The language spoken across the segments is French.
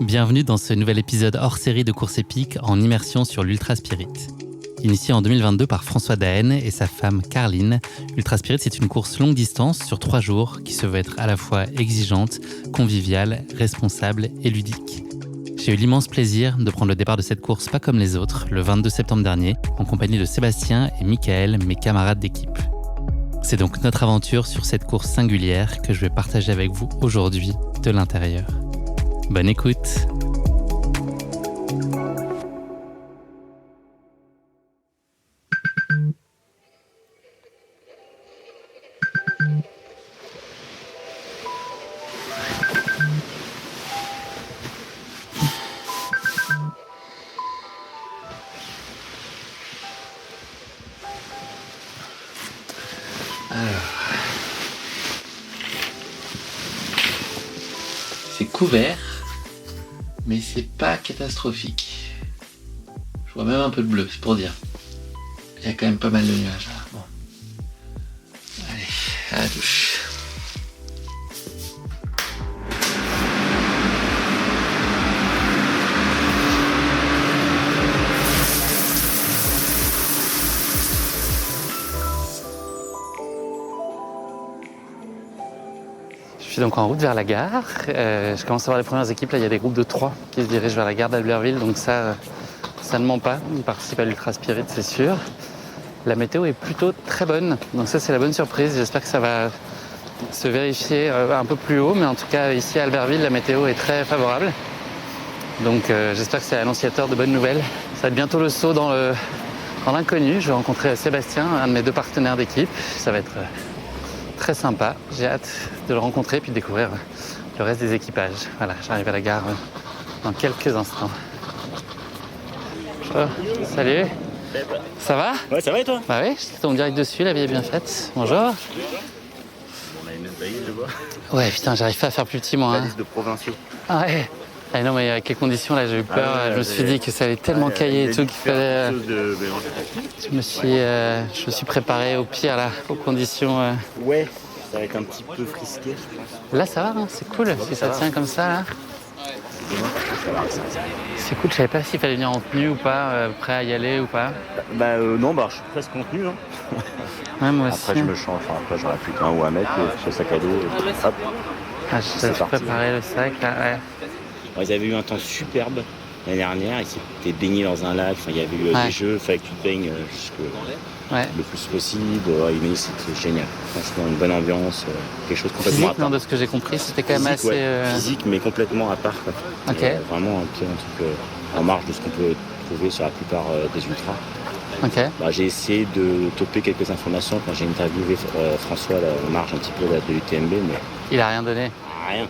Bienvenue dans ce nouvel épisode hors série de course épique en immersion sur l'Ultra Spirit. Initié en 2022 par François Daen et sa femme Carline, Ultra Spirit c'est une course longue distance sur 3 jours qui se veut être à la fois exigeante, conviviale, responsable et ludique. J'ai eu l'immense plaisir de prendre le départ de cette course pas comme les autres, le 22 septembre dernier, en compagnie de Sébastien et Michael, mes camarades d'équipe. C'est donc notre aventure sur cette course singulière que je vais partager avec vous aujourd'hui de l'intérieur. Bonne écoute! C'est couvert, mais c'est pas catastrophique. Je vois même un peu de bleu, c'est pour dire. Il y a quand même pas mal de nuages là. Bon. Allez, à la douche. Je suis donc en route vers la gare. Je commence à voir les premières équipes. Là, il y a des groupes de 3 qui se dirigent vers la gare d'Albertville. Donc ça ne ment pas. On participe à l'Ultra Spirit, c'est sûr. La météo est plutôt très bonne. Donc ça, c'est la bonne surprise. J'espère que ça va se vérifier un peu plus haut. Mais en tout cas, ici à Albertville, la météo est très favorable. Donc j'espère que c'est annonciateur de bonnes nouvelles. Ça va être bientôt le saut dans l'inconnu. Je vais rencontrer Sébastien, un de mes 2 partenaires d'équipe. Ça va être très sympa, j'ai hâte de le rencontrer et puis de découvrir le reste des équipages. Voilà, j'arrive à la gare dans quelques instants. Oh, salut, ça va? Ouais, ça va et toi? Bah oui, je tombe direct dessus, la vie est bien faite. Bonjour. On a une autre valise, je vois. Ouais, putain, j'arrive pas à faire plus petit moi. Valise de provinciaux. Ah ouais. Ah non, mais avec quelles conditions là, j'ai eu peur. Je me suis dit que ça allait tellement cailler et tout qu'il fallait. Je me suis préparé au pire là, aux conditions. Ouais, ça va être un petit peu frisqué, je pense. Là, ça va, hein, c'est cool. Si ça tient comme ça là. C'est cool, je savais pas s'il fallait venir en tenue ou pas, prêt à y aller ou pas. Non, je suis presque contenu. Hein. Ouais, moi aussi. Après, je me change. Après, j'aurai plus qu'un ou à mettre sur le sac à dos. Hop. Ah, je préparais le sac là, ouais. Bon, ils avaient eu un temps superbe l'année dernière. Ils s'étaient baignés dans un lac. Enfin, il y avait eu des jeux. Il fallait que tu te baignes le plus possible. Mais c'était génial. Franchement, une bonne ambiance. Quelque chose complètement physique, à part. Non, de ce que j'ai compris, c'était quand même physique, assez. Physique, mais complètement à part. Quoi. Ok. Vraiment un truc en marge de ce qu'on peut trouver sur la plupart des ultras. Ok. J'ai essayé de toper quelques informations quand j'ai interviewé François là, en marge un petit peu là, de l'UTMB, mais il a rien donné. Rien.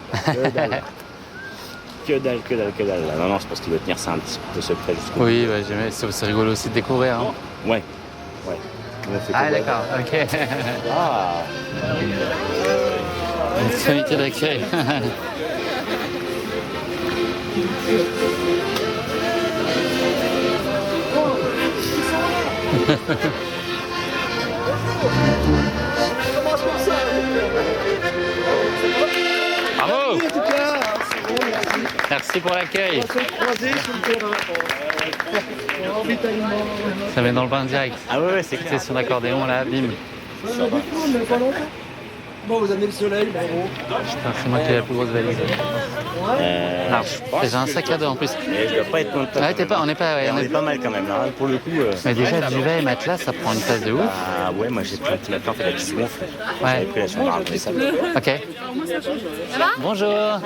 Que dalle. que dalle. Non, je pense qu'il veut tenir ça un petit peu secret jusqu'au bout. Oui, c'est rigolo aussi de découvrir. Hein. Ouais. Ah d'accord, ok. Une comité d'accueil. Bravo! Merci pour l'accueil. Ça met dans le bain direct. Ah ouais, c'est clair. C'est son accordéon là, bim. Bon, vous amenez le soleil, bravo. Putain, c'est moi qui ai la plus grosse valise. J'ai un sac à dos en plus. Mais je dois pas être dans le top. On est pas mal quand même là, pour le coup. Mais déjà, duvet et matelas, ça prend une place de ouf. Ah ouais, moi j'ai pris un petit matelas en fait avec qui se gonfle. Ouais. J'avais pris la chambre à après ça. Ok. Ça va? Bonjour.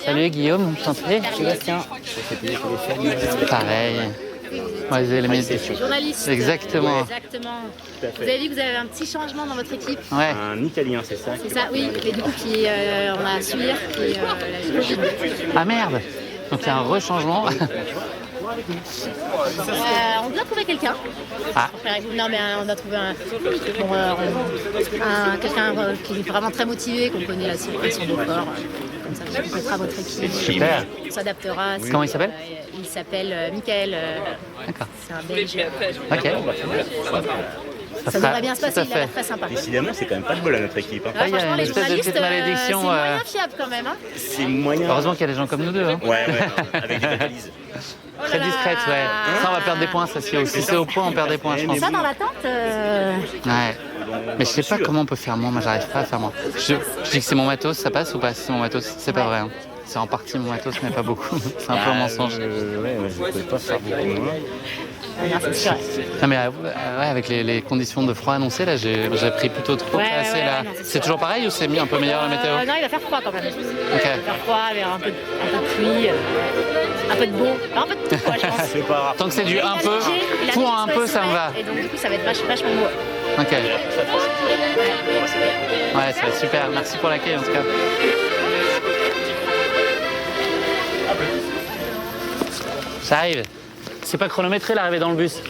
Salut Guillaume, enchanté. Sébastien. Pareil. Ouais, vous avez les Journaliste. Exactement. Exactement. Vous avez dit que vous avez un petit changement dans votre équipe. Ouais. Un Italien, c'est ça? C'est ça, oui. Et du coup, on a Suir et Ah merde. Donc il y a un rechangement. on doit trouver quelqu'un. Ah. Non, mais on doit trouver quelqu'un qui est vraiment très motivé, qu'on connaît la situation du corps. Comme ça, on complètera votre équipe. Super. On s'adaptera. Comment il s'appelle? Il s'appelle Michael. D'accord. C'est un Belge. Ok. Ça devrait bien se passer, il a l'air très sympa. Décidément, c'est quand même pas de bol à notre équipe. Hein. Ouais, il y a franchement, une les espèce de journalistes, petite malédiction, c'est moyen fiable quand même. Hein. C'est moyen. Heureusement qu'il y a des gens comme nous deux. Hein. Ouais, avec des vocalises. Oh Très là là. discrète, ouais. Ça, on va perdre des points, ça. Si c'est au point, on perd des points, je pense. Ça dans l'attente Ouais. Mais je sais pas comment on peut faire moins. Moi, j'arrive pas à faire moins. Je dis que c'est mon matos, ça passe ou pas? Si c'est mon matos, c'est pas vrai. Hein. C'est en partie mon matos, mais pas beaucoup. C'est un peu un mensonge. Ouais, je peux pas faire beaucoup moins. Non, c'est sûr. Non, mais ouais, avec les conditions de froid annoncées, là, j'ai pris plutôt trop classé. Là. non, c'est toujours pareil ou c'est un peu meilleur la météo? Non, il va faire froid quand même. Ok. Il va faire froid, il va y avoir un peu de pluie, un peu de beau, un peu de tout, quoi, je pense. C'est pas grave. Tant que c'est du un peu, pour un peu, ça me va. Et donc, du coup, ça va être vachement beau. Ok. Ouais, ça va être super. Merci pour l'accueil, en tout cas. J'arrive. C'est pas chronométré l'arrivée dans le bus.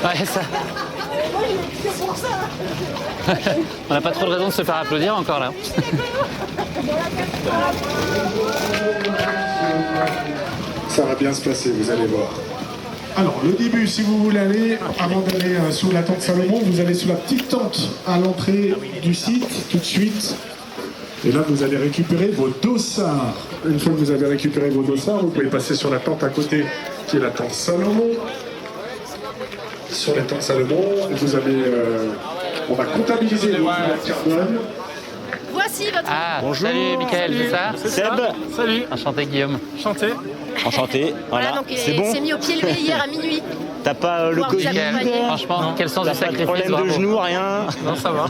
Ouais, ça. On n'a pas trop de raison de se faire applaudir encore là. Ça va bien se passer, vous allez voir. Alors, le début, si vous voulez aller, avant d'aller sous la tente Salomon, vous allez sous la petite tente à l'entrée du site, tout de suite. Et là, vous allez récupérer vos dossards. Une fois que vous avez récupéré vos dossards, vous pouvez passer sur la tente à côté, qui est la tente Salomon. Sur la tente Salomon, vous avez... on va comptabiliser les carbone. Voici votre... Ah, bonjour. Salut Mickaël, c'est ça? Seb. Salut. Enchanté Guillaume. Enchanté. Enchanté. Voilà, Voilà. donc il C'est bon. s'est mis au pied levé hier à minuit. T'as pas le Voir Covid, Mickaël, Franchement, quel sens du t'as pas de sacrifice, problème de bravo. genoux, rien. Non, ça va.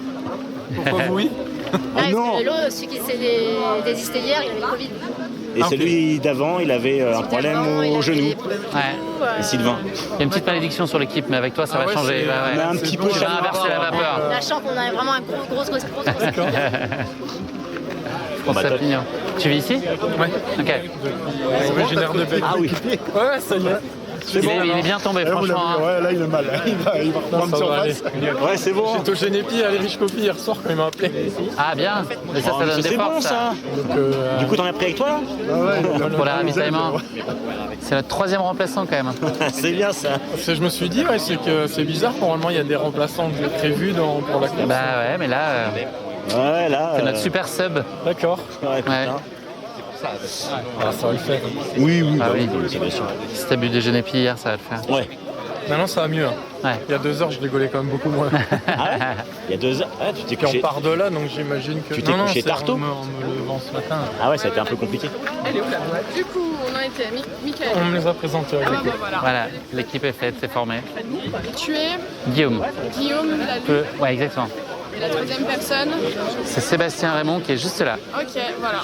Pourquoi vous, oui? non. L'autre, celui qui s'est désisté hier, il avait le Covid. Et celui d'avant, il avait un problème au genou. Ouais. Et Sylvain. Il y a une petite malédiction sur l'équipe, mais avec toi, ça va changer. Ouais, On a un ouais. petit bon, peu Tu vas inverser la vapeur. Sachant qu'on a vraiment un gros Sapignon. Tu vis ici? Ouais. Ok. Originaire de Belgique. Ah oui. Ouais, ça y est. Il est bien tombé, franchement. Hein. Ouais, là, il est mal. Il va reprendre Ça va aller. surface. Ouais, c'est bon. J'étais au Genepi à l'Erich Copy hier soir quand il m'a appelé. Ah, bien. Mais ça donne des C'est bon forces, ça. Donc, Du coup, t'en as pris avec toi là? pour les ravitaillements. C'est notre troisième remplaçant, quand même. C'est bien ça. je me suis dit, ouais, c'est que c'est bizarre. Normalement, il y a des remplaçants prévus pour la course. Bah ouais, mais là, Ouais, là. c'est notre super sub. D'accord. Ouais, putain. Ouais. Ah, ça va le faire. Oui, Ah oui. c'est bien sûr. Si t'as bu déjeuner puis hier, ça va le faire. Ouais. Maintenant, ça va mieux. Hein. Ouais. Il y a 2 heures, je rigolais quand même beaucoup moins. Ah ouais. Il y a 2 heures. Ah, tu t'es Puis on couché. part de là, donc j'imagine que... Tu t'es couché c'est tard tôt en me levant ce matin. Ah ouais, ça a été un peu compliqué. Du coup, on a été Mickaël. On me les a présentés. Ah bah voilà. Voilà, l'équipe est faite, c'est formé. Tu es Guillaume. Guillaume Lalu. Ouais, exactement. Et la troisième personne. C'est Sébastien Raymond qui est juste là. Ok, voilà.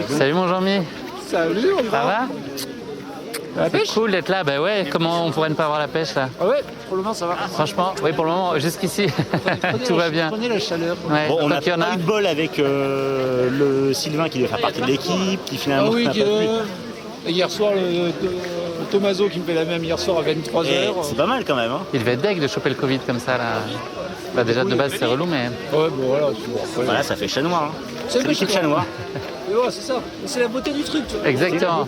Salut mon Jean-Mi. Salut, on Ça va? C'est cool d'être là. Bah ouais, comment on pourrait ne pas avoir la pêche là? Ah ouais, pour le moment ça va. Franchement, oui, pour le moment, jusqu'ici, tout va bien. Prenez la chaleur. Ouais, Bon, on toi a qui en pas as. eu de bol avec le Sylvain qui devait faire partie de l'équipe, qui Ah finalement oui, n'a pas pu. hier soir, le Tommaso qui me fait la même hier soir à 23h. Et c'est pas mal quand même. Hein. Il devait être deg de choper le Covid comme ça là. Bah, déjà de base c'est relou, mais Ouais, bon voilà, tu vois. Après, Voilà, ça fait chat noir. Hein. C'est C'est l'équipe le chat noir. Mais ouais, c'est ça. C'est la beauté du truc. Tu vois. exactement.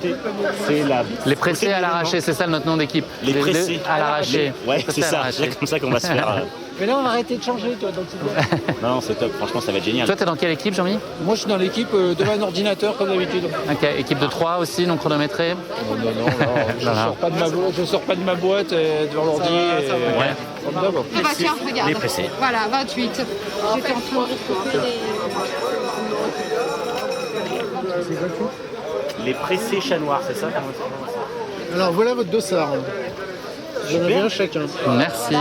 C'est la. Les pressés à l'arraché, c'est ça notre nom d'équipe. Les pressés à l'arraché. Ouais, Les c'est pressés à ça. l'arraché. C'est comme ça qu'on va se faire. Mais là, on va arrêter de changer, toi. Donc, Non, c'est top. Franchement, ça va être génial. Toi, t'es dans quelle équipe, Jean-Mi? moi, je suis dans l'équipe devant un ordinateur, comme d'habitude. Ok, équipe de 3 aussi, non chronométrée. Non, je sors pas de ma boîte, devant l'ordi. Ouais. Comme d'hab. Ah bah tiens, regarde. Les pressés. Voilà, 28. J'étais en fleur. Les pressés chat noir, c'est ça? Alors, voilà votre dossard. J'en ai bien chacun. Merci.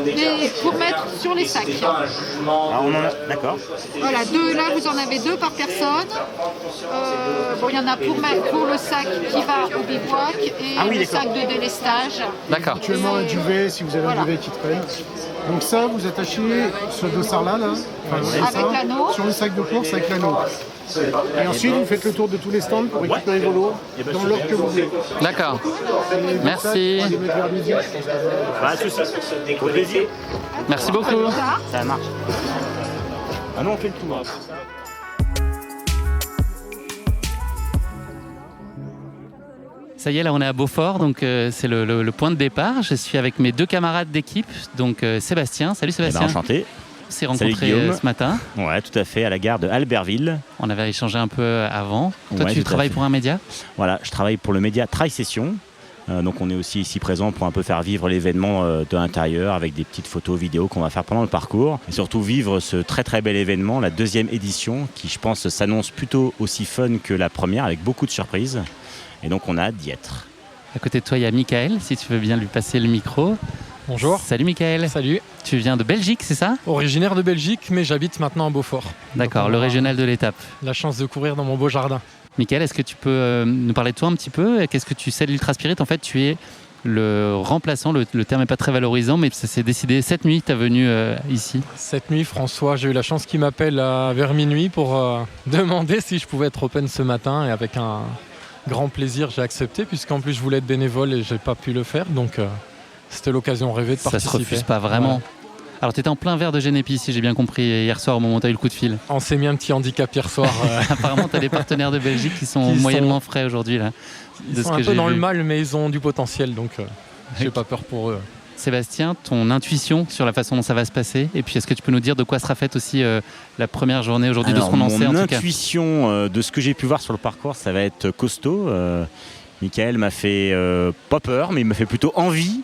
Et pour mettre sur les sacs. Ah, on en a. D'accord. Voilà, là vous en avez 2 par personne. Bon, il y en a pour le sac qui va au bivouac et Ah oui, le d'accord. sac de délestage. D'accord. Actuellement, un duvet, si vous avez Voilà. un duvet qui traîne. Donc ça, vous attachez ce dossard-là, Avec l'anneau. sur le sac de course avec l'anneau. Et ensuite, vous faites le tour de tous les stands pour récupérer vos lots dans l'ordre que vous voulez. D'accord. Merci. Pas de soucis. Au plaisir. Merci beaucoup. Ça marche. Ah non, on fait le tour. Ça y est, là on est à Beaufort, donc c'est le point de départ. Je suis avec mes 2 camarades d'équipe, donc Sébastien. Salut Sébastien. Enchanté. On s'est rencontrés ce matin. Ouais, tout à fait, à la gare de Albertville. On avait échangé un peu avant. Toi, Ouais, tu travailles pour un média ? Voilà, je travaille pour le média Tri-Session. Donc on est aussi ici présent pour un peu faire vivre l'événement de l'intérieur avec des petites photos, vidéos qu'on va faire pendant le parcours. Et surtout vivre ce très très bel événement, la 2e édition, qui je pense s'annonce plutôt aussi fun que la première, avec beaucoup de surprises. Et donc on a hâte d'y être. À côté de toi, il y a Michael, si tu veux bien lui passer le micro. Bonjour. Salut Michael. Salut. Tu viens de Belgique, c'est ça ? Originaire de Belgique, mais j'habite maintenant à Beaufort. D'accord, Donc, le régional de l'étape. La chance de courir dans mon beau jardin. Michael, est-ce que tu peux nous parler de toi un petit peu ? Qu'est-ce que tu sais de l'Ultra Spirit ? En fait, tu es le remplaçant, le terme n'est pas très valorisant, mais ça s'est décidé cette nuit, tu es venu ici. Cette nuit, François, j'ai eu la chance qu'il m'appelle vers minuit pour demander si je pouvais être open ce matin. Et avec un grand plaisir, j'ai accepté, puisqu'en plus je voulais être bénévole et je n'ai pas pu le faire. Donc c'était l'occasion rêvée de participer. Ça se refuse pas vraiment. Ouais. Alors tu étais en plein verre de Génépi, si j'ai bien compris, hier soir au moment où tu as eu le coup de fil. On s'est mis un petit handicap hier soir. Apparemment, tu as des partenaires de Belgique qui sont moyennement frais aujourd'hui. Là, ils sont un peu dans le mal, mais ils ont du potentiel, donc j'ai pas peur pour eux. Sébastien, ton intuition sur la façon dont ça va se passer, et puis est-ce que tu peux nous dire de quoi sera faite aussi la première journée aujourd'hui, de ce qu'on en sait en tout cas ? Mon intuition de ce que j'ai pu voir sur le parcours, ça va être costaud. Michael m'a fait pas peur, mais il m'a fait plutôt envie.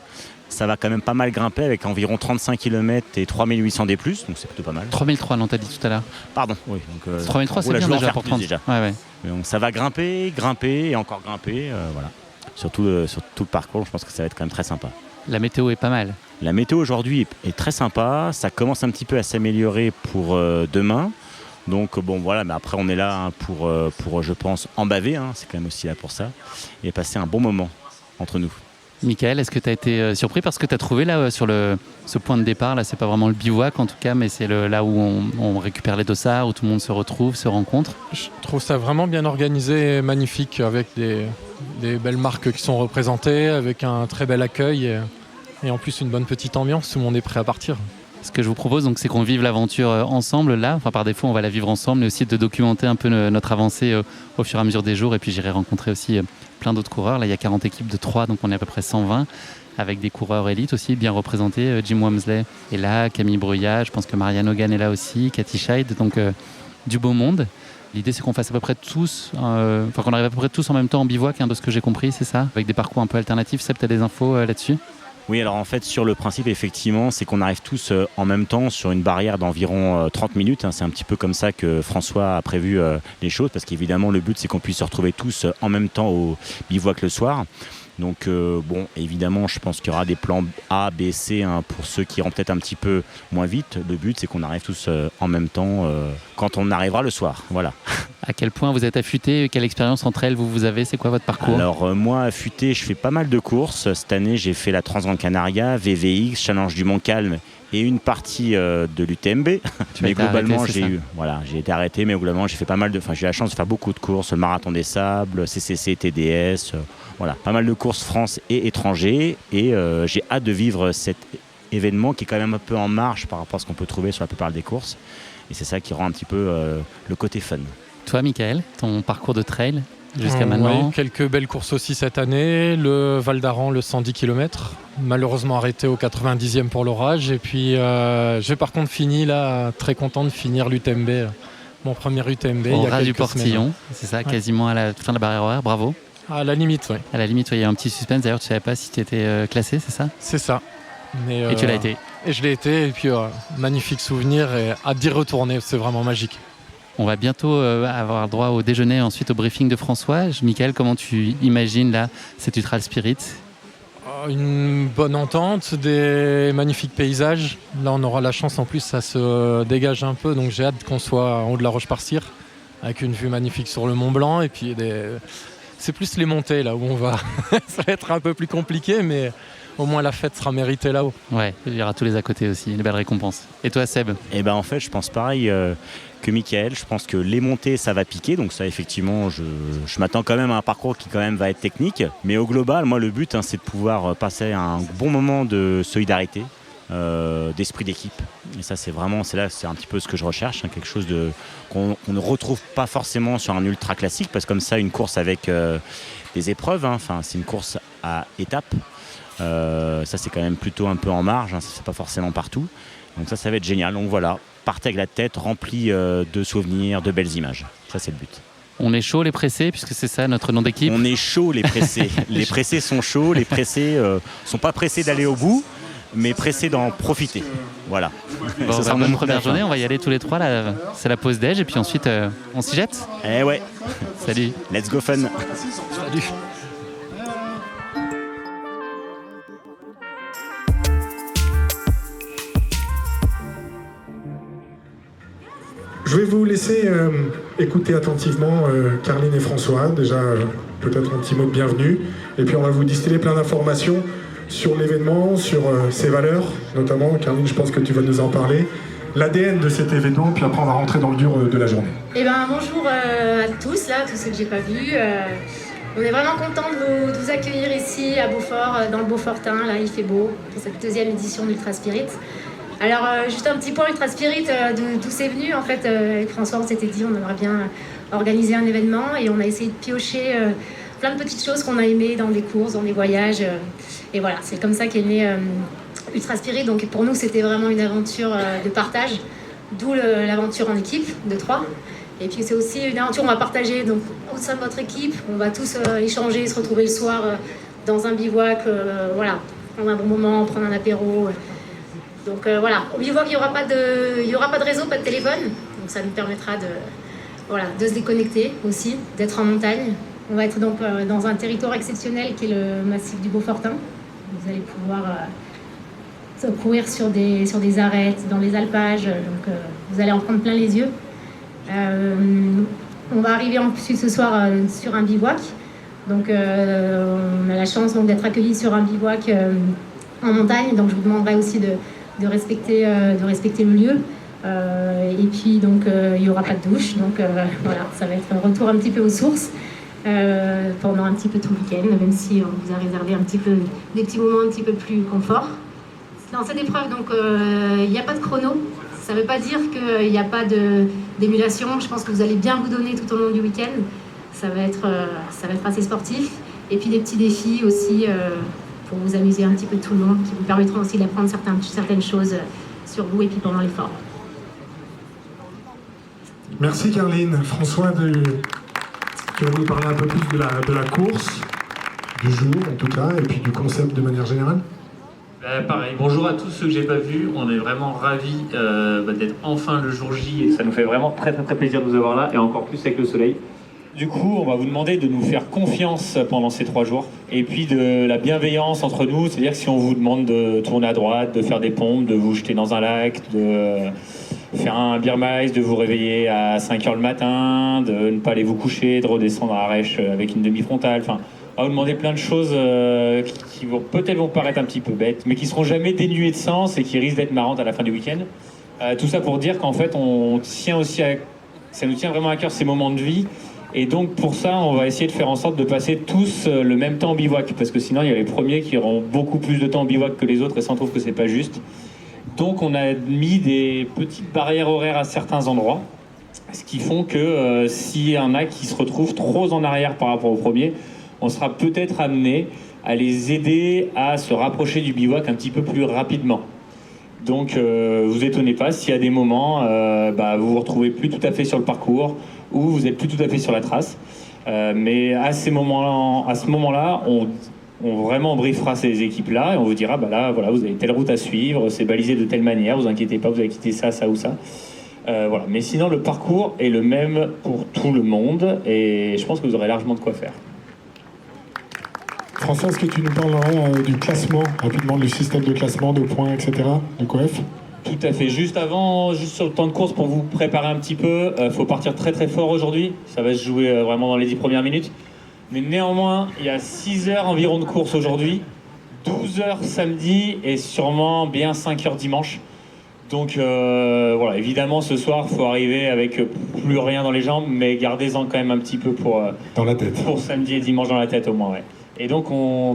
Ça va quand même pas mal grimper avec environ 35 km et 3800 D+, donc c'est plutôt pas mal. 3003, non, t'as dit tout à l'heure. Pardon, oui. 3003, c'est bien déjà pour 30. Déjà. Ouais. Donc ça va grimper et encore grimper, voilà. Surtout sur tout le parcours, je pense que ça va être quand même très sympa. La météo est pas mal. La météo aujourd'hui est très sympa, ça commence un petit peu à s'améliorer pour demain. Donc bon voilà, mais après on est là pour je pense, en baver, c'est quand même aussi là pour ça, et passer un bon moment entre nous. Michael, est-ce que tu as été surpris par ce que tu as trouvé là sur ce point de départ ? Là, c'est pas vraiment le bivouac en tout cas, mais c'est là où on récupère les dossards, où tout le monde se retrouve, se rencontre. Je trouve ça vraiment bien organisé, magnifique, avec des belles marques qui sont représentées, avec un très bel accueil et en plus une bonne petite ambiance. Tout le monde est prêt à partir. Ce que je vous propose, donc, c'est qu'on vive l'aventure ensemble là. Enfin, par défaut, on va la vivre ensemble, mais aussi de documenter un peu notre avancée au fur et à mesure des jours. Et puis, j'irai rencontrer aussi plein d'autres coureurs. Là, il y a 40 équipes de 3, donc on est à peu près 120, avec des coureurs élites aussi bien représentés. Jim Wamsley est là, Camille Bruyat, je pense que Marianne Hogan est là aussi, Cathy Scheid, donc du beau monde. L'idée, c'est qu'on fasse à peu près tous, qu'on arrive à peu près tous en même temps en bivouac, de ce que j'ai compris, c'est ça ? Avec des parcours un peu alternatifs. Seb, tu as des infos là-dessus ? Oui, alors en fait, sur le principe, effectivement, c'est qu'on arrive tous en même temps sur une barrière d'environ 30 minutes. C'est un petit peu comme ça que François a prévu les choses, parce qu'évidemment, le but, c'est qu'on puisse se retrouver tous en même temps au bivouac le soir. Donc bon, évidemment, je pense qu'il y aura des plans A, B, C pour ceux qui iront peut-être un petit peu moins vite. Le but, c'est qu'on arrive tous en même temps quand on arrivera le soir. Voilà. À quel point vous êtes affûté ? Quelle expérience entre elles vous avez ? C'est quoi votre parcours ? Alors moi, affûté, je fais pas mal de courses. Cette année, j'ai fait la Transgrande Canaria, VVX, Challenge du Mont-Calm et une partie de l'UTMB. Mais globalement, j'ai été arrêté, mais globalement, j'ai eu la chance de faire beaucoup de courses, le Marathon des Sables, CCC, TDS, voilà, pas mal de courses France et étrangers, et j'ai hâte de vivre cet événement qui est quand même un peu en marge par rapport à ce qu'on peut trouver sur la plupart des courses, et c'est ça qui rend un petit peu le côté fun. Toi, Michael, ton parcours de trail jusqu'à maintenant ? Oui, quelques belles courses aussi cette année. Le Val d'Aran, le 110 km, malheureusement arrêté au 90e pour l'orage. Et puis j'ai par contre fini là, très content de finir l'UTMB, mon premier UTMB. Au ras du Portillon, c'est ça, ouais. Quasiment à la fin de la barrière horaire, bravo. À la limite, oui. À la limite, il y a un petit suspense, d'ailleurs tu ne savais pas si tu étais classé, c'est ça ? C'est ça. Et tu l'as été ? Et je l'ai été, et puis magnifique souvenir, et hâte d'y retourner, c'est vraiment magique. On va bientôt avoir droit au déjeuner, ensuite au briefing de François. Michael, comment tu imagines là cet Ultra Spirit ? Une bonne entente, des magnifiques paysages. Là, on aura la chance, en plus, ça se dégage un peu, donc j'ai hâte qu'on soit en haut de la Roche-Parcir, avec une vue magnifique sur le Mont Blanc, et puis c'est plus les montées là où on va. Ça va être un peu plus compliqué, mais au moins la fête sera méritée là-haut. Ouais, il y aura tous les à côté aussi, les belles récompenses. Et toi Seb? Et en fait, je pense pareil que Mickaël. Je pense que les montées, ça va piquer. Donc ça, effectivement, je m'attends quand même à un parcours qui quand même va être technique. Mais au global, moi, le but, c'est de pouvoir passer un bon moment de solidarité, d'esprit d'équipe. Et ça, c'est un petit peu ce que je recherche, quelque chose qu'on ne retrouve pas forcément sur un ultra classique, parce que comme ça, une course avec des épreuves, c'est une course à étapes. Ça, c'est quand même plutôt un peu en marge, ça ne se fait pas forcément partout. Donc ça va être génial. Donc voilà, partez avec la tête remplie de souvenirs, de belles images. Ça, c'est le but. On est chaud les pressés, puisque c'est ça notre nom d'équipe. On est chaud les pressés. Les pressés sont chauds, les pressés sont pas pressés d'aller au bout, mais pressés d'en profiter. Voilà. Bon, ça sera notre première journée, on va y aller tous les trois. Là, c'est la pause déj et puis ensuite on s'y jette. Eh ouais. Salut. Let's go fun. Salut. Je vais vous laisser écouter attentivement Carline et François. Déjà, peut-être un petit mot de bienvenue. Et puis on va vous distiller plein d'informations sur l'événement, sur ses valeurs, notamment. Carline, je pense que tu vas nous en parler. L'ADN de cet événement, puis après on va rentrer dans le dur de la journée. Bonjour à tous, tous ceux que j'ai pas vus. On est vraiment content de vous accueillir ici à Beaufort, dans le Beaufortin. Là, il fait beau pour cette deuxième édition d'Ultra Spirit. Alors, juste un petit point Ultra Spirit, d'où c'est venu. En fait, avec François, on s'était dit on aimerait bien organiser un événement et on a essayé de piocher plein de petites choses qu'on a aimées dans des courses, dans des voyages. Et voilà, c'est comme ça qu'est né Ultra Spirit. Donc pour nous, c'était vraiment une aventure de partage, d'où l'aventure en équipe de 3. Et puis c'est aussi une aventure qu'on va partager donc, au sein de notre équipe. On va tous échanger, se retrouver le soir dans un bivouac, prendre un bon moment, prendre un apéro. Donc voilà, au bivouac, il n'y aura pas de réseau, pas de téléphone. Donc ça nous permettra de se déconnecter aussi, d'être en montagne. On va être donc dans un territoire exceptionnel qui est le massif du Beaufortin. Vous allez pouvoir courir sur des arêtes, dans les alpages. Donc vous allez en prendre plein les yeux. On va arriver ensuite ce soir sur un bivouac. Donc on a la chance donc, d'être accueillis sur un bivouac en montagne. Donc je vous demanderai aussi de respecter le lieu. Et puis donc il n'y aura pas de douche. Donc voilà, ça va être un retour un petit peu aux sources pendant un petit peu tout le week-end, même si on vous a réservé un petit peu des petits moments un petit peu plus confort. Dans cette épreuve, donc il n'y a pas de chrono. Ça ne veut pas dire qu'il n'y a pas d'émulation. Je pense que vous allez bien vous donner tout au long du week-end. Ça va être assez sportif. Et puis des petits défis aussi pour vous amuser un petit peu tout le long, qui vous permettront aussi d'apprendre certaines choses sur vous et puis pendant l'effort. Merci Carline. François, tu vas nous parler un peu plus de la course, du jour en tout cas, et puis du concept de manière générale. Pareil, bonjour à tous ceux que j'ai pas vus, on est vraiment ravis d'être enfin le jour J et ça nous fait vraiment très plaisir de vous avoir là et encore plus avec le soleil. Du coup, on va vous demander de nous faire confiance pendant ces 3 jours et puis de la bienveillance entre nous, c'est-à-dire que si on vous demande de tourner à droite, de faire des pompes, de vous jeter dans un lac, de faire un beer mice, de vous réveiller à 5h le matin, de ne pas aller vous coucher, de redescendre à Arèche avec une demi-frontale, enfin... On va vous demander plein de choses qui peut-être vont paraître un petit peu bêtes, mais qui seront jamais dénuées de sens et qui risquent d'être marrantes à la fin du week-end. Tout ça pour dire qu'en fait, ça nous tient vraiment à cœur ces moments de vie. Et donc pour ça, on va essayer de faire en sorte de passer tous le même temps en bivouac, parce que sinon il y a les premiers qui auront beaucoup plus de temps en bivouac que les autres et ça on trouve que c'est pas juste. Donc on a mis des petites barrières horaires à certains endroits, ce qui font que s'il y en a qui se retrouvent trop en arrière par rapport aux premiers, on sera peut-être amené à les aider à se rapprocher du bivouac un petit peu plus rapidement. Donc vous étonnez pas s'il y a des moments vous vous retrouvez plus tout à fait sur le parcours ou vous êtes plus tout à fait sur la trace. Mais à ce moment-là, on vraiment briefera ces équipes-là et on vous dira là voilà, vous avez telle route à suivre, c'est balisé de telle manière, vous inquiétez pas, vous avez quitté ça, ça ou ça. Voilà. Mais sinon le parcours est le même pour tout le monde et je pense que vous aurez largement de quoi faire. François, est-ce que tu nous parlerais du classement, rapidement, du système de classement, de points, etc., de COEF? Tout à fait. Juste sur le temps de course, pour vous préparer un petit peu, faut partir très fort aujourd'hui. Ça va se jouer vraiment dans les 10 premières minutes. Mais néanmoins, il y a 6 heures environ de course aujourd'hui. 12h samedi et sûrement bien 5h dimanche. Donc voilà, évidemment ce soir il faut arriver avec plus rien dans les jambes, mais gardez-en quand même un petit peu pour, dans la tête. Pour samedi et dimanche dans la tête au moins, ouais. Et donc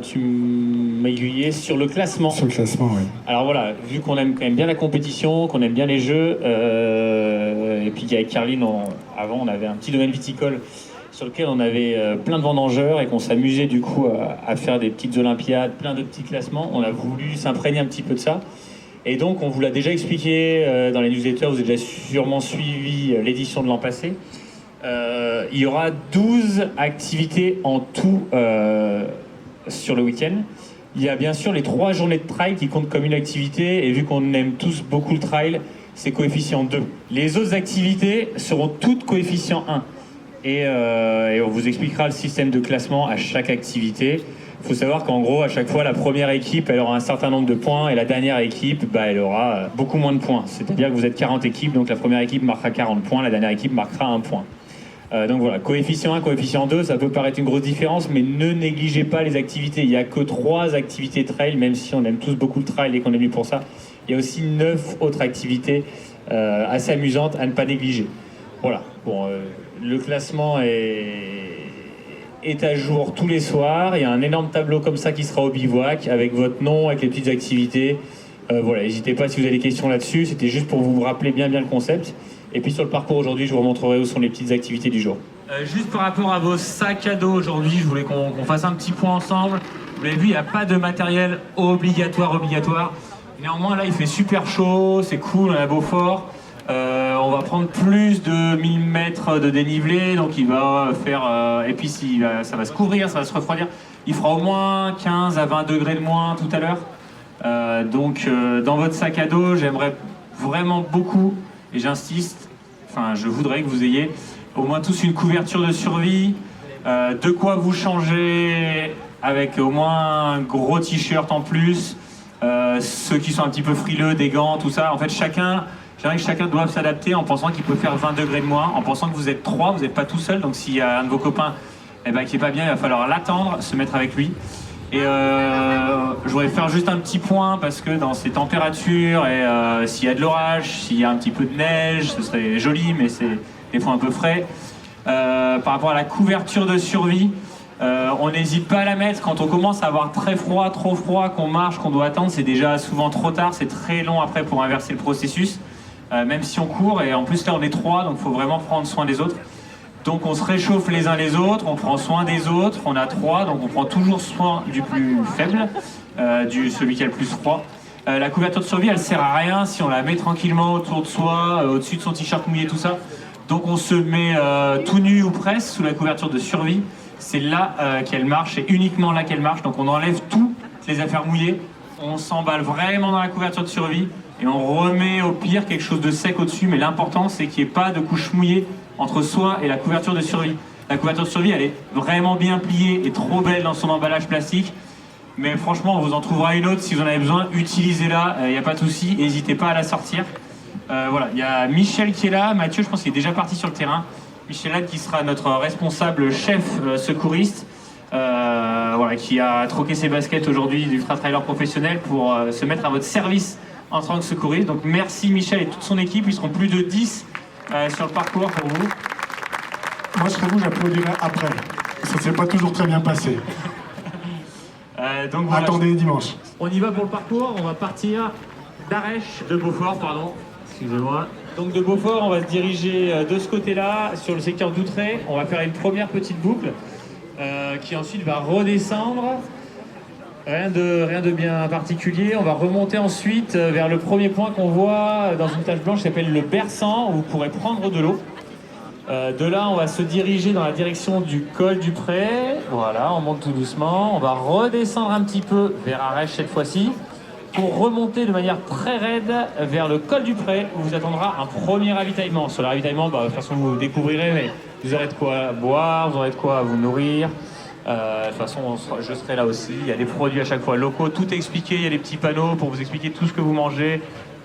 tu m'aiguillais sur le classement. Sur le classement, oui. Alors voilà, vu qu'on aime quand même bien la compétition, qu'on aime bien les jeux, et puis qu'avec Caroline, avant on avait un petit domaine viticole sur lequel on avait plein de vendangeurs et qu'on s'amusait du coup à faire des petites olympiades, plein de petits classements. On a voulu s'imprégner un petit peu de ça. Et donc, on vous l'a déjà expliqué dans les newsletters, vous avez déjà sûrement suivi l'édition de l'an passé. Il y aura 12 activités en tout sur le week-end. Il y a bien sûr les 3 journées de trail qui comptent comme une activité, et vu qu'on aime tous beaucoup le trail, c'est coefficient 2. Les autres activités seront toutes coefficient 1. Et on vous expliquera le système de classement à chaque activité. Il faut savoir qu'en gros, à chaque fois, la première équipe, elle aura un certain nombre de points, et la dernière équipe, elle aura beaucoup moins de points. C'est-à-dire que vous êtes 40 équipes, donc la première équipe marquera 40 points, la dernière équipe marquera 1 point. Donc voilà, coefficient 1, coefficient 2, ça peut paraître une grosse différence, mais ne négligez pas les activités. Il n'y a que 3 activités trail, même si on aime tous beaucoup le trail et qu'on est venu pour ça. Il y a aussi 9 autres activités assez amusantes à ne pas négliger. Voilà, bon, le classement est à jour tous les soirs. Il y a un énorme tableau comme ça qui sera au bivouac avec votre nom, avec les petites activités. Voilà, n'hésitez pas si vous avez des questions là-dessus. C'était juste pour vous rappeler bien le concept. Et puis sur le parcours aujourd'hui, je vous remontrerai où sont les petites activités du jour. Juste par rapport à vos sacs à dos aujourd'hui, je voulais qu'on fasse un petit point ensemble. Vous l'avez vu, il n'y a pas de matériel obligatoire. Néanmoins, là, il fait super chaud, c'est cool, on est à Beaufort. On va prendre plus de 1000 mètres de dénivelé, donc il va faire... et puis ça va se couvrir, ça va se refroidir. Il fera au moins 15 à 20 degrés de moins tout à l'heure. Donc dans votre sac à dos, j'aimerais vraiment beaucoup, et j'insiste, je voudrais que vous ayez au moins tous une couverture de survie, de quoi vous changer avec au moins un gros t-shirt en plus, ceux qui sont un petit peu frileux, des gants, tout ça. En fait, j'aimerais que chacun doive s'adapter en pensant qu'il peut faire 20 degrés de moins, en pensant que vous êtes 3, vous n'êtes pas tout seul, donc s'il y a un de vos copains qui n'est pas bien, il va falloir l'attendre, se mettre avec lui. Et je voudrais faire juste un petit point, parce que dans ces températures, et s'il y a de l'orage, s'il y a un petit peu de neige, ce serait joli, mais c'est des fois un peu frais. Par rapport à la couverture de survie, on n'hésite pas à la mettre quand on commence à avoir très froid, trop froid, qu'on marche, qu'on doit attendre, c'est déjà souvent trop tard, c'est très long après pour inverser le processus. Même si on court, et en plus là on est 3, donc il faut vraiment prendre soin des autres. Donc on se réchauffe les uns les autres, on prend soin des autres, on a 3, donc on prend toujours soin du plus faible, celui qui a le plus froid. La couverture de survie, elle sert à rien si on la met tranquillement autour de soi, au-dessus de son t-shirt mouillé, tout ça. Donc on se met tout nu ou presque sous la couverture de survie. C'est là qu'elle marche, et uniquement là qu'elle marche. Donc on enlève toutes les affaires mouillées, on s'emballe vraiment dans la couverture de survie, et on remet au pire quelque chose de sec au-dessus, mais l'important c'est qu'il n'y ait pas de couche mouillée entre soi et la couverture de survie. La couverture de survie, elle est vraiment bien pliée et trop belle dans son emballage plastique, mais franchement on vous en trouvera une autre si vous en avez besoin, utilisez-la, il n'y a pas de souci, n'hésitez pas à la sortir. Voilà, il y a Michel qui est là, Mathieu je pense qu'il est déjà parti sur le terrain, Michel Ladd qui sera notre responsable chef secouriste, voilà, qui a troqué ses baskets aujourd'hui du Ultra Trailer professionnel pour se mettre à votre service en tant que secouriste. Donc merci Michel et toute son équipe, ils seront plus de 10 sur le parcours pour vous. Moi je serais vous, j'applaudirais après. Ça ne s'est pas toujours très bien passé. Donc voilà, attendez dimanche. On y va pour le parcours, on va partir d'Arèche, de Beaufort, pardon, excusez-moi. Donc de Beaufort, on va se diriger de ce côté-là, sur le secteur d'Outrey. On va faire une première petite boucle qui ensuite va redescendre. Rien de bien particulier. On va remonter ensuite vers le premier point qu'on voit dans une tache blanche qui s'appelle le Bersan, où vous pourrez prendre de l'eau. De là, on va se diriger dans la direction du col du Pré. Voilà, on monte tout doucement. On va redescendre un petit peu vers Arèche cette fois-ci, pour remonter de manière très raide vers le col du Pré, où vous attendra un premier ravitaillement. Sur le ravitaillement, de toute façon, vous découvrirez, mais vous aurez de quoi boire, vous aurez de quoi vous nourrir. De toute façon, je serai là aussi. Il y a des produits à chaque fois locaux, tout est expliqué. Il y a des petits panneaux pour vous expliquer tout ce que vous mangez,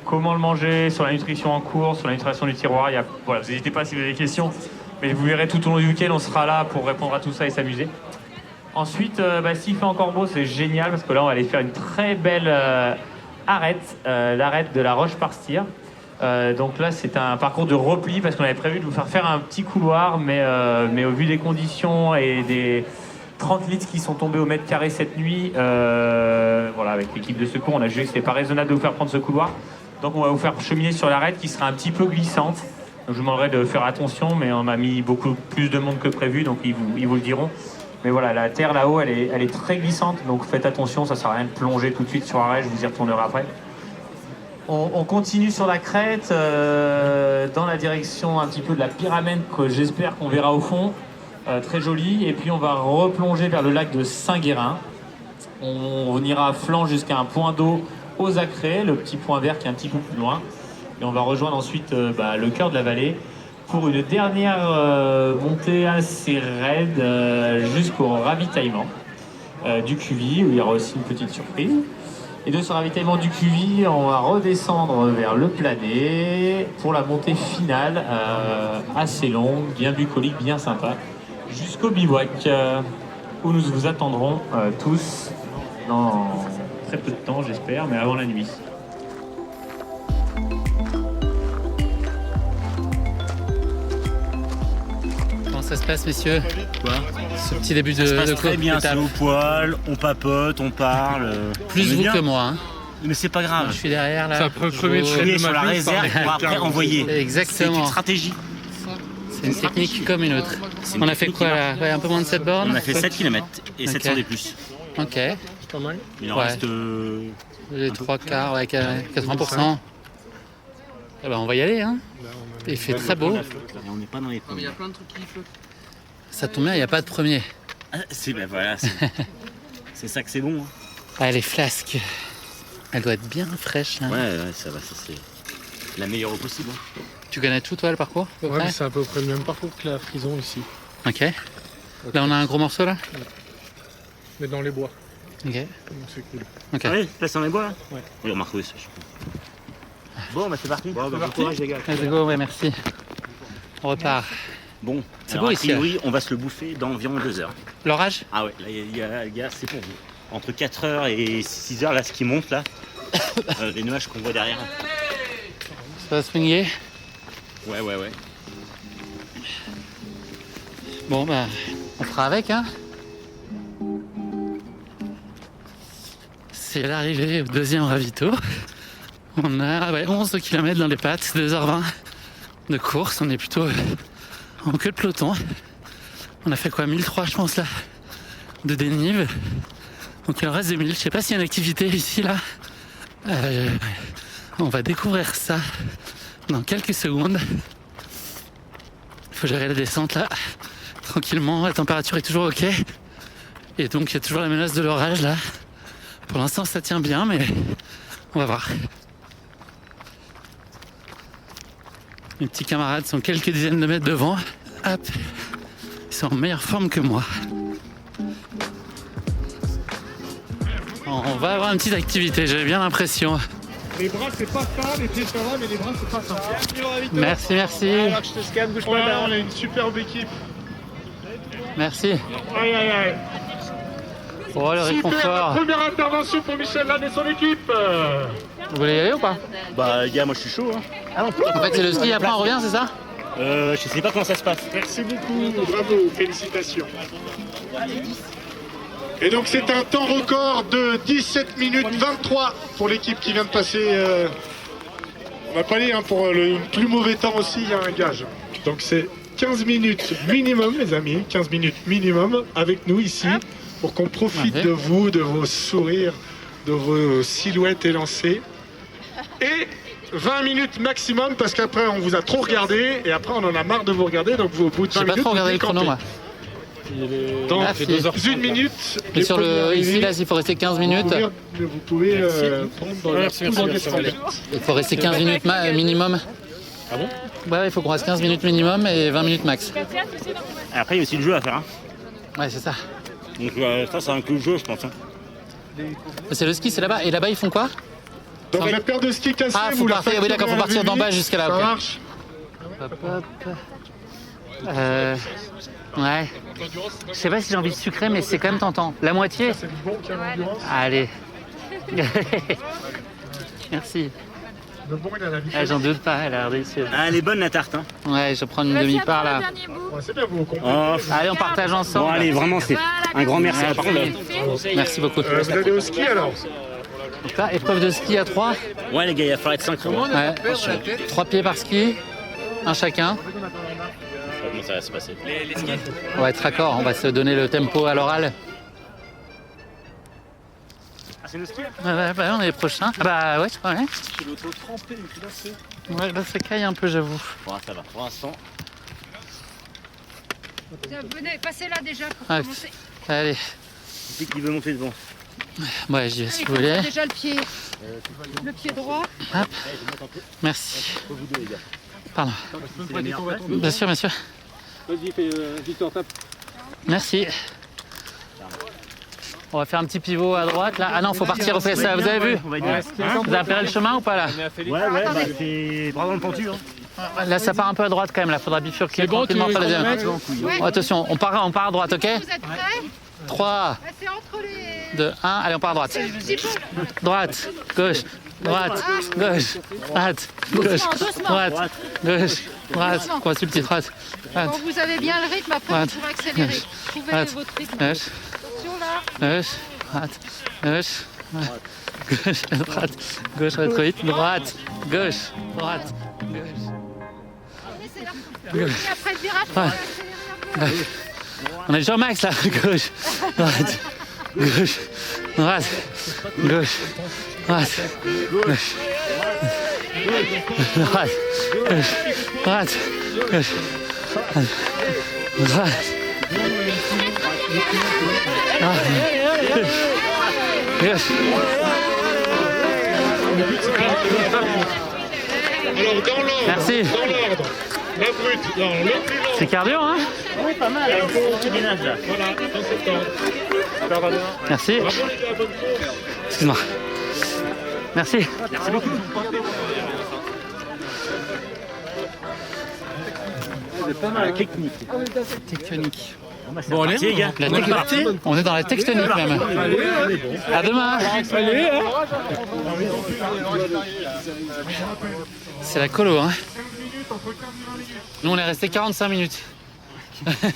comment le manger, sur la nutrition en cours, sur la nutrition du tiroir. Voilà, vous n'hésitez pas si vous avez des questions, mais vous verrez tout au long du week-end, on sera là pour répondre à tout ça et s'amuser. Ensuite, s'il fait encore beau, c'est génial parce que là, on va aller faire une très belle arête, l'arête de la Roche-Parstyre. Donc là, c'est un parcours de repli parce qu'on avait prévu de vous faire un petit couloir, mais au vu des conditions et des 30 litres qui sont tombés au mètre carré cette nuit, voilà, avec l'équipe de secours, on a jugé que c'était pas raisonnable de vous faire prendre ce couloir. Donc on va vous faire cheminer sur l'arête qui sera un petit peu glissante. Donc, je vous demanderai de faire attention, mais on a mis beaucoup plus de monde que prévu, donc ils vous le diront. Mais voilà, la terre là-haut, elle est très glissante, donc faites attention, ça sert à rien de plonger tout de suite sur l'arête, je vous y retournerai après. On continue sur la crête, dans la direction un petit peu de la pyramide que j'espère qu'on verra au fond, très jolie, et puis on va replonger vers le lac de Saint-Guérin. On ira à flanc jusqu'à un point d'eau aux Acrés, le petit point vert qui est un petit peu plus loin, et on va rejoindre ensuite le cœur de la vallée pour une dernière montée assez raide jusqu'au ravitaillement du Cuvy, où il y aura aussi une petite surprise. Et de ce ravitaillement du Cuvy, on va redescendre vers le Plané pour la montée finale, assez longue, bien bucolique, bien sympa, jusqu'au bivouac, où nous vous attendrons tous dans très peu de temps, j'espère, mais avant la nuit. Comment ça se passe, messieurs? Quoi? Ce petit début de Ça se passe de très bien, c'est au poil, on papote, on parle. Plus on est vous bien. que moi. Hein. Mais c'est pas grave. Je suis derrière là. Ça peut crever le Crier de sur ma la fille, réserve pour après envoyer. C'est Exactement. une stratégie. C'est une technique comme une autre. On a fait quoi là? Ouais, un peu moins de 7 bornes? On a fait 7 km et Ok. 700 des plus. Ok. Pas mal. Il en Ouais. reste. Les 3 quarts, ouais, 80%. Eh ben, on va y aller, hein. Il fait très beau. Et on n'est pas dans les premiers. Ça tombe bien, il n'y a pas de premier. Ah, voilà, c'est ça que c'est bon. Hein. Ah, les flasques. Elle doit être bien fraîche. Là. Ouais, ça va, ça c'est la meilleure possible. Hein. Tu connais tout, toi, le parcours à peu Ouais, près mais c'est à peu près le même parcours que la Frison ici. Ok. Là, on a un gros morceau, là. Mais dans les bois. Ok. Donc c'est cool. Ok. Ah oui, là c'est dans les bois là. Ouais. Oui, on m'a retrouvé ça. Je sais pas. Bon, c'est parti. Bon, bon courage les gars. Let's go, ouais, merci. On repart. Bon, C'est alors, beau a ici. priori, on va se le bouffer dans environ 2 heures. L'orage? Ah ouais, là, les gars, c'est pour vous. Entre 4 heures et 6 heures, là, ce qui monte, là, les nuages qu'on voit derrière. Ça va swinguer. Ouais. Bon, bah, on fera avec, hein. C'est l'arrivée au deuxième ravito. On a 11 km dans les pattes, 2h20 de course. On est plutôt en queue de peloton. On a fait quoi, 1003 je pense là, de dénive. Donc il en reste 2000. Je sais pas s'il y a une activité ici là. On va découvrir ça dans quelques secondes. Il faut gérer la descente là, tranquillement. La température est toujours ok. Et donc il y a toujours la menace de l'orage là. Pour l'instant ça tient bien, mais on va voir. Mes petits camarades sont quelques dizaines de mètres devant. Hop, ils sont en meilleure forme que moi. On va avoir une petite activité, j'ai bien l'impression. Les bras, c'est pas ça, les pieds ça va, mais les bras, c'est pas ça. Merci. Alors, je te scanne, bouge pas. On a une superbe équipe. Merci. Aïe. Oh, le Super, réconfort. première intervention pour Michel Lannes et son équipe. Vous voulez y aller ou pas? Bah, les gars, moi je suis chaud. Hein. En fait, c'est le ski, après on revient, c'est ça? Je sais pas comment ça se passe. Merci beaucoup, bravo, félicitations. Et donc c'est un temps record de 17 minutes 23 pour l'équipe qui vient de passer. On va pas aller, hein, pour le plus mauvais temps aussi, il y a un gage. Donc c'est 15 minutes minimum, les amis, 15 minutes minimum avec nous ici, pour qu'on profite de vous, de vos sourires, de vos silhouettes élancées. Et 20 minutes maximum, parce qu'après on vous a trop regardé, et après on en a marre de vous regarder, donc vous au bout de 20 J'ai pas minutes, trop regardé vous le chrono, moi. Dans Ah, si. une minute. Et sur le ici, là, il faut rester 15 minutes. Vous pouvez prendre dans la poudre descendante. Il faut rester 15 minutes minimum. Ah bon? Ouais, il faut qu'on reste 15 minutes minimum et 20 minutes max. Et après, il y a aussi le jeu à faire. Hein. Ouais, c'est ça. Donc ça, c'est inclus le jeu, je pense. Hein. C'est le ski, c'est là-bas. Et là-bas, ils font quoi? Donc la paire de skis cassés, Ah, faut vous la partir, oui, d'accord, faut partir d'en bas jusqu'à là. Ça Ok. marche. Hop, hop. Ouais. Je sais pas si j'ai envie de sucrer, mais c'est quand même tentant. La moitié? C'est du bon qui a l'endurance. Allez. Merci. Le bon, il a la vie. J'en doute pas, elle a l'air délicieuse. Ah, elle est bonne la tarte. Hein. Ouais, je vais prendre une demi-part là. Ouais, c'est bien, vous comprenez. Oh, Allez, on partage ensemble. bon, allez, vraiment, c'est un grand merci. Par contre, Merci beaucoup. Vous allez au ski alors? Donc là, épreuve de ski à 3. ouais, les gars, il va falloir être synchro. Ouais. 3 pieds par ski, un chacun. Comment ça va se passer? On va être raccord, on va se donner le tempo à l'oral. Ah, c'est le ski? Ouais, on est les prochains. Ah bah ouais. C'est l'auto trempé, et puis là, c'est... Ouais, là ça caille un peu, j'avoue. Bon, ça va, pour l'instant. Venez, passez là déjà pour Ouais. commencer. Allez, Qui veut monter devant? ouais, j'y vais si Allez, vous voulez. déjà le pied droit. Merci. Pardon. Bien sûr, bien sûr. Vas-y, Victor, tape. Merci. On va faire un petit pivot à droite là. Ah non, faut partir au PSA, vous avez vu? On va dire. Vous avez repéré le chemin ou pas là? Ouais, bah, c'est bras dans le pentu. Hein. Là ça part un peu à droite quand même, là faudra bifurquer bon, tranquillement tu- par les deuxième. Ouais. Oh, attention, on part à droite, ok? Vous êtes prêts? 3, Ouais, c'est entre les... 2, 1, allez on part à droite. Petit peu. Droite, gauche, droite, gauche, droite, gauche, droite, gauche, droite. On va sur le petit droite. Quand vous avez bien le rythme, après Droite. vous pourrez accélérer. Trouvez Droite. votre rythme. Gauche, Attention là. gauche, droite, gauche, gauche, droite, gauche, trop vite, droite, gauche, droite, gauche. Et après le virage, vous Ouais. pouvez accélérer un peu. On est déjà au max là, gauche, droite, gauche, droite, gauche, droite, gauche, droite, gauche, droite, gauche, droite, gauche. Alors, dans l'ordre. Merci. Dans l'ordre. La brute, non, le plus long. C'est cardio, hein? Oui, pas mal. Là. Petit ménage là. Voilà, dans cet ordre. Merci. Bravo les gars, bonne course. Excuse-moi. Merci. Merci beaucoup. C'est pas mal. Technique. Tectonique. Bon, allez, les gars. La on est dans la tectonique même. À demain. C'est la colo, hein. Nous on est resté 45 minutes.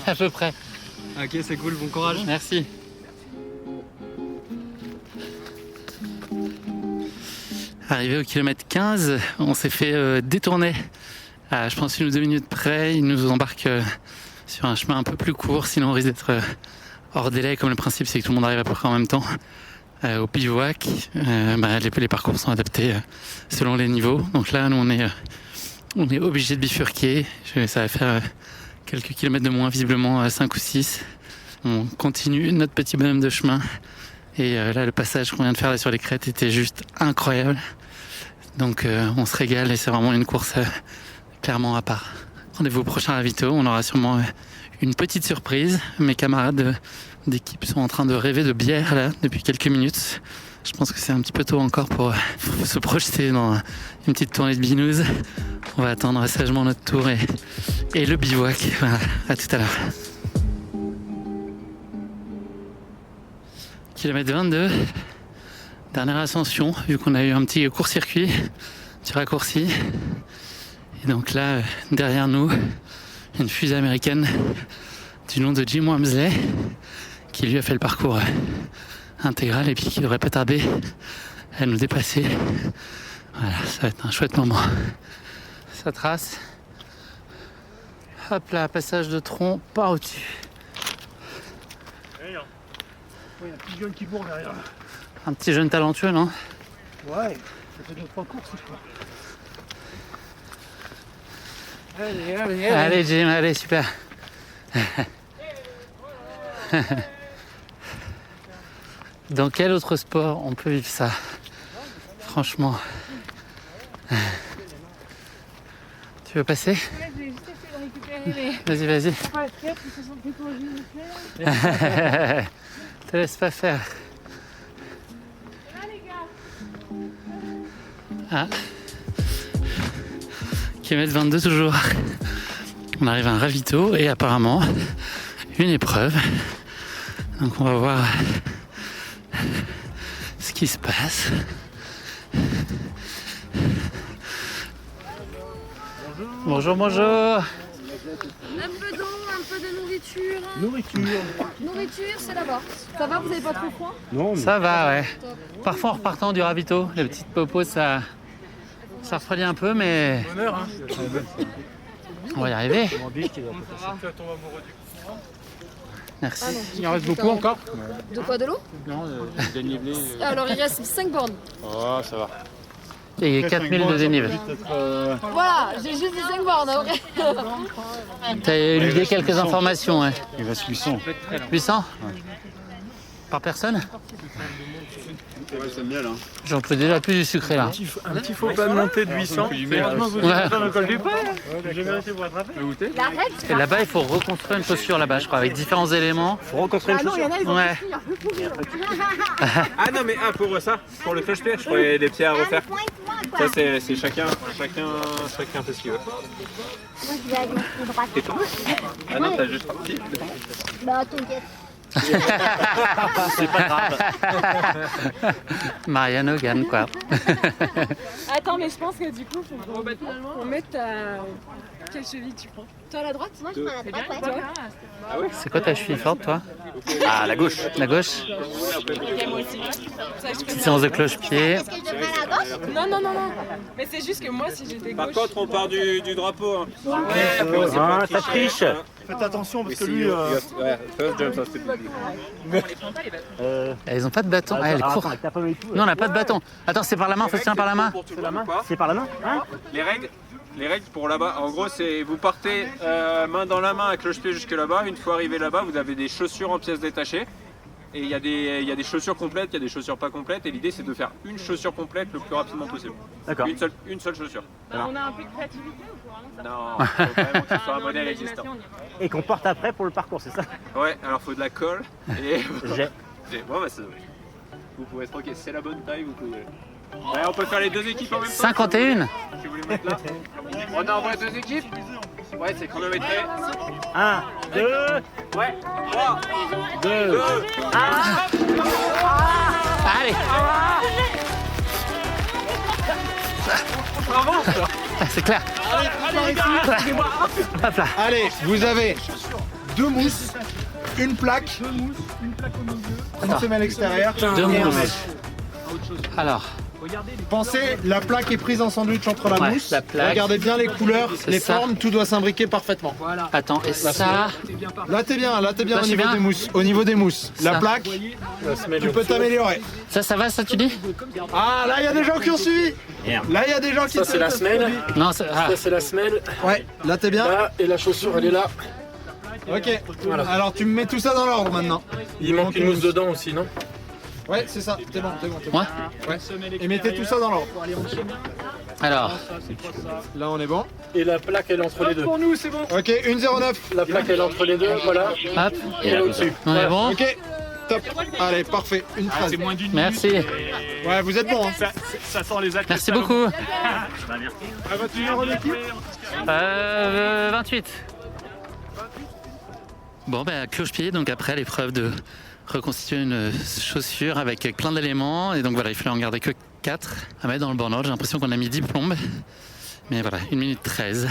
À peu près. Ok, c'est cool, bon courage. Merci. Arrivé au kilomètre 15, on s'est fait détourner à, je pense, 1 ou 2 minutes près. Ils nous embarquent sur un chemin un peu plus court, sinon on risque d'être hors délai. Comme le principe, c'est que tout le monde arrive à peu près en même temps. Au bivouac, les parcours sont adaptés selon les niveaux. Donc là, nous, on est obligé de bifurquer. Ça va faire quelques kilomètres de moins, visiblement 5 ou 6. On continue notre petit bonhomme de chemin. Et là, le passage qu'on vient de faire là, sur les crêtes était juste incroyable. Donc on se régale et c'est vraiment une course clairement à part. Rendez-vous au prochain ravito, on aura sûrement une petite surprise. Mes camarades d'équipe sont en train de rêver de bière là depuis quelques minutes. Je pense que c'est un petit peu tôt encore pour se projeter dans une petite tournée de binouze. On va attendre sagement notre tour et le bivouac. Voilà, à tout à l'heure. Kilomètre 22, dernière ascension, vu qu'on a eu un petit court-circuit, petit raccourci. Et donc là, derrière nous, une fusée américaine du nom de Jim Walmsley, qui lui a fait le parcours intégral et puis qui devrait pas tarder à nous dépasser. Voilà, ça va être un chouette moment. Ça trace. Hop là, passage de tronc par au-dessus. Il y a un petit jeune qui court derrière. Un petit jeune talentueux, non? Ouais, ça fait 2-3 courses, je crois. Allez. Allez Jim, allez, super. Dans quel autre sport on peut vivre ça? Franchement. Tu veux passer? Ouais, j'ai juste essayé de récupérer les... Vas-y. Pas la tête, ils se sont plutôt ginés. Te laisse pas faire. Là, les gars. Ah. Kilomètre 22 toujours. On arrive à un ravito et apparemment une épreuve. Donc on va voir ce qui se passe. Bonjour, bonjour. Un peu d'eau, un peu de nourriture. Nourriture, c'est là-bas. Ça va, vous n'avez pas trop froid? Non. Ça va, ouais. Parfois en repartant du ravito, les petites popos, ça refroidit un peu, mais on va y arriver. Merci. Ah non, Il en reste beaucoup encore? De quoi, de l'eau? Non, dénivelé. Alors, il reste 5 bornes. Oh, ça va. Et 4000 de dénivelé. Voilà, j'ai juste dit 5 bornes. Okay. T'as eu quelques informations, hein. Il reste 800. 800 par personne? C'est miel, hein. J'en peux déjà plus du sucré là. Un petit faux pas de montée de 800. Ouais. Et là-bas, il faut reconstruire une chaussure là-bas, je crois, avec différents éléments. Faut reconstruire une chaussure. Ouais. Ah non mais pour ça, pour le cloche-pied, je ferais des pieds à refaire. Ça c'est chacun fait ce qu'il veut. Moi je vais à gauche ou droite. Et toi? Ah non, t'as juste parti. Bah t'inquiète. C'est pas grave. Marianne Hogan, quoi. Attends, mais je pense que du coup, faut mettre ta... Quelle cheville tu prends? Toi à la droite? Moi je prends la droite, ouais. C'est quoi ta cheville forte, toi? Ah, la gauche. La gauche? Moi aussi. Petite séance de cloche-pied. Est-ce que je devrais à la gauche? Non. Mais c'est juste que moi, si j'étais Par gauche... contre, on part du drapeau. Hein. Ça triche. Faites attention parce que lui. Ils ont pas de bâton. Ah, elle court. Non, on n'a pas de bâton. Attends, c'est par la main, faut se tenir par la main. C'est par la main, hein? Les règles pour là-bas, en gros, c'est vous partez main dans la main avec cloche-pied jusque là-bas. Une fois arrivé là-bas, vous avez des chaussures en pièces détachées. Et il y a des chaussures complètes, il y a des chaussures pas complètes. Et l'idée, c'est de faire une chaussure complète le plus rapidement possible. D'accord. Une seule chaussure. On a un peu de créativité ou quoi? Non, il faut vraiment que ce soit un modèle existant. Et qu'on porte après pour le parcours, c'est ça? Ouais, alors faut de la colle. Et... J'ai. Bon, bah, vous pouvez être ok, c'est la bonne taille, vous pouvez. Ouais, on peut faire les deux équipes en même temps. 51. Si vous voulez mettre là. On envoie deux équipes. Ouais, c'est chronométré. 1, 2, Ouais. 3, 2, 2, 1. Allez. C'est clair. Hop là. Allez, vous avez 2 mousses, une plaque, une semelle extérieure. 2 mousses. Alors, Pensez, la plaque est prise en sandwich entre la Ouais, mousse. la plaque. Regardez bien les couleurs, les ça. formes, tout doit s'imbriquer parfaitement. attends, et ça? Là t'es bien Là, au je niveau suis bien. des mousses. Au niveau des mousses. Ça. La plaque, tu peux t'améliorer. Ça va, ça tu dis? Ah là il y a des gens qui ont suivi. Merde. Là il y a des gens qui Ça c'est la semelle. Non, Ça c'est la semelle. Ouais, là t'es bien. Là et la chaussure elle est là. Ok. Alors tu me mets tout ça dans l'ordre maintenant. Il manque une mousse dedans aussi, non? Ouais, c'est ça. T'es bon. Ouais. Ouais. Et mettez tout ça dans l'ordre. Alors, Là on est bon. Et la plaque elle est entre les deux. Pour nous c'est bon. Ok, 1,09. La plaque elle est entre les deux, voilà. hop, Et là au-dessus. on est bon? Ok. Top. Allez, parfait. Une phrase. Merci. Ouais, vous êtes bon. Hein. Ça sent les actes. Merci beaucoup. À votre numéro d'équipe. 28. Bon, ben, cloche-pied, donc après l'épreuve de reconstituer une chaussure avec plein d'éléments. Et donc voilà, il fallait en garder que 4 à mettre dans le burn-out. J'ai l'impression qu'on a mis 10 plombes. Mais voilà, 1 minute 13.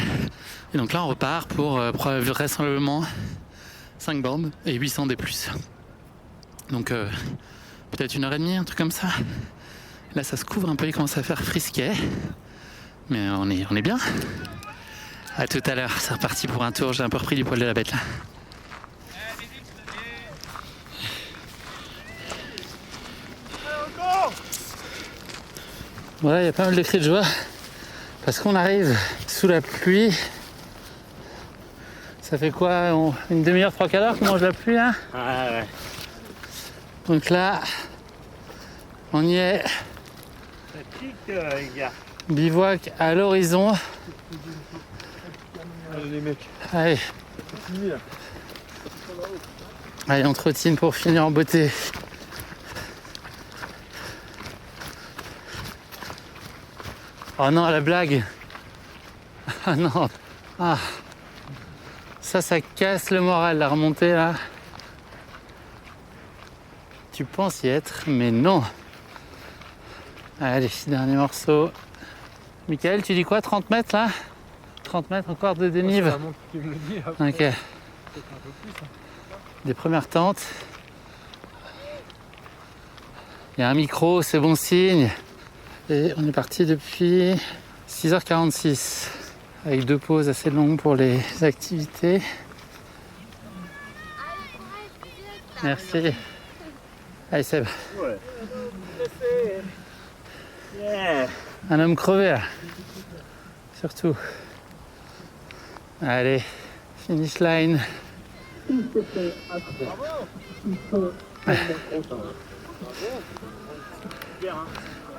Et donc là, on repart pour vraisemblablement 5 bornes et 800 des plus. Donc peut-être 1h30, un truc comme ça. Là, ça se couvre un peu, il commence à faire frisquet. Mais on est bien. À tout à l'heure, c'est reparti pour un tour. J'ai un peu repris du poil de la bête là. Voilà, il y a pas mal de cris de joie parce qu'on arrive sous la pluie. Ça fait quoi? Une demi-heure, 3/4 heures qu'on mange la pluie là? Ouais. Donc là, on y est. Les gars. Bivouac à l'horizon. Allez les mecs. Allez. Allez, on trottine pour finir en beauté. Oh non, la blague. Ah non. Ah. Ça casse le moral, la remontée là. Tu penses y être, mais non. Allez, dernier morceau. Michael, tu dis quoi, 30 mètres là? 30 mètres encore de dénive. Ok. Des premières tentes. Il y a un micro, c'est bon signe. Et on est parti depuis 6h46 avec 2 pauses assez longues pour les activités. Merci. Allez Seb. Un homme crevé là. Surtout. Allez, finish line.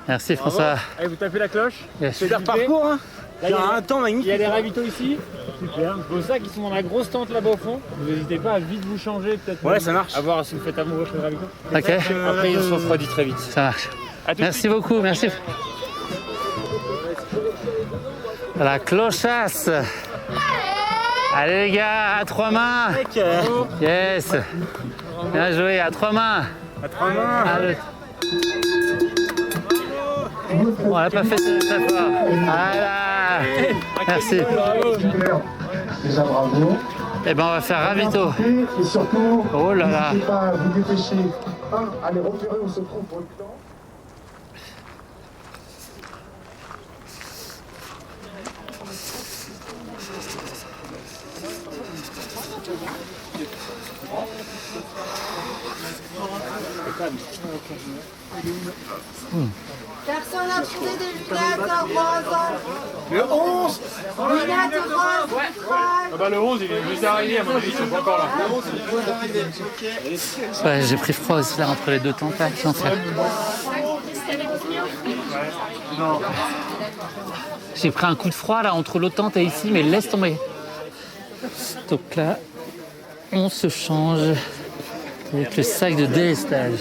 Merci François. Allez, vous tapez la cloche. Yes. C'est leur parcours, hein. Là, il y a un temps magnifique. Il y a des ravitaux ici. Super. Vos sacs qui sont dans la grosse tente là-bas au fond. Vous n'hésitez pas à vite vous changer, peut-être. Ouais, ça marche. À voir si vous faites amoureux chez le ravito. Ok. Après, il se refroidit très vite. Ça marche. Merci beaucoup, merci. La clochasse. Allez les gars, à 3 mains. Yes. Bien joué, à 3 mains. À 3 mains. Allez. On l'a pas fait très fort. Voilà. Merci. Déjà bravo. Eh ben on va faire ravito. Et surtout, oh là là. n'hésitez pas à vous dépêcher. Allez repérer où se trouve votre camp. Personne n'a trouvé des lunettes à rose. Le 11. Lunettes rose. Ah bah le 11 il est juste arrivé à mon avis, ils sont pas encore là. Ouais, j'ai pris froid aussi là entre les 2 tentes là. J'ai pris un coup de froid là entre l'autre tente et ici, mais laisse tomber. Donc là, on se change avec le sac de délestage.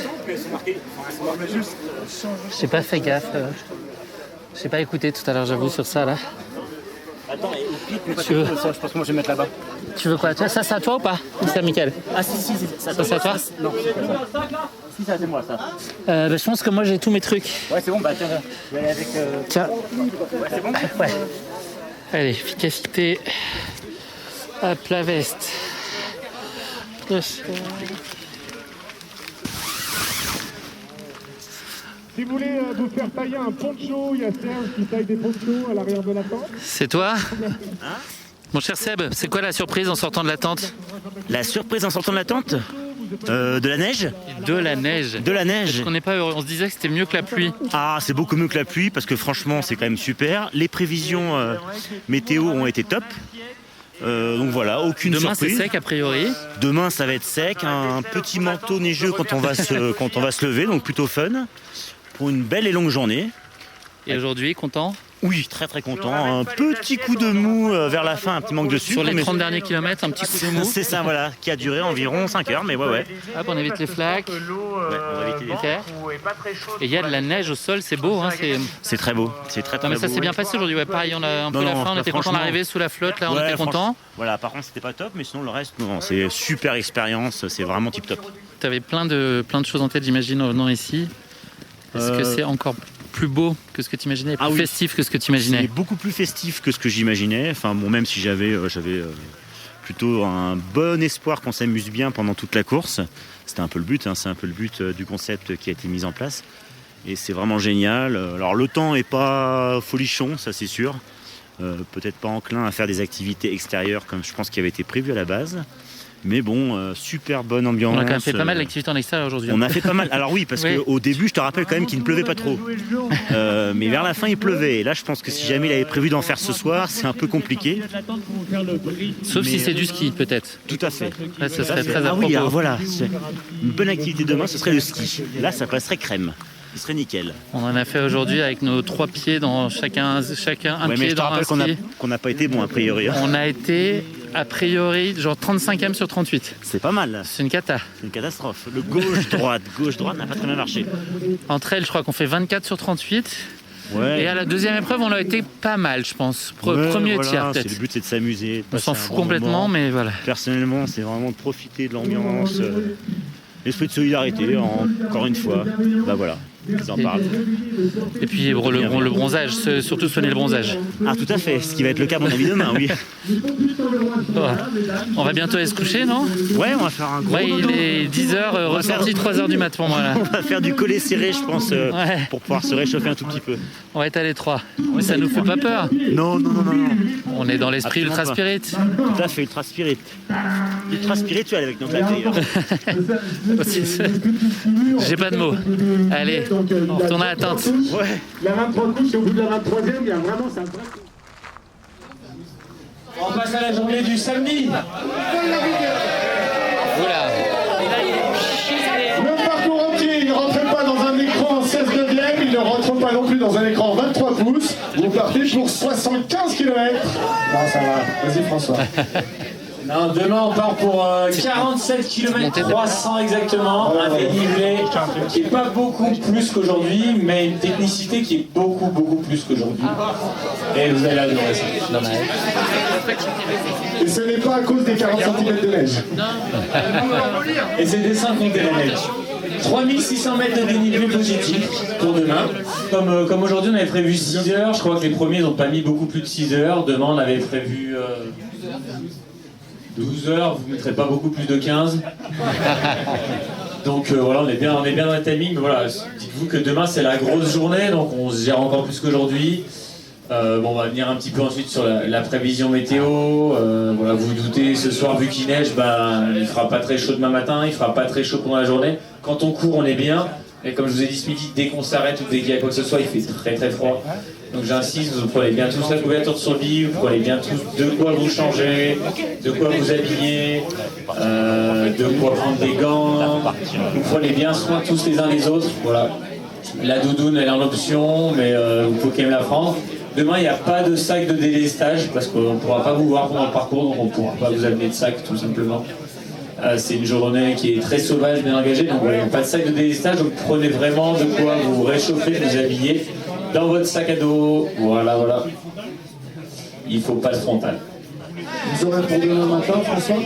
J'ai pas fait gaffe. J'ai pas écouté tout à l'heure, j'avoue, sur ça là. Attends, et je pense que moi je vais mettre là-bas. Tu veux quoi? Ça c'est à toi ou pas? Ou c'est à Mickaël? Ah si, ça c'est à toi? Non, si, ça c'est moi ça. Je pense que moi j'ai tous mes trucs. Ouais, c'est bon, bah tiens, je vais aller avec. Tiens. Ouais, c'est bon? Ouais. Allez, efficacité. Hop, la veste. Si vous voulez vous faire tailler un poncho, il y a Serge qui taille des ponchos à l'arrière de la tente. C'est toi? Mon cher Seb, c'est quoi la surprise en sortant de la tente? La surprise en sortant de la tente? De la neige? De la neige. De la neige. On n'est pas heureux, on se disait que c'était mieux que la pluie. Ah, c'est beaucoup mieux que la pluie parce que franchement, c'est quand même super. Les prévisions météo ont été top. Donc voilà, aucune surprise. Demain c'est sec a priori. Demain ça va être sec, un petit manteau neigeux quand on va se lever, donc plutôt fun. Pour une belle et longue journée. Et aujourd'hui, content? Oui, très très content. Un petit coup de mou vers la fin, un petit manque de sucre. Sur les 30 derniers kilomètres, un petit coup de mou. C'est ça, voilà, qui a duré environ 5 heures, mais ouais. Hop, on évite les flaques. On va éviter les flaques. Et il y a de la neige au sol, c'est beau. Hein, c'est très beau, c'est très beau. Mais ça s'est bien passé aujourd'hui, ouais, pareil, on a un peu la fin, on était content d'arriver sous la flotte, là, on était content. Voilà, par contre c'était pas top, mais sinon le reste, non, c'est super expérience, c'est vraiment tip top. Tu avais plein de choses en tête, j'imagine, en venant ici. Est-ce que c'est encore plus beau que ce que tu imaginais, plus festif que ce que tu imaginais? C'est beaucoup plus festif que ce que j'imaginais. Enfin bon, même si j'avais plutôt un bon espoir qu'on s'amuse bien pendant toute la course. C'était un peu le but, hein, c'est un peu le but du concept qui a été mis en place. Et c'est vraiment génial. Alors le temps est pas folichon, ça c'est sûr. Peut-être pas enclin à faire des activités extérieures comme je pense qu'il avait été prévu à la base. Mais bon, super bonne ambiance. On a quand même fait pas mal d'activités en extérieur aujourd'hui. On a fait pas mal. Alors oui, parce qu'au début, je te rappelle quand même qu'il ne pleuvait pas trop. Mais vers la fin, il pleuvait. Et là, je pense que si jamais il avait prévu d'en faire ce soir, c'est un peu compliqué. Sauf si c'est du ski, peut-être. Tout à fait. Là, ce serait très à propos. Ah oui, alors voilà. Une bonne activité demain, ce serait le ski. Là, ça passerait crème. Ce serait nickel. On en a fait aujourd'hui avec nos 3 pieds dans chacun un pied dans un ski. Qu'on n'a pas été bon a priori. On a été a priori genre 35e sur 38. C'est pas mal. C'est une cata. C'est une catastrophe. Le gauche-droite n'a pas très bien marché. Entre elles, je crois qu'on fait 24 sur 38. Ouais. Et à la deuxième épreuve, on a été pas mal, je pense. Premier tiers, peut-être. Le but, c'est de s'amuser. On s'en fout complètement, mais voilà. Personnellement, c'est vraiment de profiter de l'ambiance, l'esprit de solidarité, encore une fois. Bah voilà. Ils en parlent. Et puis le bronzage, surtout soigner le bronzage. Ah tout à fait, ce qui va être le cas à mon avis demain, oui. On va bientôt aller se coucher, non? Ouais, on va faire un gros... Ouais, il est 10h, ressorti 3h du mat pour moi là. On va faire du collet serré, je pense, pour pouvoir se réchauffer un tout petit peu. On va être à l'étroit. Mais ça nous fait pas peur. Non. On est dans l'esprit Ultra Spirit. Tout à fait, Ultra Spirit. Ultra spirituel avec nos claques d'ailleurs. J'ai pas de mots. Allez, on retourne à la tente. Ouais. La 23 couches, au bout de la 23e, il y a vraiment ça. On passe à la journée du samedi. Oula. Le parcours entier, il ne rentre pas dans un écran 16/9, il ne rentre pas non plus dans un écran 23 pouces. Vous partez pour 75 km. Non, ça va. Vas-y, François. Non, demain on part pour 47 km 300 exactement, un dénivelé qui n'est pas beaucoup plus qu'aujourd'hui, mais une technicité qui est beaucoup plus qu'aujourd'hui. Et vous allez adorer ça. Et ce n'est pas à cause des 40 cm de neige. Et c'est des 5 compter la neige. 3600 mètres de dénivelé positif pour demain. Comme aujourd'hui on avait prévu 6 heures, je crois que les premiers n'ont pas mis beaucoup plus de 6 heures. Demain on avait prévu 12 heures, vous ne mettrez pas beaucoup plus de 15. Donc voilà, on est bien dans le timing. Mais voilà, dites-vous que demain c'est la grosse journée, donc on se gère encore plus qu'aujourd'hui. On va venir un petit peu ensuite sur la prévision météo. Voilà, vous vous doutez, ce soir vu qu'il neige, il fera pas très chaud demain matin, il fera pas très chaud pendant la journée. Quand on court, on est bien. Et comme je vous ai dit ce midi, dès qu'on s'arrête ou dès qu'il y a quoi que ce soit, il fait très froid. Donc j'insiste, vous prenez bien tous la couverture sur le lit, vous prenez bien tous de quoi vous changer, de quoi vous habiller, de quoi prendre des gants. Vous prenez bien soin tous les uns des autres. Voilà. La doudoune elle est en option, mais il faut quand même la prendre. Demain il n'y a pas de sac de délestage parce qu'on ne pourra pas vous voir pendant le parcours, donc on ne pourra pas vous amener de sac tout simplement. C'est une journée qui est très sauvage, bien engagée, donc il n'y a pas de sac de délestage, donc prenez vraiment de quoi vous réchauffer, vous habiller dans votre sac à dos, voilà. Il ne faut pas de frontal. Vous aurez pour demain matin, François?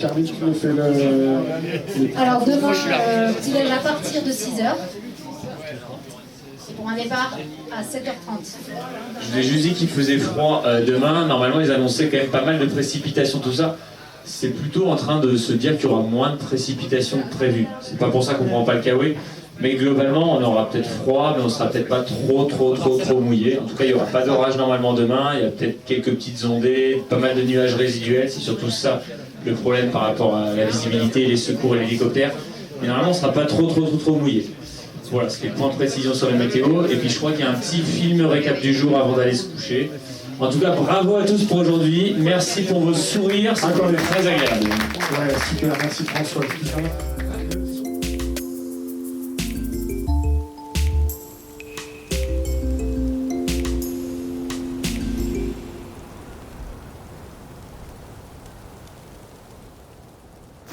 Carmine, tu nous fais le... Alors demain, petit déj à partir de 6h. C'est pour un départ à 7h30. Je vous ai juste dit qu'il faisait froid demain, normalement ils annonçaient quand même pas mal de précipitations, tout ça. C'est plutôt en train de se dire qu'il y aura moins de précipitations que prévu. C'est pas pour ça qu'on prend pas le kawaii, mais globalement on aura peut-être froid, mais on sera peut-être pas trop mouillé. En tout cas il n'y aura pas d'orage normalement demain, il y a peut-être quelques petites ondées, pas mal de nuages résiduels, c'est surtout ça le problème par rapport à la visibilité, les secours et l'hélicoptère. Mais normalement on sera pas trop mouillé. Voilà, ce qui est le point de précision sur la météo. Et puis je crois qu'il y a un petit film récap du jour avant d'aller se coucher. En tout cas, bravo à tous pour aujourd'hui. Merci pour vos sourires, c'est très agréable. Ouais, super, merci François.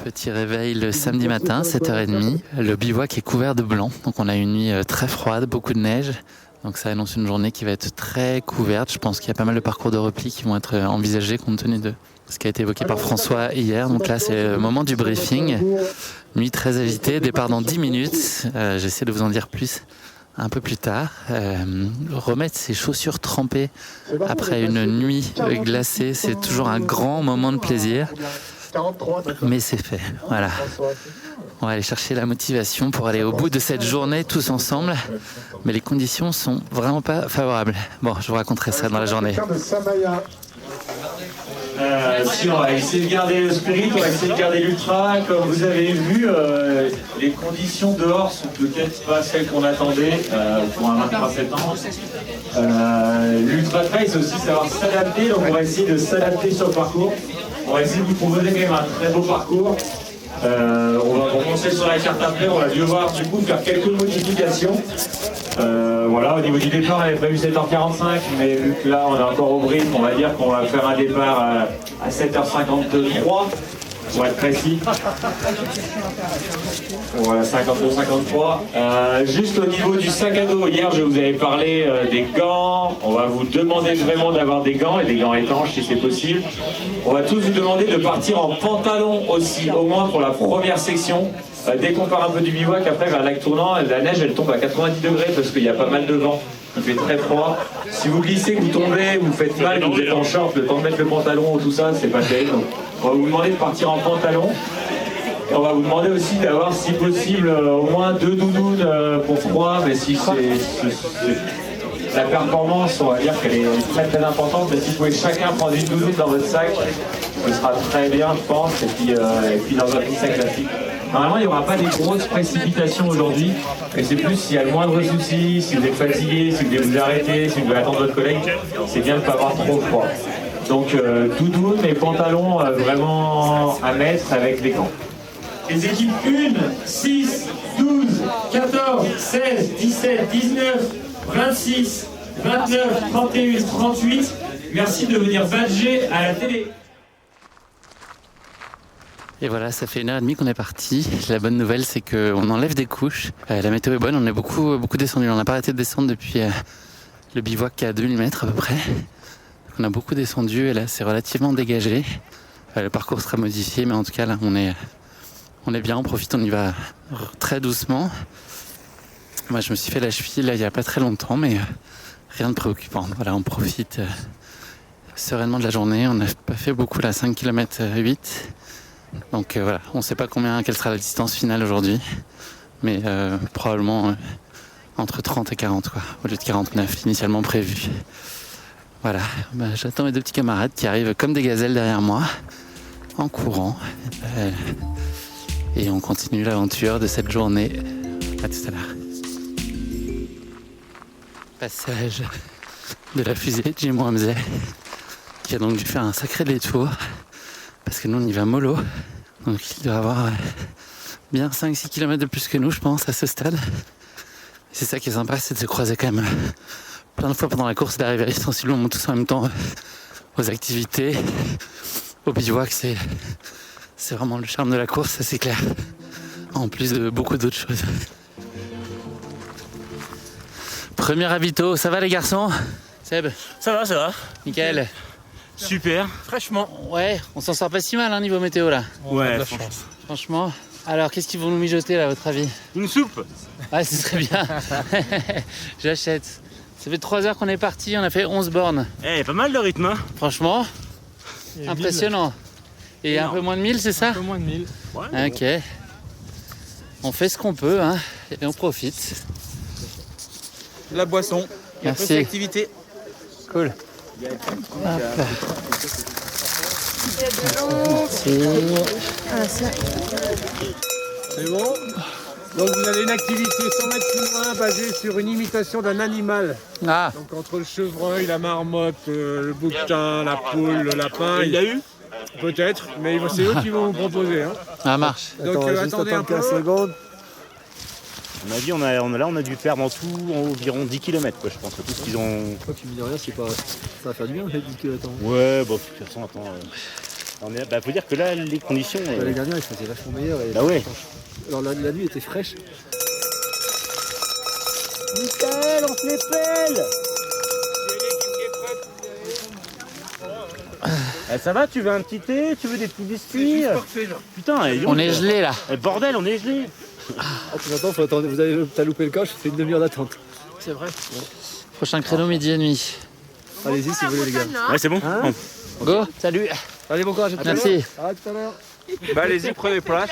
Petit réveil le samedi matin, 7h30. Le bivouac est couvert de blanc, donc on a une nuit très froide, beaucoup de neige. Donc ça annonce une journée qui va être très couverte. Je pense qu'il y a pas mal de parcours de repli qui vont être envisagés compte tenu de ce qui a été évoqué par François hier. Donc là, c'est le moment du briefing. Nuit très agitée, départ dans 10 minutes. J'essaie de vous en dire plus un peu plus tard. Remettre ses chaussures trempées après une nuit glacée, c'est toujours un grand moment de plaisir. Mais c'est fait, voilà. On va aller chercher la motivation pour aller au bout de cette journée tous ensemble. Mais les conditions sont vraiment pas favorables. Bon, je vous raconterai ça dans la journée. Si on va essayer de garder le spirit, on va essayer de garder l'ultra. Comme vous avez vu, les conditions dehors sont peut-être pas celles qu'on attendait pour un 23 ans. L'ultra trail, c'est aussi savoir s'adapter, donc on va essayer de s'adapter sur le parcours. On va essayer de vous proposer quand même un très beau parcours. On va commencer sur la carte après, on va devoir du coup faire quelques modifications. Voilà, au niveau du départ, on avait prévu 7h45, mais vu que là on est encore au brief, on va dire qu'on va faire un départ à 7h53. pour être précis. Voilà, 52-53. Juste au niveau du sac à dos, hier je vous avais parlé des gants. On va vous demander vraiment d'avoir des gants et des gants étanches si c'est possible. On va tous vous demander de partir en pantalon aussi, au moins pour la première section. Dès qu'on part un peu du bivouac, après vers le lac tournant, la neige elle tombe à 90 degrés parce qu'il y a pas mal de vent. Il fait très froid. Si vous glissez, que vous tombez, vous faites mal, que vous êtes en short, le temps de mettre le pantalon, tout ça, c'est pas terrible. Donc, on va vous demander de partir en pantalon. Et on va vous demander aussi d'avoir, si possible, au moins 2 doudounes pour froid. Mais si la performance, on va dire qu'elle est très très importante. Mais si vous pouvez chacun prendre une doudoune dans votre sac, ce sera très bien, je pense. Et puis dans un petit sac classique. Normalement, il n'y aura pas des grosses précipitations aujourd'hui, mais c'est plus s'il y a le moindre souci, si vous êtes fatigué, si vous devez vous arrêter, si vous devez attendre votre collègue, c'est bien de ne pas avoir trop froid. Donc doudoune et pantalon vraiment à mettre avec les gants. Les équipes 1, 6, 12, 14, 16, 17, 19, 26, 29, 31, 38, merci de venir badger à la télé. Et voilà, ça fait 1h30 qu'on est parti. La bonne nouvelle, c'est qu'on enlève des couches. La météo est bonne, on est beaucoup descendu. On n'a pas arrêté de descendre depuis le bivouac qui est à 2000 mètres à peu près. On a beaucoup descendu et là, c'est relativement dégagé. Le parcours sera modifié, mais en tout cas, là, on est bien, on profite, on y va très doucement. Moi, je me suis fait la cheville là, il n'y a pas très longtemps, mais rien de préoccupant. Voilà, on profite sereinement de la journée. On n'a pas fait beaucoup, là, 5 km 8. Donc voilà, on ne sait pas quelle sera la distance finale aujourd'hui, mais probablement entre 30 et 40 quoi, au lieu de 49 initialement prévu. Voilà, j'attends mes 2 petits camarades qui arrivent comme des gazelles derrière moi, en courant, et on continue l'aventure de cette journée. À tout à l'heure. Passage de la fusée de Jim Ramsey, qui a donc dû faire un sacré détour. Parce que nous on y va mollo, donc il doit avoir bien 5-6 km de plus que nous je pense à ce stade. Et c'est ça qui est sympa, c'est de se croiser quand même plein de fois pendant la course, d'arriver sensiblement tous en même temps aux activités, au bivouac, c'est vraiment le charme de la course, ça c'est clair. En plus de beaucoup d'autres choses. Premier ravito, ça va les garçons? Seb? Ça va. Nickel. Super. Fraîchement. Ouais, on s'en sort pas si mal niveau météo là. Ouais, franchement. Alors, qu'est-ce qu'ils vont nous mijoter là, à votre avis? Une soupe. Ouais, ce serait bien. J'achète. Ça fait 3 heures qu'on est parti, on a fait 11 bornes. Pas mal de rythme, hein. Franchement, impressionnant. Et un peu moins de 1000, c'est ça? Un peu moins de 1000. Ouais, ok. On fait ce qu'on peut, hein, et on profite. La boisson. Merci. Et l'activité. Cool. C'est bon. Donc vous avez une activité 100 mètres plus loin basée sur une imitation d'un animal. Ah. Donc entre le chevreuil, la marmotte, le bouquetin, la poule, le lapin. Il y a eu? Peut-être, mais c'est eux qui vont vous proposer. Hein. Ça marche. Donc attendez un peu. secondes. On a dit, on a dû perdre en tout environ 10 km quoi, je pense. Tout ce qu'ils ont. Toi tu me dis rien, c'est pas. Ça va faire du bien, 10 km. Ouais, bon, de toute façon, attends. Faut dire que là, les conditions. L'année dernière, il faisait vachement meilleur. Bah ouais. Alors la nuit était fraîche. Nickel, on se les pèle. Ça va, tu veux un petit thé? Tu veux des petits biscuits? Putain, on est gelé là. Bordel, on est gelé. Tu m'entends, faut attendre. T'as loupé le coche, c'est une demi-heure d'attente. C'est vrai. Ouais. Prochain créneau midi et nuit. Allez-y si vous voulez les gars. Ouais, c'est bon. Hein Go, salut. Allez, bon courage. Merci. À tout à l'heure. Bah allez-y, prenez place.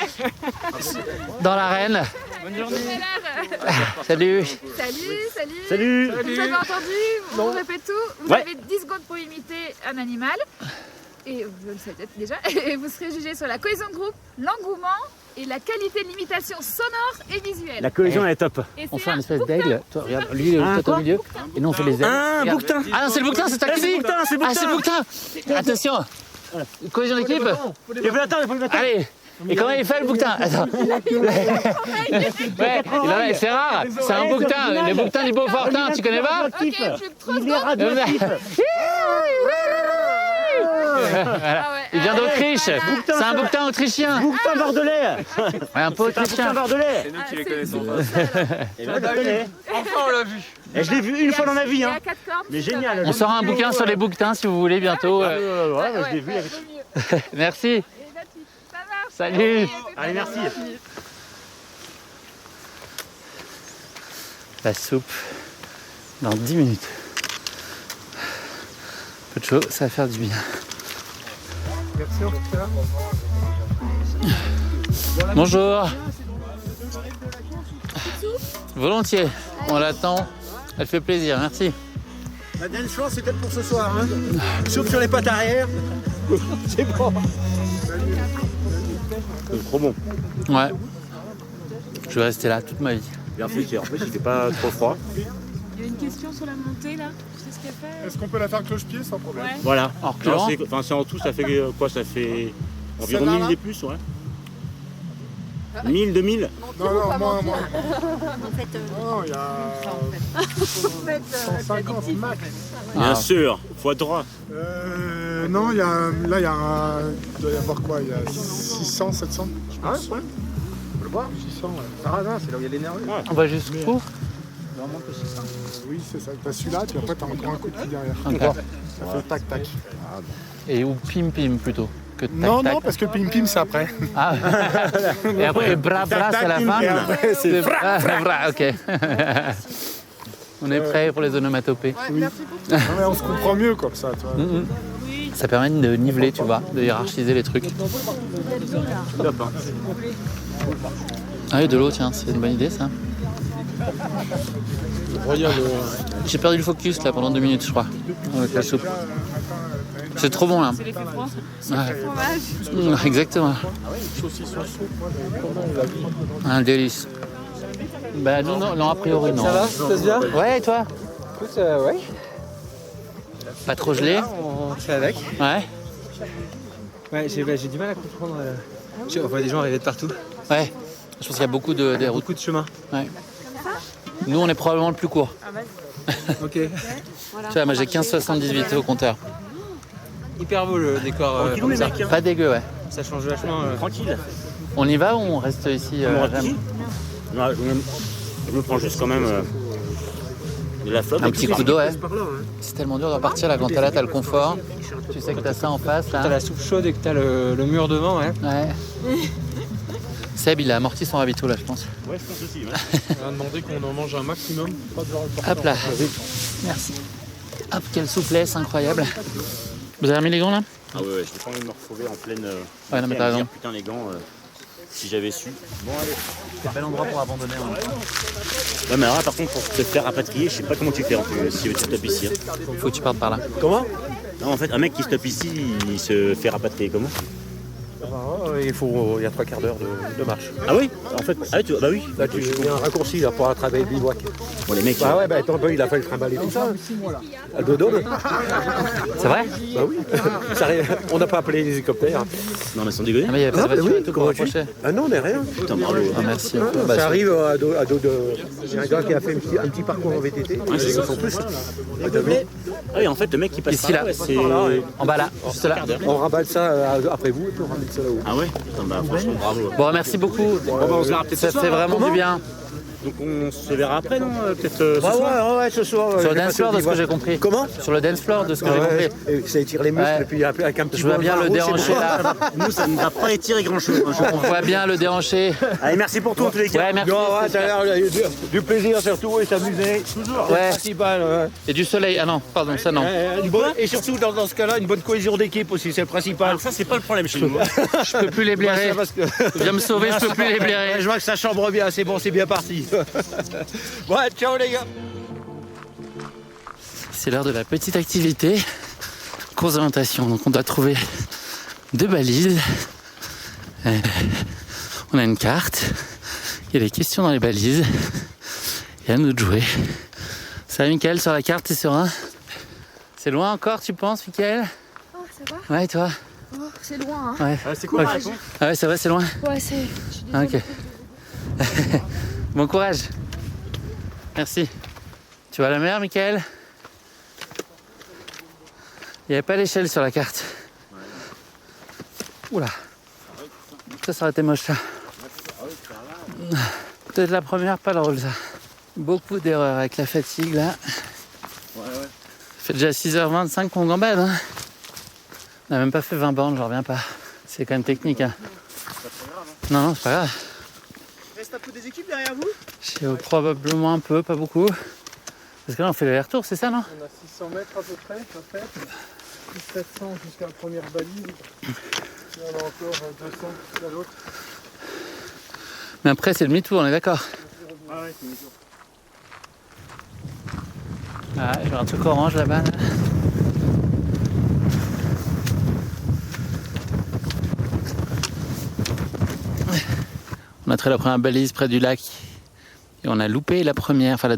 Dans l'arène. Bonne journée. Salut. Salut. Vous avez entendu? On répète tout. Vous avez 10 secondes pour imiter un animal. Et vous le savez peut-être déjà. Et vous serez jugé sur la cohésion de groupe, l'engouement et la qualité de l'imitation sonore et visuelle. La cohésion elle est top. On fait un espèce d'aigle. Toi, regarde, lui il est au milieu. Et nous on fait les ailes. Un bouquetin. Ah non, c'est le bouquetin, c'est toi qui dis. Ah, c'est le bouquetin. Attention. Cohésion d'équipe. Allez. Et comment il fait le bouquetin? Attends. Ouais, c'est rare. C'est un bouquetin. Le bouquetin du Beaufortin, tu connais pas? Ok, je suis trop Voilà. Il vient d'Autriche. C'est un bouquetin autrichien. Bouquetin bordelais. Ouais, un peu C'est un autrichien. bouquetin bordelais. C'est nous qui les connaissons. Et ben, je connais. Enfin, on l'a vu. Et je l'ai vu une fois dans ma vie. Il y Hein. a 4 cordes. Mais génial. On sort un bouquin sur les bouquetins si vous voulez bientôt. Ouais, je l'ai vu avec... Merci. Ça marche. Salut. Allez, merci. La soupe dans 10 minutes. Peu de chaud, ça va faire du bien. Merci, en Bonjour. Volontiers. On l'attend. Elle fait plaisir, merci. La dernière chance, c'est peut-être pour ce soir. Hein. Soupe sur les pattes arrière. C'est bon. C'est trop bon. Ouais. Je vais rester là toute ma vie. Bien fait, en plus il fait pas trop froid. Il y a une question sur la montée là. Tu sais ce qu'elle fait? Est-ce qu'on peut la faire cloche-pied sans problème? Ouais. Voilà. En reculant. C'est en tout, ça fait quoi? Ça fait environ Celle-là, 1000 là des plus, ouais. 1000, 2000? Non, non, moins. En fait, Non, il y a 150 max. Bien sûr, fois droit. Non, il y a, là, il doit y avoir quoi? Il y a 600, 700. Ah ouais, ouais. On peut le voir, 600. Ouais. Ah non, c'est là où il y a l'énergie. On va jusqu'où? Normalement que 600. Oui, c'est ça. T'as celui-là, puis après, t'as encore un coup de pied derrière. Encore. Ça fait tac, tac. Et ou pim pim plutôt que tac, Non, tac. non, parce que pim pim, c'est après. Ah. Et après bra bra c'est à la fin. Et après, c'est bra bra. Ok. On est prêt pour les onomatopées. Oui. Non, mais on se comprend mieux comme ça, tu vois. Ça permet de niveler, tu vois, de hiérarchiser les trucs. Top, hein. Ah oui, de l'eau, tiens, c'est une bonne idée ça. J'ai perdu le focus là pendant 2 minutes, je crois, avec la soupe. C'est trop bon là. C'est l'effet froid. Ouais. Exactement. Un délice. Bah nous, non, a priori non. Ça va? Ça se passe bien? Ouais, et toi? Écoute, ouais. Pas trop gelé? On fait avec. Ouais. Ouais, j'ai du mal à comprendre. On voit des gens arriver de partout. Ouais. Je pense qu'il y a beaucoup de routes. Beaucoup de chemins. Ouais. Nous, on est probablement le plus court. Ok. Tu vois, moi j'ai 15,78 au compteur. Hyper beau le décor. Tranquillou, comme les ça. mecs. Pas dégueu, ouais. Ça change vachement. Tranquille. On y va ou on reste ici Rem Non, je me prends juste quand même de la flotte. Un petit coup d'eau, ouais. Par là, hein. C'est tellement dur de repartir là quand t'es là, t'as le confort. Tu sais que t'as ça en face T'as là. la soupe chaude et que t'as le mur devant, ouais. Ouais. Seb, il a amorti son ravito là, je pense. Ouais, je pense aussi. Ouais. On a demandé qu'on en mange un maximum. Hop là. Merci. Hop, quelle souplesse incroyable. Vous avez remis les gants là? Ah ouais, je n'ai pas envie de me retrouver en pleine. Ouais, non, mais t'as raison. Putain, les gants, si j'avais su. Bon, allez. C'est un bel endroit pour abandonner. Ouais, mais alors là, par contre, pour te faire rapatrier, je sais pas comment tu fais en plus, si tu stoppes ici. Hein. Faut que tu partes par là. Comment? Non, en fait, un mec qui stoppe ici, il se fait rapatrier comment? Il y a 3 quarts d'heure de marche. Ah oui? En fait, bah oui. Là, tu fais un raccourci là, pour attraper le bivouac. Bon, les mecs. Bah ouais, attends, il a fallu trimballer tout ça. À dos d'homme. C'est vrai? Bah oui. Ça arrive. On n'a pas appelé les hélicoptères. Non, mais sans déconner. Ah, mais il y avait pas de voiture et tout pour comment tu- rapprocher. Ah non, mais rien. Putain, bravo. Ah, merci. Ça arrive à dos de. Il y a un gars qui a fait un petit parcours en VTT. Ouais, c'est ça. Ils sont tous. Ah oui, en fait, le mec qui passe Ici, par là. ouais, c'est. En bas là, juste là. On raballe ça après vous et puis on ramène ça là-haut. Ah ouais? Putain, bah franchement, bravo. Bon, merci beaucoup. on se verra peut-être Ça ce soir, fait hein. vraiment du bien. Donc on se verra après, non? Peut-être ce soir? Ouais, ce soir. Sur le dance floor de ce que j'ai compris. Comment? Sur le dance floor de ce que j'ai compris. Et ça étire les muscles Ouais. et puis avec un petit Je vois bol bien de le rouge, c'est déhanché bon. là. Nous, ça ne va pas étirer grand-chose. On voit bien le déhanché. Allez, merci pour tout en tous les cas. Ouais, merci. Non, ouais, ça a l'air du plaisir surtout et s'amuser. Toujours. Ouais. Principal, ouais. Et du soleil. Ah non, pardon, ça non. Et surtout dans ce cas-là, une bonne cohésion d'équipe aussi, c'est le principal. Alors ça, c'est pas le problème chez nous. Je peux plus les blairer. Ouais, c'est parce que- Viens me sauver, je peux plus les blairer. Je vois que ça chambre bien, c'est bon, c'est bien parti. Ouais, ciao les gars. C'est l'heure de la petite activité. Course d'orientation. Donc on doit trouver 2 balises. On a une carte. Il y a des questions dans les balises. Et à nous de jouer. Ça va, Mickaël, sur la carte, t'es serein? C'est loin encore, tu penses, Mickaël? Oh, ça va? Ouais, toi? Oh, c'est loin, hein. Ouais. C'est quoi la Ok. réponse? Ah ouais, c'est vrai, c'est loin? Ouais, je suis Ah, désolée. ok. Bon courage. Merci. Tu vois la mer, Mickaël? Il n'y avait pas l'échelle sur la carte. Oula. Ça aurait été moche ça. Peut-être la première, pas drôle ça. Beaucoup d'erreurs avec la fatigue là. Ouais. Ça fait déjà 6h25 qu'on gambade. Hein. On n'a même pas fait 20 bornes, j'en reviens pas. C'est quand même technique. Hein. C'est pas très grave. Hein. Non, c'est pas grave. Il reste un peu des équipes derrière vous? Probablement un peu, pas beaucoup. Parce que là on fait l'aller-retour, c'est ça non? On a 600 mètres à peu près, ça fait 700 jusqu'à la première balise. Et on a encore 200 jusqu'à l'autre. Mais après c'est le demi-tour, on est d'accord? Ah ouais, c'est demi-tour. Ah, je vois un truc orange là-bas. Là. On a trait la première balise près du lac et on a loupé la première, enfin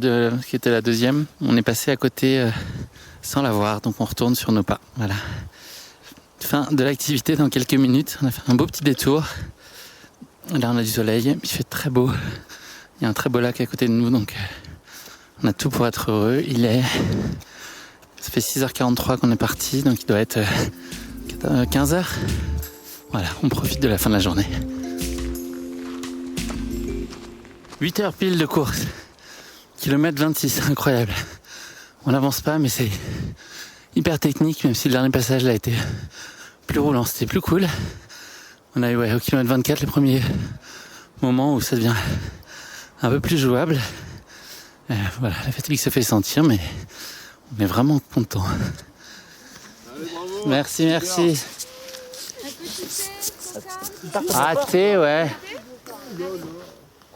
qui était la deuxième. On est passé à côté sans la voir, donc on retourne sur nos pas. Voilà. Fin de l'activité dans quelques minutes. On a fait un beau petit détour. Là on a du soleil, il fait très beau. Il y a un très beau lac à côté de nous, donc on a tout pour être heureux. Ça fait 6h43 qu'on est parti, donc il doit être 15h. Voilà, on profite de la fin de la journée. 8 heures pile de course. Kilomètre 26, incroyable. On n'avance pas, mais c'est hyper technique, même si le dernier passage là a été plus roulant, c'était plus cool. On a eu au kilomètre 24 les premiers moments où ça devient un peu plus jouable. Voilà, la fatigue se fait sentir, mais on est vraiment content. Merci. Ah, thé, ouais.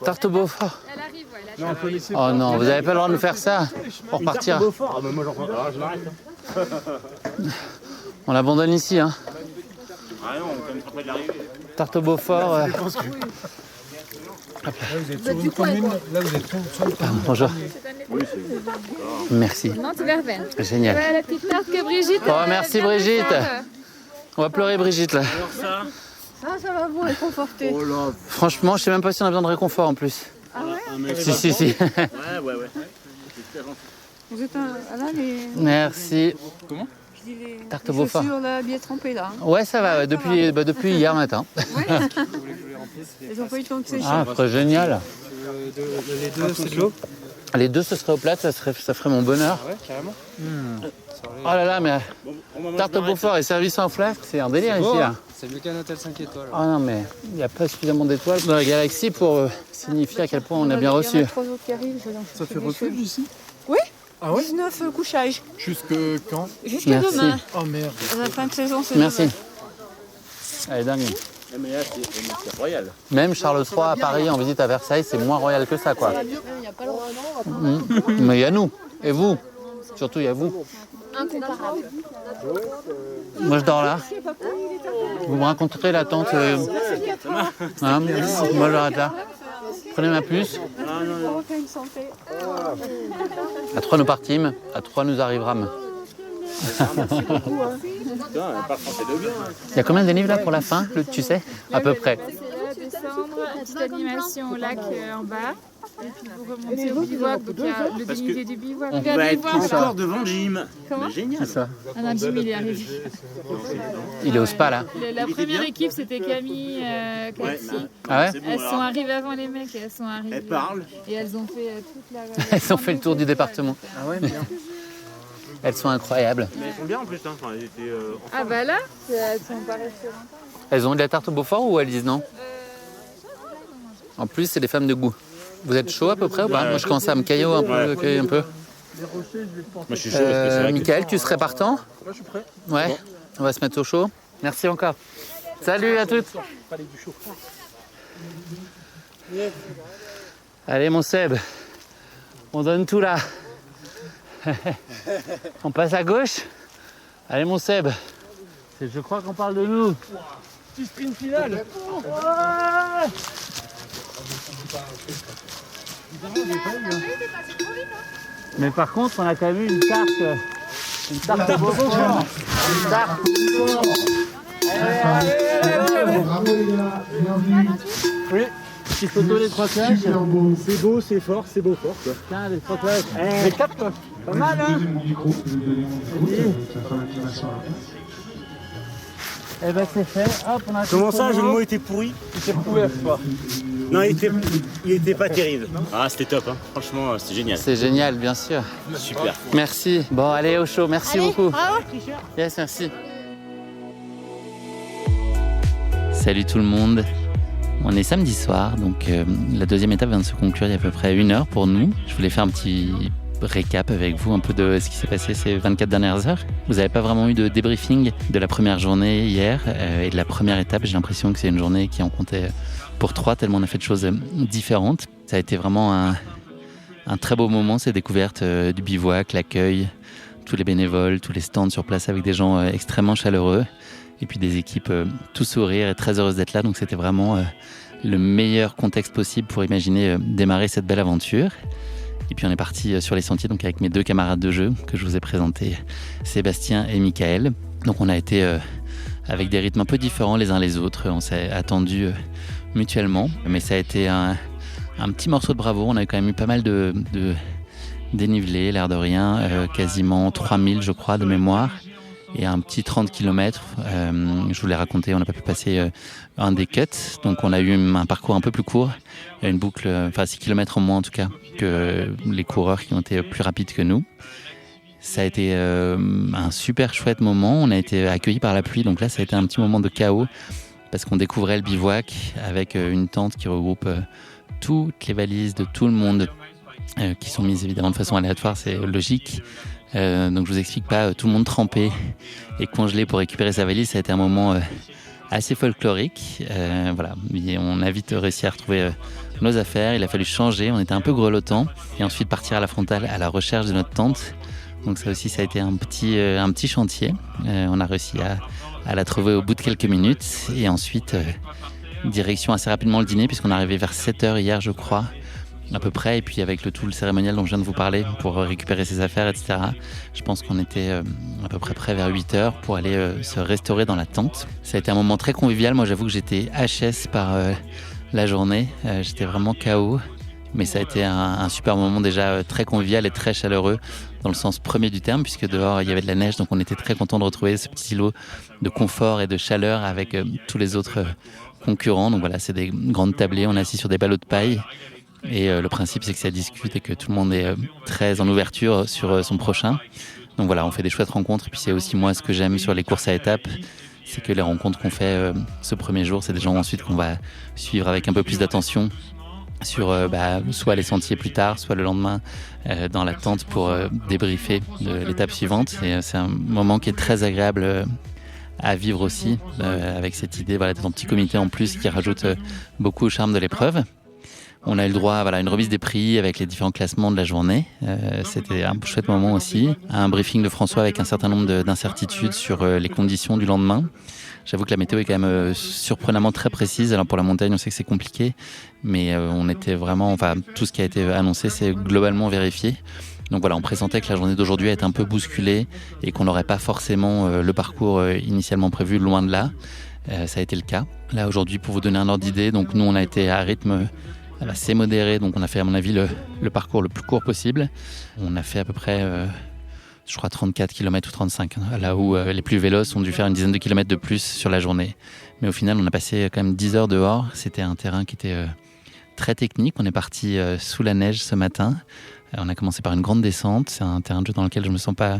Tarte au Beaufort. Elle arrive, ouais. Oh non, vous n'avez pas le droit de nous faire ça pour partir. Ah bah moi je m'arrête. On l'abandonne ici, hein. Ah non, on est quand même près de l'arrivée. Tarte au Beaufort. Là vous êtes sur une commune. Là vous êtes sur une commune. Bonjour. Oui, Merci. Non, tu verveine. Génial. Ouais, la petite tarte que Brigitte. Oh, merci Brigitte. On va pleurer Brigitte là. Ça va vous réconforter. Oh là. Franchement, je sais même pas si on a besoin de réconfort en plus. Ah ouais? Si. Ouais. Vous êtes là les... Merci. Comment? Je dis les Tarte au Beaufort. chaussures là, bien trempées là. Hein. Ouais, ça va, ouais, depuis hier matin. Ouais. Ils ont pas eu le temps de sécher. Ah, très génial. Les deux, c'est de l'eau? Les deux, ce serait aux plates, ça ferait mon bonheur. Ah ouais, carrément. Oh là là, mais tarte au Beaufort et service en flasque, c'est un délire ici. Là. C'est mieux qu'un hôtel 5 étoiles. Oh non, mais il n'y a pas suffisamment d'étoiles dans la galaxie pour signifier à quel point on a bien reçu. Il y en a 3 autres qui arrivent. Ça fait refuge ici? Oui. Ah ouais? 19 couchages. Jusque quand? Jusqu'à demain. Oh merde. À la fin de saison, c'est Merci. demain. Elle est dingue. Mais là, c'est royal. Même Charles III à Paris en visite à Versailles, c'est moins royal que ça, quoi. Il n'y a pas le droit. Mais il y a nous. Et vous. Surtout, il y a vous. Incomparable. Moi, je dors là. Vous me raconterez la tente. Hein, moi, j'arrête là. Prenez ma puce. À 3, nous partîmes. À 3, nous arriverâmes. Il y a combien de livres là pour la fin, tu sais? À peu près. C'est là, descendre, petite animation au lac en bas. Et puis vous remontez au bivouac, donc il y a le dénivelé du bivouac. On va être encore devant Jim. Comment? Génial. C'est ça. Ah non, Jim, il est arrivé. Il est au spa là. La première équipe, c'était Camille, Cathy. Ah ouais? Elles sont arrivées avant les mecs, elles sont arrivées. Elles parlent. Et elles ont fait toute la... Elles ont fait le tour du département. Ah ouais, bien. Elles sont incroyables. Mais elles sont bien en plus. Hein. Enfin, elles étaient, Ah bah là, elles sont pas restées longtemps. Elles ont de la tarte au Beaufort ou elles disent non? En plus, c'est des femmes de goût. Vous êtes chaud à peu près ou pas? Moi, je commence à me cailloter un peu. Moi, je suis chaud parce que c'est vrai que... Mickaël, tu serais partant? Moi je suis prêt. Ouais. Bon. On va se mettre au chaud. Merci encore. Salut à toutes. Allez, mon Seb. On donne tout là. On passe à gauche. Allez, mon Seb. Je crois qu'on parle de nous. Petit sprint final. Mais par contre, on a quand même eu une tarte au Beaufort. Une tarte. Bravo les gars, bienvenue. Oui. Petite photo des 3 classes. C'est beau, c'est fort, c'est beau fort. Tiens, les 3 classes. Les 4 quoi. Pas mal hein. Deuxième micro, je vais donner mon micro, ça fera l'inclination à la place. Eh ben c'est fait, hop, on a Comment ça, le jeu de mots était pourri? Il s'est prouvé quoi. Non, il était pas terrible. Ah, c'était top, hein. Franchement, c'était génial. C'est génial, bien sûr. Super. Merci. Bon, allez au show, merci beaucoup. Bravo. Yes, merci. Salut tout le monde. On est samedi soir, donc la deuxième étape vient de se conclure il y a à peu près 1 heure pour nous. Je voulais faire un petit récap avec vous un peu de ce qui s'est passé ces 24 dernières heures. Vous n'avez pas vraiment eu de débriefing de la première journée hier et de la première étape. J'ai l'impression que c'est une journée qui en comptait pour 3, tellement on a fait de choses différentes. Ça a été vraiment un très beau moment, ces découvertes du bivouac, l'accueil, tous les bénévoles, tous les stands sur place avec des gens extrêmement chaleureux et puis des équipes tout sourire et très heureuses d'être là. Donc c'était vraiment le meilleur contexte possible pour imaginer démarrer cette belle aventure. Et puis on est parti sur les sentiers donc avec mes 2 camarades de jeu que je vous ai présentés, Sébastien et Michael. Donc on a été avec des rythmes un peu différents les uns les autres. On s'est attendus mutuellement, mais ça a été un petit morceau de bravoure. On a quand même eu pas mal de dénivelé, l'air de rien, quasiment 3000 je crois de mémoire. Et un petit 30 km, je vous l'ai raconté, on n'a pas pu passer un des cuts, donc on a eu un parcours un peu plus court, une boucle, 6 km en moins en tout cas, que les coureurs qui ont été plus rapides que nous. Ça a été un super chouette moment, on a été accueillis par la pluie, donc là ça a été un petit moment de chaos, parce qu'on découvrait le bivouac avec une tente qui regroupe toutes les valises de tout le monde, qui sont mises évidemment de façon aléatoire, c'est logique. Donc je vous explique pas, tout le monde trempé et congelé pour récupérer sa valise. Ça a été un moment assez folklorique. Voilà, et on a vite réussi à retrouver nos affaires. Il a fallu changer, on était un peu grelottants et ensuite partir à la frontale à la recherche de notre tente. Donc ça aussi, ça a été un petit chantier. On a réussi à la trouver au bout de quelques minutes et ensuite direction assez rapidement le dîner puisqu'on est arrivé vers 7h hier je crois. À peu près, et puis avec le cérémonial dont je viens de vous parler pour récupérer ses affaires, etc. Je pense qu'on était à peu près près vers 8h pour aller se restaurer dans la tente. Ça a été un moment très convivial. Moi, j'avoue que j'étais HS par la journée. J'étais vraiment KO. Mais ça a été un super moment déjà très convivial et très chaleureux dans le sens premier du terme, puisque dehors, il y avait de la neige. Donc, on était très contents de retrouver ce petit îlot de confort et de chaleur avec tous les autres concurrents. Donc voilà, c'est des grandes tablées. On est assis sur des ballots de paille. Et le principe, c'est que ça discute et que tout le monde est très en ouverture sur son prochain. Donc voilà, on fait des chouettes rencontres. Et puis c'est aussi moi ce que j'aime sur les courses à étapes, c'est que les rencontres qu'on fait ce premier jour, c'est des gens ensuite qu'on va suivre avec un peu plus d'attention sur soit les sentiers plus tard, soit le lendemain dans la tente pour débriefer de l'étape suivante. Et c'est un moment qui est très agréable à vivre aussi, avec cette idée d'être en petit comité en plus qui rajoute beaucoup au charme de l'épreuve. On a eu le droit à une remise des prix avec les différents classements de la journée. C'était un chouette moment aussi. Un briefing de François avec un certain nombre d'incertitudes sur les conditions du lendemain. J'avoue que la météo est quand même surprenamment très précise. Alors pour la montagne, on sait que c'est compliqué, mais on était vraiment, tout ce qui a été annoncé, c'est globalement vérifié. Donc voilà, on pressentait que la journée d'aujourd'hui a été un peu bousculée et qu'on n'aurait pas forcément le parcours initialement prévu, loin de là. Ça a été le cas. Là aujourd'hui, pour vous donner un ordre d'idée, donc nous on a été à rythme assez modéré, donc on a fait à mon avis le parcours le plus court possible. On a fait à peu près, je crois 34 km ou 35, là où les plus véloces ont dû faire une dizaine de kilomètres de plus sur la journée. Mais au final, on a passé quand même 10 heures dehors. C'était un terrain qui était très technique. On est parti sous la neige ce matin. On a commencé par une grande descente. C'est un terrain de jeu dans lequel je me sens pas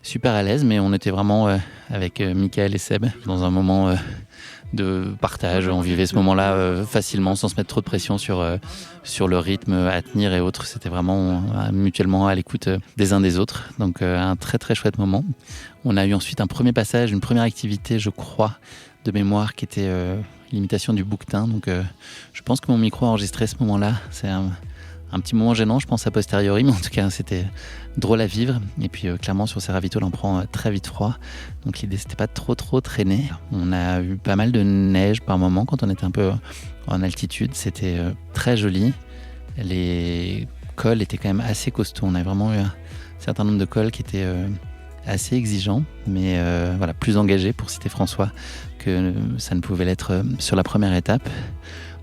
super à l'aise, mais on était vraiment avec Michael et Seb dans un moment de partage. On vivait ce moment-là facilement, sans se mettre trop de pression sur le rythme à tenir et autres. C'était vraiment mutuellement à l'écoute des uns des autres. Donc un très très chouette moment. On a eu ensuite un premier passage, une première activité, je crois, de mémoire qui était l'imitation du bouquetin. Donc je pense que mon micro a enregistré ce moment-là. C'est un petit moment gênant, je pense, a posteriori, mais en tout cas, c'était drôle à vivre. Et puis, clairement, sur ces ravitaux, on prend très vite froid. Donc, l'idée, c'était pas de trop traîner. On a eu pas mal de neige par moment quand on était un peu en altitude. C'était très joli. Les cols étaient quand même assez costauds. On a vraiment eu un certain nombre de cols qui étaient assez exigeants, mais plus engagés, pour citer François, que ça ne pouvait l'être sur la première étape.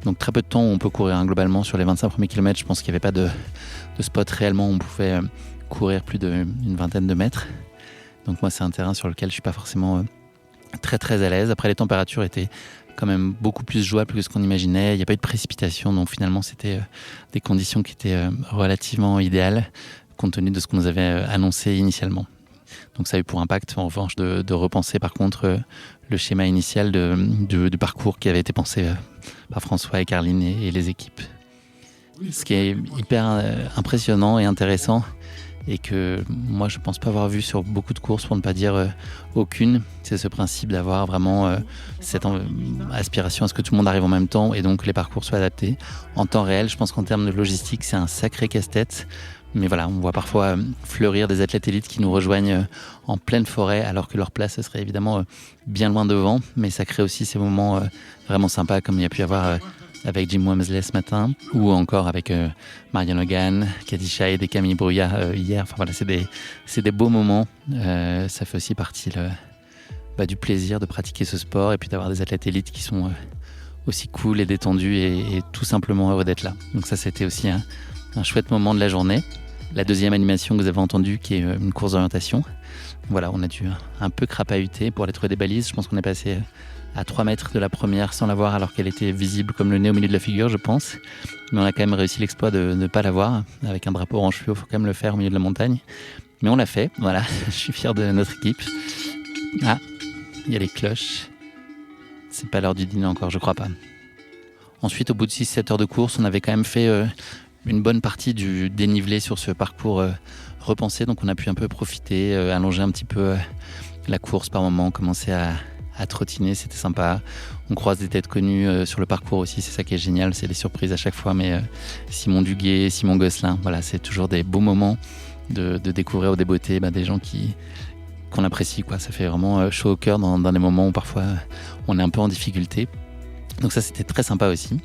Donc très peu de temps où on peut courir globalement sur les 25 premiers kilomètres. Je pense qu'il n'y avait pas de spot réellement où on pouvait courir plus d'une vingtaine de mètres. Donc moi, c'est un terrain sur lequel je ne suis pas forcément très très à l'aise. Après, les températures étaient quand même beaucoup plus jouables que ce qu'on imaginait. Il n'y a pas eu de précipitation, donc finalement c'était des conditions qui étaient relativement idéales compte tenu de ce qu'on nous avait annoncé initialement. Donc ça a eu pour impact en revanche de repenser par contre le schéma initial du parcours qui avait été pensé par François et Carline et les équipes. Ce qui est hyper impressionnant et intéressant et que moi je pense pas avoir vu sur beaucoup de courses, pour ne pas dire aucune, c'est ce principe d'avoir vraiment cette aspiration à ce que tout le monde arrive en même temps et donc les parcours soient adaptés. En temps réel, je pense qu'en termes de logistique, c'est un sacré casse-tête. Mais voilà, on voit parfois fleurir des athlètes élites qui nous rejoignent en pleine forêt alors que leur place serait évidemment bien loin devant. Mais ça crée aussi ces moments vraiment sympas comme il y a pu y avoir avec Jim Wamsley ce matin ou encore avec Marianne Hogan, Cathy Scheid et Camille Brouillat hier. Enfin voilà, c'est des beaux moments. Ça fait aussi partie du plaisir de pratiquer ce sport et puis d'avoir des athlètes élites qui sont aussi cool et détendus et tout simplement heureux d'être là. Donc ça, c'était aussi un chouette moment de la journée. La deuxième animation que vous avez entendue, qui est une course d'orientation. Voilà, on a dû un peu crapahuter pour aller trouver des balises. Je pense qu'on est passé à 3 mètres de la première sans la voir alors qu'elle était visible comme le nez au milieu de la figure, je pense. Mais on a quand même réussi l'exploit de ne pas la voir. Avec un drapeau orange fluo, il faut quand même le faire au milieu de la montagne. Mais on l'a fait, voilà. Je suis fier de notre équipe. Ah, il y a les cloches. C'est pas l'heure du dîner encore, je crois pas. Ensuite, au bout de 6-7 heures de course, on avait quand même fait une bonne partie du dénivelé sur ce parcours repensé. Donc on a pu un peu profiter, allonger un petit peu la course par moment, commencer à trottiner, c'était sympa. On croise des têtes connues sur le parcours aussi, c'est ça qui est génial, c'est des surprises à chaque fois. Mais Simon Duguay, Simon Gosselin, voilà, c'est toujours des beaux moments de découvrir ou des beautés, des gens qu'on apprécie, quoi. Ça fait vraiment chaud au cœur dans des moments où parfois on est un peu en difficulté. Donc ça, c'était très sympa aussi.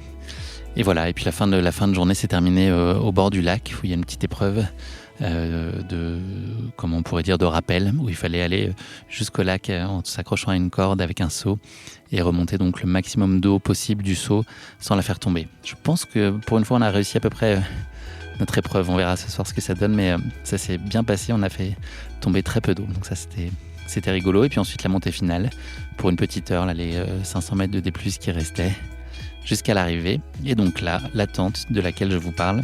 Et voilà, et puis la fin de journée s'est terminée au bord du lac, où il y a une petite épreuve comment on pourrait dire, de rappel, où il fallait aller jusqu'au lac en s'accrochant à une corde avec un seau et remonter donc le maximum d'eau possible du seau sans la faire tomber. Je pense que pour une fois, on a réussi à peu près notre épreuve. On verra ce soir ce que ça donne, mais ça s'est bien passé. On a fait tomber très peu d'eau, donc ça c'était rigolo. Et puis ensuite la montée finale pour une petite heure, là, les 500 mètres de D+, qui restaient jusqu'à l'arrivée. Et donc là, la tente de laquelle je vous parle,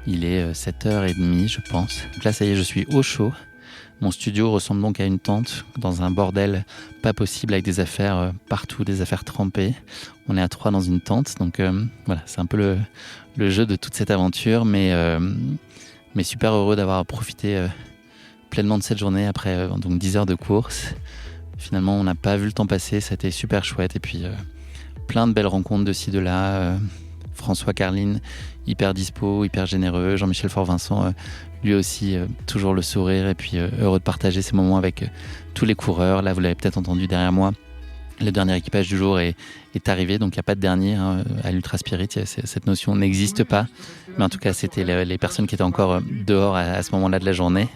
il est 7h30, je pense. Donc là, ça y est, je suis au chaud. Mon studio ressemble donc à une tente dans un bordel pas possible, avec des affaires partout, des affaires trempées. On est à 3 dans une tente, donc voilà, c'est un peu le jeu de toute cette aventure, mais super heureux d'avoir profité pleinement de cette journée après donc 10 heures de course. Finalement, on n'a pas vu le temps passer, ça a été super chouette, et puis plein de belles rencontres de ci, de là. François, Carline, hyper dispo, hyper généreux. Jean-Michel Fort-Vincent, lui aussi, toujours le sourire, et puis heureux de partager ces moments avec tous les coureurs. Là, vous l'avez peut-être entendu derrière moi, le dernier équipage du jour est arrivé, donc il n'y a pas de dernier à l'Ultra Spirit. Cette notion n'existe pas, mais en tout cas, c'était les personnes qui étaient encore dehors à ce moment-là de la journée.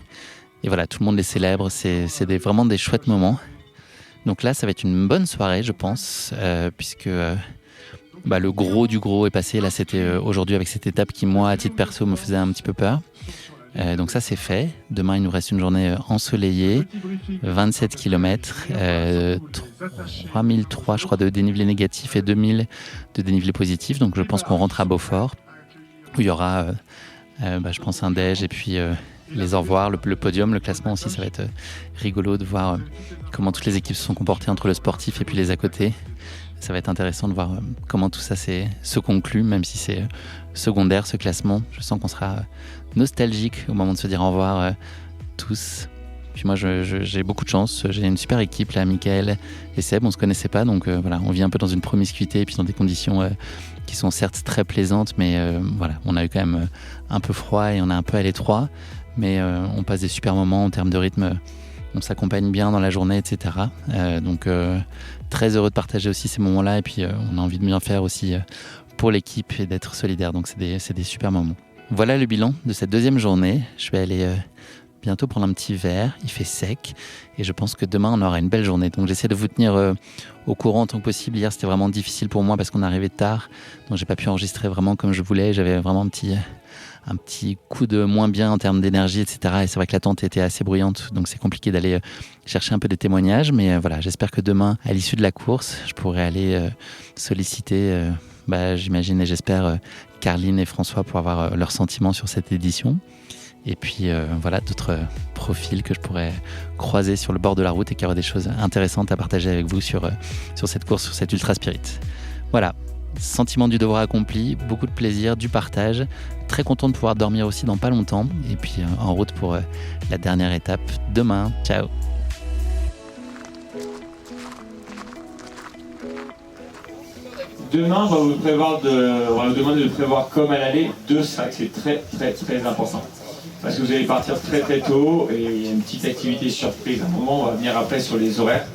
Et voilà, tout le monde les célèbre, c'est vraiment des chouettes moments. Donc là, ça va être une bonne soirée, je pense, puisque le gros du gros est passé. Là, c'était aujourd'hui avec cette étape qui, moi, à titre perso, me faisait un petit peu peur. Donc ça, c'est fait. Demain, il nous reste une journée ensoleillée, 27 km, 3003, je crois, de dénivelé négatif et 2000 de dénivelé positif. Donc je pense qu'on rentre à Beaufort, où il y aura, je pense, un déj et puis les au revoir, le podium, le classement aussi. Ça va être rigolo de voir comment toutes les équipes se sont comportées entre le sportif et puis les à côté. Ça va être intéressant de voir comment tout ça se conclut, même si c'est secondaire, ce classement. Je sens qu'on sera nostalgique au moment de se dire au revoir tous. Puis moi, j'ai beaucoup de chance. J'ai une super équipe, là, Mickaël et Seb. On ne se connaissait pas, donc voilà, on vit un peu dans une promiscuité et puis dans des conditions qui sont certes très plaisantes, mais voilà, on a eu quand même un peu froid et on est un peu à l'étroit. Mais on passe des super moments en termes de rythme. On s'accompagne bien dans la journée, etc. Donc très heureux de partager aussi ces moments-là. Et puis on a envie de bien faire aussi pour l'équipe et d'être solidaire. Donc c'est des super moments. Voilà le bilan de cette deuxième journée. Je vais aller bientôt prendre un petit verre, il fait sec et je pense que demain on aura une belle journée. Donc j'essaie de vous tenir au courant en tant que possible. Hier c'était vraiment difficile pour moi parce qu'on arrivait tard, donc j'ai pas pu enregistrer vraiment comme je voulais. J'avais vraiment un petit coup de moins bien en termes d'énergie, etc. Et c'est vrai que la tente était assez bruyante, donc c'est compliqué d'aller chercher un peu des témoignages. Mais voilà, j'espère que demain, à l'issue de la course, je pourrai aller solliciter, j'imagine et j'espère, Carline et François pour avoir leurs sentiments sur cette édition. Et puis voilà, d'autres profils que je pourrais croiser sur le bord de la route et qui auraient des choses intéressantes à partager avec vous sur cette course, sur cette Ultra Spirit. Voilà, sentiment du devoir accompli, beaucoup de plaisir, du partage. Très content de pouvoir dormir aussi dans pas longtemps. Et puis en route pour la dernière étape demain. Ciao. Demain, on va vous demander de prévoir comme à l'aller 2 sacs. C'est très très très important. Parce que vous allez partir très très tôt et il y a une petite activité surprise. À un moment, on va venir après sur les horaires.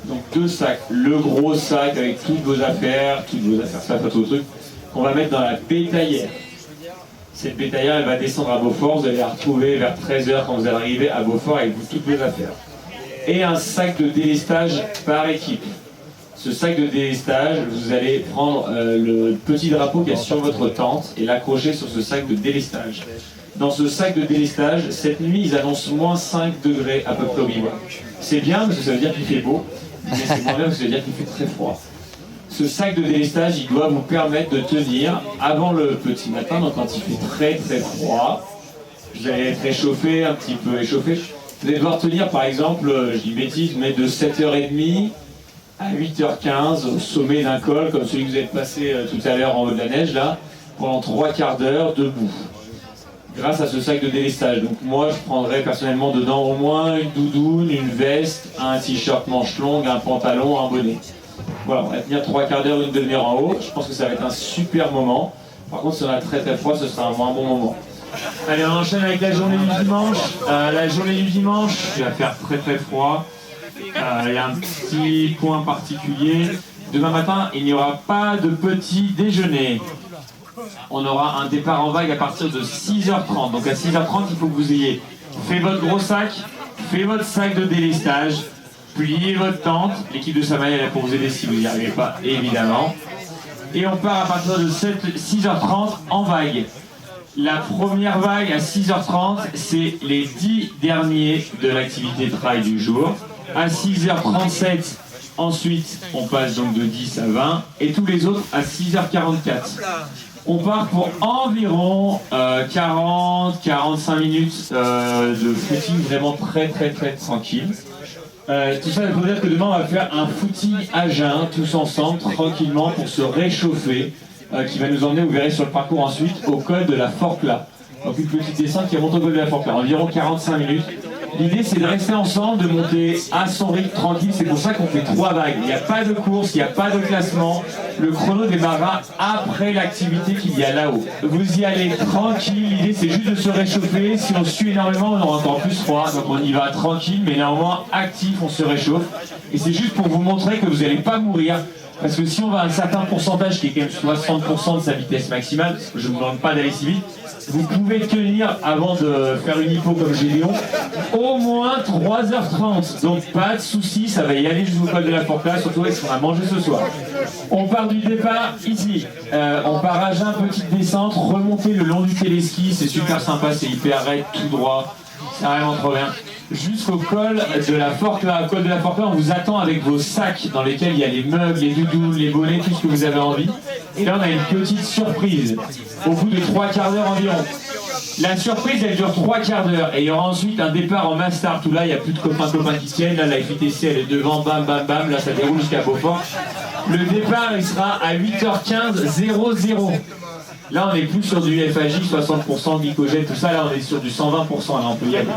Donc 2 sacs. Le gros sac avec toutes vos affaires, ça fait tout le truc, qu'on va mettre dans la bétaillère. Cette bétaillère, elle va descendre à Beaufort. Vous allez la retrouver vers 13h quand vous allez arriver à Beaufort avec toutes vos affaires. Et un sac de délestage par équipe. Ce sac de délestage, vous allez prendre le petit drapeau qu'il y a sur votre tente et l'accrocher sur ce sac de délestage. Dans ce sac de délestage, cette nuit, ils annoncent moins 5 degrés à peu près au bivouac. C'est bien parce que ça veut dire qu'il fait beau, mais c'est moins bien parce que ça veut dire qu'il fait très froid. Ce sac de délestage, il doit vous permettre de tenir avant le petit matin, donc quand il fait très très froid, vous allez être réchauffé, un petit peu échauffé. Vous allez devoir tenir par exemple, je dis bêtise, mais de 7h30 à 8h15 au sommet d'un col, comme celui que vous avez passé tout à l'heure en haut de la neige, là, pendant 3/4 d'heure debout. Grâce à ce sac de délestage. Donc moi, je prendrais personnellement dedans au moins une doudoune, une veste, un t-shirt manche longue, un pantalon, un bonnet. Voilà, on va tenir 3/4 d'heure, une demi-heure en haut. Je pense que ça va être un super moment. Par contre, si on a très très froid, ce sera un moins bon moment. Allez, on enchaîne avec la journée du dimanche. La journée du dimanche, il va faire très très froid. Il y a un petit point particulier. Demain matin, il n'y aura pas de petit déjeuner. On aura un départ en vague à partir de 6h30. Donc à 6h30, il faut que vous ayez fait votre gros sac, fait votre sac de délestage, pliez votre tente. L'équipe de Samaïa est là pour vous aider si vous n'y arrivez pas, évidemment. Et on part à partir de 6h30 en vague. La première vague à 6h30, c'est les 10 derniers de l'activité trail du jour. À 6h37, ensuite, on passe donc de 10 à 20. Et tous les autres à 6h44. On part pour environ 40-45 minutes de footing vraiment très très très tranquille. Tout ça veut dire que demain on va faire un footing à jeun, tous ensemble, tranquillement, pour se réchauffer, qui va nous emmener, vous verrez sur le parcours ensuite, au col de la Forclaz. Donc une petite descente qui remonte au col de la Forclaz, environ 45 minutes. L'idée c'est de rester ensemble, de monter à son rythme tranquille, c'est pour ça qu'on fait 3 vagues. Il n'y a pas de course, il n'y a pas de classement, le chrono démarrera après l'activité qu'il y a là-haut. Vous y allez tranquille, l'idée c'est juste de se réchauffer, si on sue énormément on aura encore plus froid, donc on y va tranquille mais néanmoins actif, on se réchauffe. Et c'est juste pour vous montrer que vous n'allez pas mourir, parce que si on va à un certain pourcentage qui est quand même 60% de sa vitesse maximale, parce que je ne vous demande pas d'aller si vite, vous pouvez tenir avant de faire une hypo comme Gédéon au moins 3h30. Donc pas de soucis, ça va y aller jusqu'au col de la Forclaz, surtout avec ce qu'on a mangé ce soir. On part du départ ici. On part à jeun, petite descente, remonter le long du téléski, c'est super sympa, c'est hyper raide, tout droit. C'est vraiment trop bien. Jusqu'au col de la Forclaz. Au col de la Forclaz, on vous attend avec vos sacs dans lesquels il y a les mugs, les doudounes, les bonnets, tout ce que vous avez envie. Et là, on a une petite surprise au bout de 3/4 d'heure environ. La surprise, elle dure 3/4 d'heure. Et il y aura ensuite un départ en mass start où là, il n'y a plus de copains qui tiennent. Là, la FITC, elle est devant, bam, bam, bam. Là, ça déroule jusqu'à Beaufort. Le départ, il sera à 8h15, 00. Là, on n'est plus sur du FAJ, 60% glycogène, tout ça. Là, on est sur du 120%. Là, on peut y aller.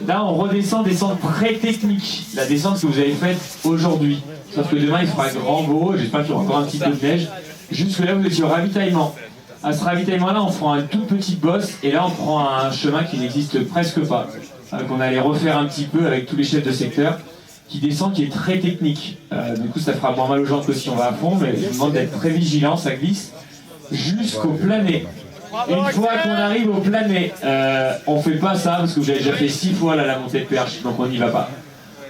Là, on redescend, descente très technique. La descente que vous avez faite aujourd'hui. Sauf que demain, il fera grand beau. J'espère qu'il y aura encore un petit peu de neige. Jusque là, vous êtes sur ravitaillement. À ce ravitaillement-là, on prend une toute petite bosse. Et là, on prend un chemin qui n'existe presque pas. Qu'on allait refaire un petit peu avec tous les chefs de secteur. Qui descend, qui est très technique. Du coup, ça fera moins mal aux jambes que si on va à fond. Mais je vous demande d'être très vigilant, ça glisse. Jusqu'au plané. Une fois qu'on arrive au planet, on fait pas ça parce que vous avez déjà fait 6 fois là, la montée de perche, donc on n'y va pas.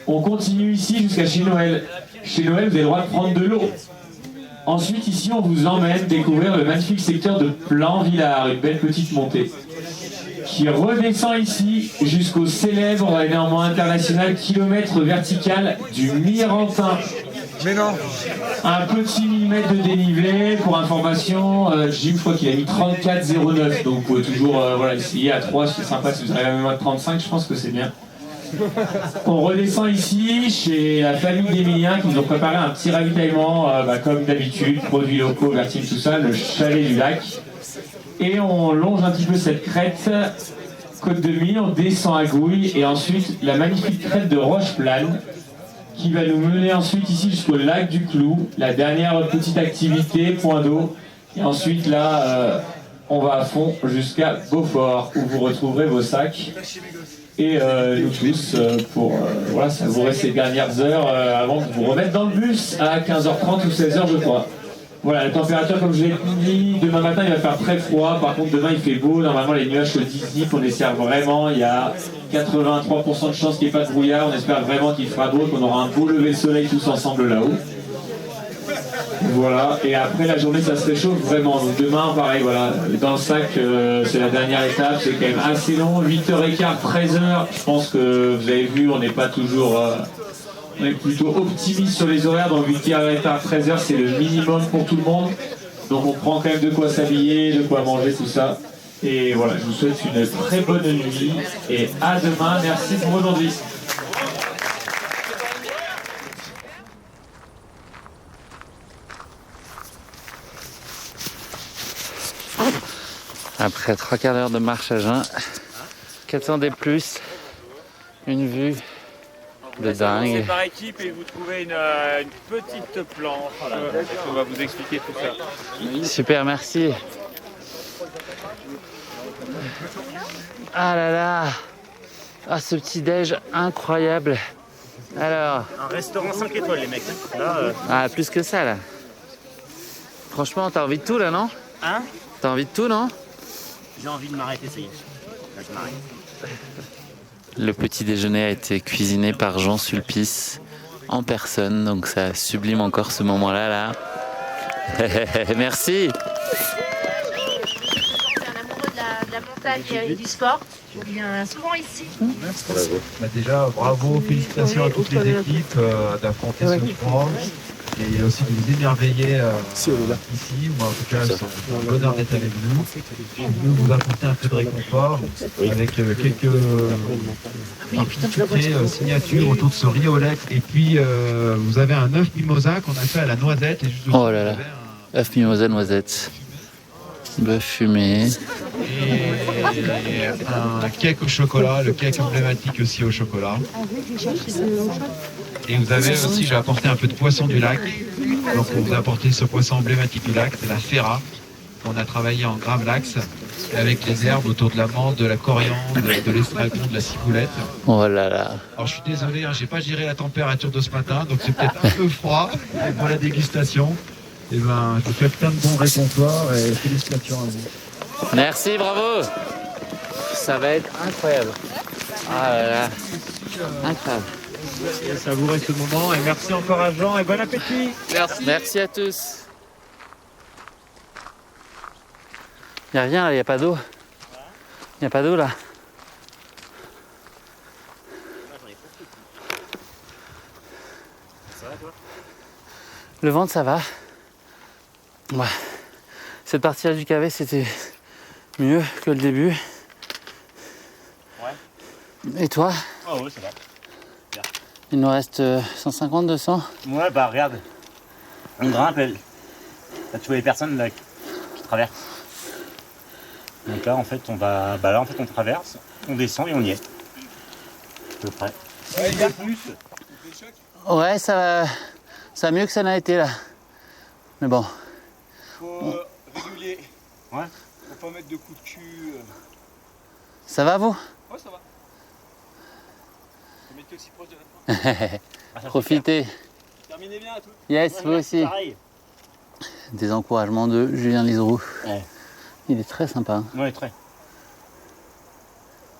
On continue ici jusqu'à chez Noël. Chez Noël, vous avez le droit de prendre de l'eau. Ensuite, ici, on vous emmène découvrir le magnifique secteur de Plan-Villard, une belle petite montée, qui redescend ici jusqu'au célèbre événement international kilomètre vertical du Mirantin. Mais non. Un petit millimètre de dénivelé, pour information, Jim, je crois qu'il a mis 34,09, donc vous pouvez toujours voilà, essayer à 3, c'est sympa, si vous arrivez à même à 35, je pense que c'est bien. On redescend ici chez la famille d'Emilien qui nous ont préparé un petit ravitaillement, comme d'habitude, produits locaux, Vertine, tout ça, le chalet du lac. Et on longe un petit peu cette crête, côte de Mie, on descend à Gouille, et ensuite la magnifique crête de Roche-Plane, qui va nous mener ensuite ici jusqu'au lac du Clou, la dernière petite activité, point d'eau. Et ensuite là, on va à fond jusqu'à Beaufort, où vous retrouverez vos sacs. Et nous tous pour voilà, savourer ces dernières heures avant de vous remettre dans le bus à 15h30 ou 16h je crois. Voilà, la température comme je l'ai dit, demain matin il va faire très froid, par contre demain il fait beau, normalement les nuages se dissipent, on espère vraiment, il y a 83% de chances qu'il n'y ait pas de brouillard, on espère vraiment qu'il fera beau, qu'on aura un beau lever de soleil tous ensemble là-haut. Voilà, et après la journée ça se réchauffe vraiment, donc demain pareil, voilà, dans le sac c'est la dernière étape, c'est quand même assez long, 8h15, 13h, je pense que vous avez vu, on n'est pas toujours, on est plutôt optimiste sur les horaires, donc 8h15, 13h c'est le minimum pour tout le monde, donc on prend quand même de quoi s'habiller, de quoi manger, tout ça, et voilà, je vous souhaite une très bonne nuit, et à demain, merci pour aujourd'hui. Après 3 quarts d'heure de marche à jeun, 400 des plus, une vue de dingue. C'est par équipe et vous trouvez une petite planche. On va vous expliquer tout ça. Super, merci. Ah là là, ah ce petit déj incroyable. Alors. Un restaurant 5 étoiles les mecs. Là, Ah plus que ça là. Franchement, t'as envie de tout là, non? Hein? T'as envie de tout, non? J'ai envie de m'arrêter, ça y est. Là, je m'arrête. Le petit déjeuner a été cuisiné par Jean Sulpice en personne, donc ça sublime encore ce moment-là. Là. Merci. C'est un amoureux de la montagne et du sport. Il vient souvent ici. Déjà, bravo, félicitations à toutes les équipes d'affronter ce froid. Et aussi de vous émerveiller ici. Moi, en tout cas, c'est un bonheur d'être avec vous. Je veux vous apporter un peu de réconfort avec quelques particuliers signatures autour de ce riolet. Et puis, vous avez un œuf mimosa qu'on a fait à la noisette. Et juste oh là là, œuf mimosa noisette, bœuf fumé. Et un cake au chocolat, le cake emblématique aussi au chocolat. Et vous avez aussi, j'ai apporté un peu de poisson du lac. Donc on vous a apporté ce poisson emblématique du lac, c'est la ferra. On a travaillé en gravlax avec les herbes autour de la menthe, de la coriandre, de l'estragon, de la ciboulette. Oh là là. Alors je suis désolé, j'ai pas géré la température de ce matin, donc c'est peut-être un peu froid pour la dégustation. Et ben, je vous souhaite plein de bons réconforts et félicitations à vous. Merci, bravo. Ça va être incroyable. Ah là là, incroyable. Savourez ce moment et merci encore à Jean et bon appétit. Merci. Merci à tous. Il n'y a rien là, il n'y a pas d'eau. Il n'y a pas d'eau là. Le ventre ça va. Ouais. Cette partie-là du cavé c'était mieux que le début. Ouais. Et toi? Ah ouais, ça va. Bien. Il nous reste 150, 200. Ouais, bah regarde. On grimpe, là tu vois les personnes là, qui traversent. Donc là en fait on va. Bah là en fait on traverse, on descend et on y est. À peu près. Ouais, il y a plus. Ouais, ça va mieux que ça n'a été là. Mais bon. Faut réguler. Ouais. Faut pas mettre de coups de cul. Ça va vous? Ouais, ça va. Faut mettre aussi proche de la fin. Profitez. Terminez bien à tous. Yes, vous aussi. Pareil. Des encouragements de Julien Liseroux. Ouais. Il est très sympa. Ouais, très.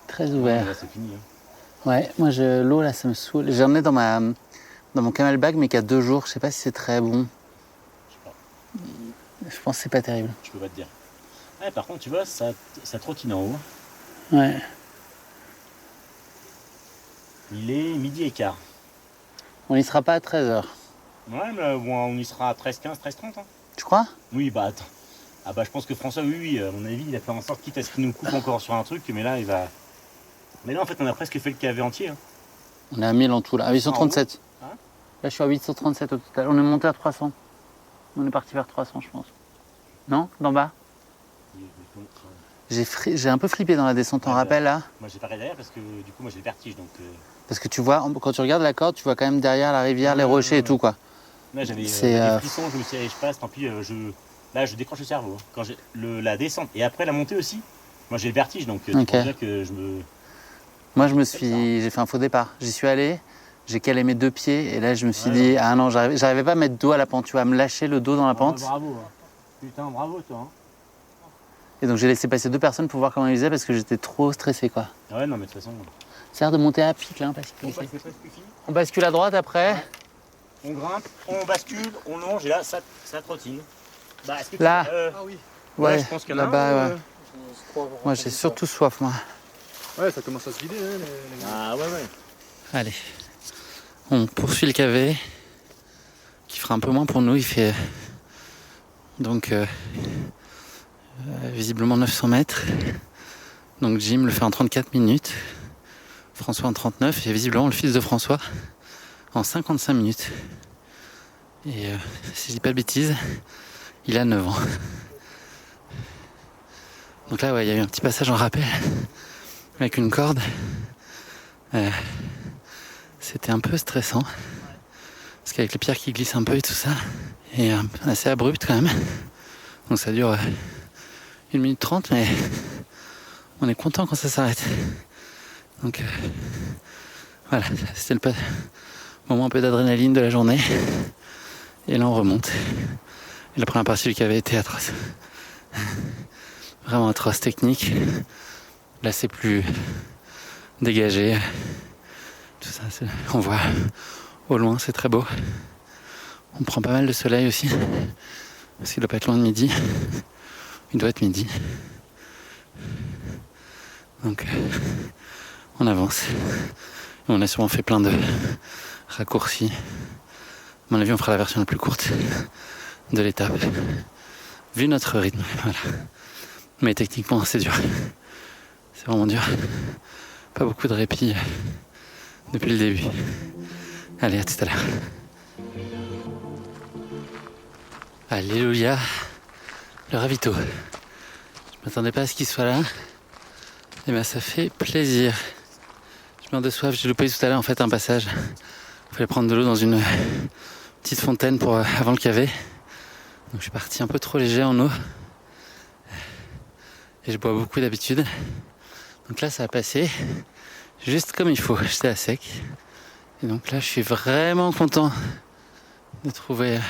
Très ouvert. Là, c'est fini. Ouais, moi l'eau là ça me saoule. J'en ai dans mon camelback mais qui a 2 jours. Je sais pas si c'est très bon. Je pense que c'est pas terrible. Je peux pas te dire. Ouais, par contre, tu vois, ça trottine en haut. Ouais. Il est 12h15. On y sera pas à 13h. Ouais, mais bon, on y sera à 13h15, 13h30. Hein. Tu crois? Oui, bah attends. Ah bah je pense que François, oui, à mon avis, il a fait en sorte, quitte à ce qu'il nous coupe encore sur un truc, mais là, il va... Mais là, en fait, on a presque fait le KV entier. Hein. On est à 1000 en tout là, à 837. Hein? Là, je suis à 837 au total. On est monté à 300. On est parti vers 300, je pense. Non? D'en bas? J'ai un peu flippé dans la descente, en rappel là. Moi, j'ai pas regardé derrière parce que du coup, moi, j'ai le vertige, donc... Parce que tu vois, quand tu regardes la corde, tu vois quand même derrière la rivière, les rochers et tout, quoi. Là, j'avais des frissons, je me suis dit, je passe, tant pis, là, je décroche le cerveau. Hein. Quand j'ai la descente et après la montée aussi, moi, j'ai le vertige, donc tu peux dire que je me... Moi, j'ai fait un faux départ. J'y suis allé, j'ai calé mes 2 pieds, et là, je me suis dit, ah non, j'arrivais pas à mettre dos à la pente, tu vois, à me lâcher le dos dans la pente. Bravo, hein. Putain, bravo, toi. Hein. Et donc, j'ai laissé passer 2 personnes pour voir comment ils faisaient, parce que j'étais trop stressé, quoi. Ah ouais, non, mais de toute façon... Ça a l'air de monter à pic, là, parce que on bascule à droite après. Ouais. On grimpe, on bascule, on longe, et là, ça trottine. Bah, est-ce que là, ah oui. Ouais, je pense qu'il y en a là-bas, ouais. Moi, j'ai surtout soif, moi. Ouais, ça commence à se vider, hein, les... Ah ouais. Allez, on poursuit le KV, qui fera un peu moins pour nous. Il fait donc visiblement 900 mètres. Donc Jim le fait en 34 minutes, François en 39 et visiblement le fils de François en 55 minutes. Et si je dis pas de bêtises, il a 9 ans. Donc là, ouais, il y a eu un petit passage en rappel avec une corde. C'était un peu stressant parce qu'avec les pierres qui glissent un peu et tout ça, et assez abrupt quand même. Donc ça dure 1 minute 30, mais on est content quand ça s'arrête. Donc voilà, c'était le moment un peu d'adrénaline de la journée. Et là on remonte. Et la première partie du KV était atroce. Vraiment atroce technique. Là c'est plus dégagé. Tout ça, on voit au loin, c'est très beau. On prend pas mal de soleil aussi. Parce qu'il doit pas être loin de midi. Il doit être midi. Donc on avance. On a sûrement fait plein de raccourcis. À mon avis, on fera la version la plus courte de l'étape. Vu notre rythme, voilà. Mais techniquement, c'est dur. C'est vraiment dur. Pas beaucoup de répit depuis le début. Allez, à tout à l'heure. Alléluia. Le ravito. Je m'attendais pas à ce qu'il soit là. Et ben ça fait plaisir. Je meurs de soif, j'ai loupé tout à l'heure en fait un passage. Il fallait prendre de l'eau dans une petite fontaine pour avant le KV. Donc je suis parti un peu trop léger en eau. Et je bois beaucoup d'habitude. Donc là ça a passé juste comme il faut, j'étais à sec. Et donc là je suis vraiment content de trouver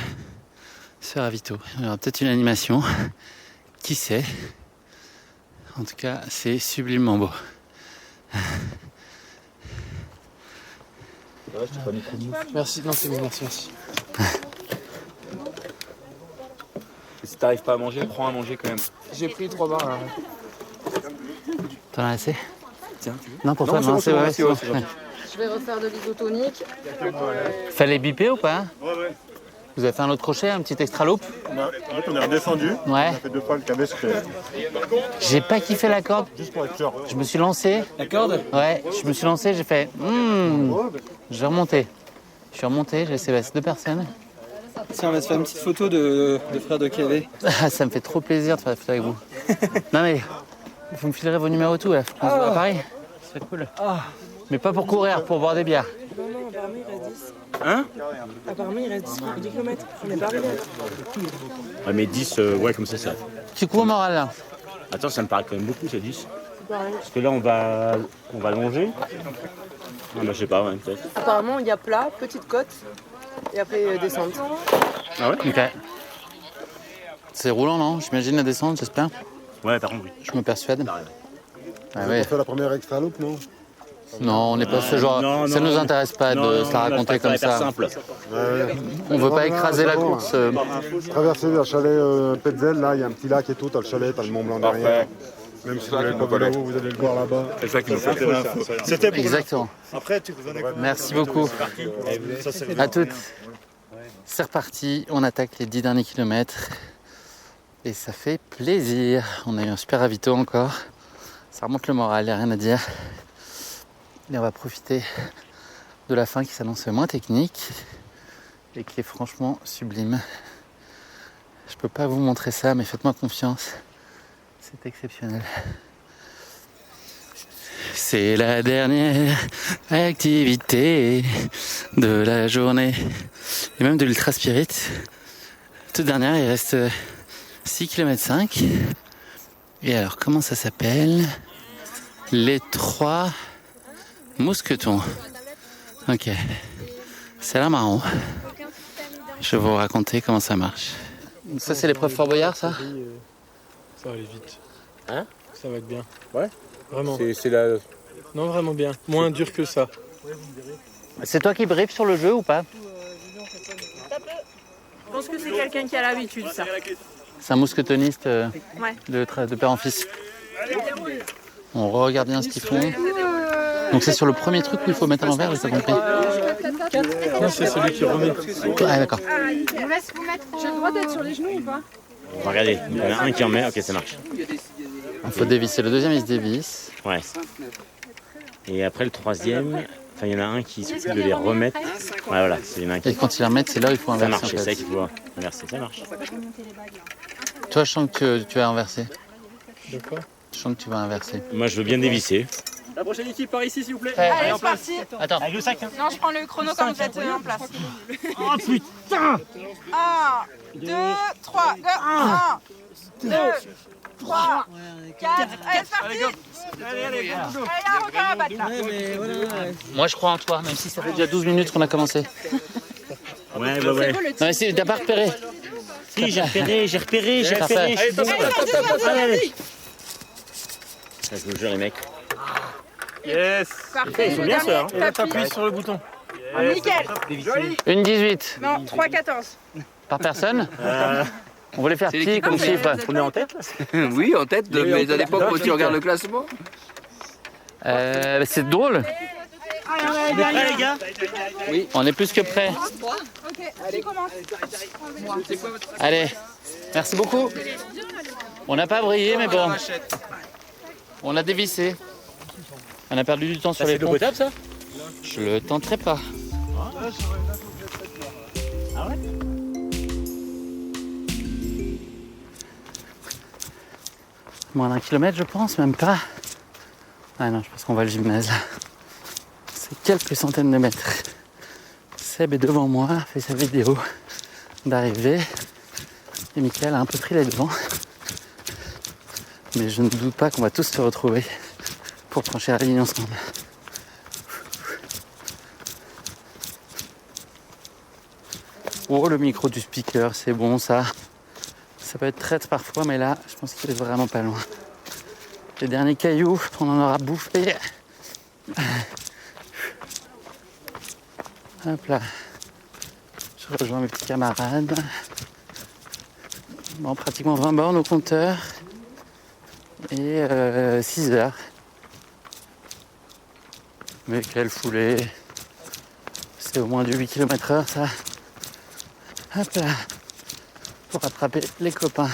ce ravito. Il y aura peut-être une animation, qui sait. En tout cas c'est sublimement beau. Ouais, je t'ai pas mis trop de mou. Merci, non c'est bon, merci. Et si t'arrives pas à manger, prends à manger quand même. J'ai pris 3 barres là. T'en as assez? Tiens, tu veux? Non, pour toi, non, c'est bon. Je vais refaire de l'isotonique. Fallait biper ou pas? Ouais. Vous avez fait un autre crochet, un petit extra loop? En fait, on est redescendu. Ouais. On a fait 2 fois le KV. J'ai pas kiffé la corde. Juste pour être sûr. Je me suis lancé. La corde? Ouais, je me suis lancé, j'ai fait. J'ai remonté. Je suis remonté, j'ai laissé passer 2 personnes. Tiens, on va se faire une petite photo de frères de KV. Ah, ça me fait trop plaisir de faire des photos avec vous. Non mais, vous me filerez vos numéros tout là, faut qu'on se voit à Paris. C'est cool. Mais pas pour courir, pour boire des bières. Non, apparemment il reste 10. Hein? Apparemment il reste 10 km. On n'est pas arrivé. Ouais, mais 10, ouais, comme ça. Tu cours au moral là? Attends, ça me paraît quand même beaucoup, ça 10. Parce que là, on va longer. Non, mais je sais pas, ouais, peut-être. Apparemment il y a plat, petite côte et après descente. Ah ouais? Ok. C'est roulant, non? J'imagine la descente, j'espère. Ouais, par contre, oui. Je me persuade. Ah, Vous avez fait la première extra loop, non? Non, on n'est pas ce genre. Ça ne nous intéresse pas de se la raconter comme ça. Simple. On ne veut pas écraser la course. Traverser vers chalet Petzel, là, il y a un petit lac et tout, t'as le chalet, t'as le Mont Blanc derrière. Même si vous n'allez pas là-haut, vous allez le voir là-bas. C'est ça qui nous fait l'info. C'était pour Exactement. Après, tu vous en es... Merci beaucoup. À toutes. C'est reparti, on attaque les 10 derniers kilomètres. Et ça fait plaisir. On a eu un super ravito encore. Ça remonte le moral, il n'y a rien à dire. Et on va profiter de la fin qui s'annonce moins technique et qui est franchement sublime. Je peux pas vous montrer ça, mais faites-moi confiance. C'est exceptionnel. C'est la dernière activité de la journée et même de l'Ultra Spirit. Toute dernière, il reste 6,5 km. Et alors, comment ça s'appelle? Les 3 mousquetons. Ok. C'est là marrant. Je vais vous raconter comment ça marche. Ça, c'est l'épreuve Fort Boyard, ça? Ça va aller vite. Hein? Ça va être bien. Ouais. Vraiment. C'est la... Non, vraiment bien. Moins dur que ça. C'est toi qui briefes sur le jeu ou pas? Je pense que c'est quelqu'un qui a l'habitude, ça. C'est un mousquetoniste Ouais. de père en fils. On regarde bien ce qu'ils font. Donc c'est sur le premier truc où il faut mettre à l'envers, j'ai pas compris. Non, c'est celui qui remet. Ah d'accord. Je vous laisse vous mettre. J'ai le droit d'être sur les genoux ou pas? Regardez, il y en a un qui en met, ok, ça marche. Il faut dévisser. Le deuxième, il se dévisse. Ouais. Et après, le troisième, il y en a un qui s'occupe de les remettre. Ouais, voilà, il y en a un qui... Et quand il remet, c'est là où il faut Ça inverser. marche, c'est en ça fait. qu'il faut inverser, ça marche. Toi, je sens que tu vas inverser. De quoi? Je sens que tu vas inverser. Moi, je veux bien dévisser. La prochaine équipe par ici, s'il vous plaît. Allez, c'est parti. Attends. Avec le sac. Non, je prends le chrono quand vous êtes en place. Oh putain! 1, 2, 3, go. 1, 2, 3, 4. Allez, c'est parti. Allez, un record à battre là. Moi, je crois en toi, même si ça fait déjà 12 minutes qu'on a commencé. Ouais. Non, mais t'as pas repéré. Si, j'ai repéré. Parfait. Allez. Ça, je vous jure, les mecs. Yes. Parfait. Ils sont bien ceux-là. T'appuies sur le bouton. Nickel. Une 18 Non, 3, 14. par personne. On voulait faire petit comme chiffre. On est en tête là? Oui, en tête, mais à l'époque, quand tu regardes le classement. C'est drôle. On est prêts, les gars? Oui. On est plus que prêts. Ok, qui commence? Allez, merci beaucoup. On n'a pas brillé, mais bon. On a dévissé. On a perdu du temps sur les ponts. C'est potable, ça? Je le tenterai pas. Ah ouais? Moins d'1 kilomètre, je pense, même pas. Ah non, je pense qu'on va au gymnase là. C'est quelques centaines de mètres. Seb est devant moi, fait sa vidéo d'arrivée. Et Mickaël a un peu pris les devants. Mais je ne doute pas qu'on va tous se retrouver pour franchir la ligne ensemble. Oh, le micro du speaker, c'est bon ça. Ça peut être traître parfois, mais là, je pense qu'il est vraiment pas loin. Les derniers cailloux, on en aura bouffé. Hop là. Je rejoins mes petits camarades. Bon, pratiquement 20 bornes au compteur. Et 6 heures. Mais quelle foulée. C'est au moins du 8 km/h ça. Hop là. Pour rattraper les copains.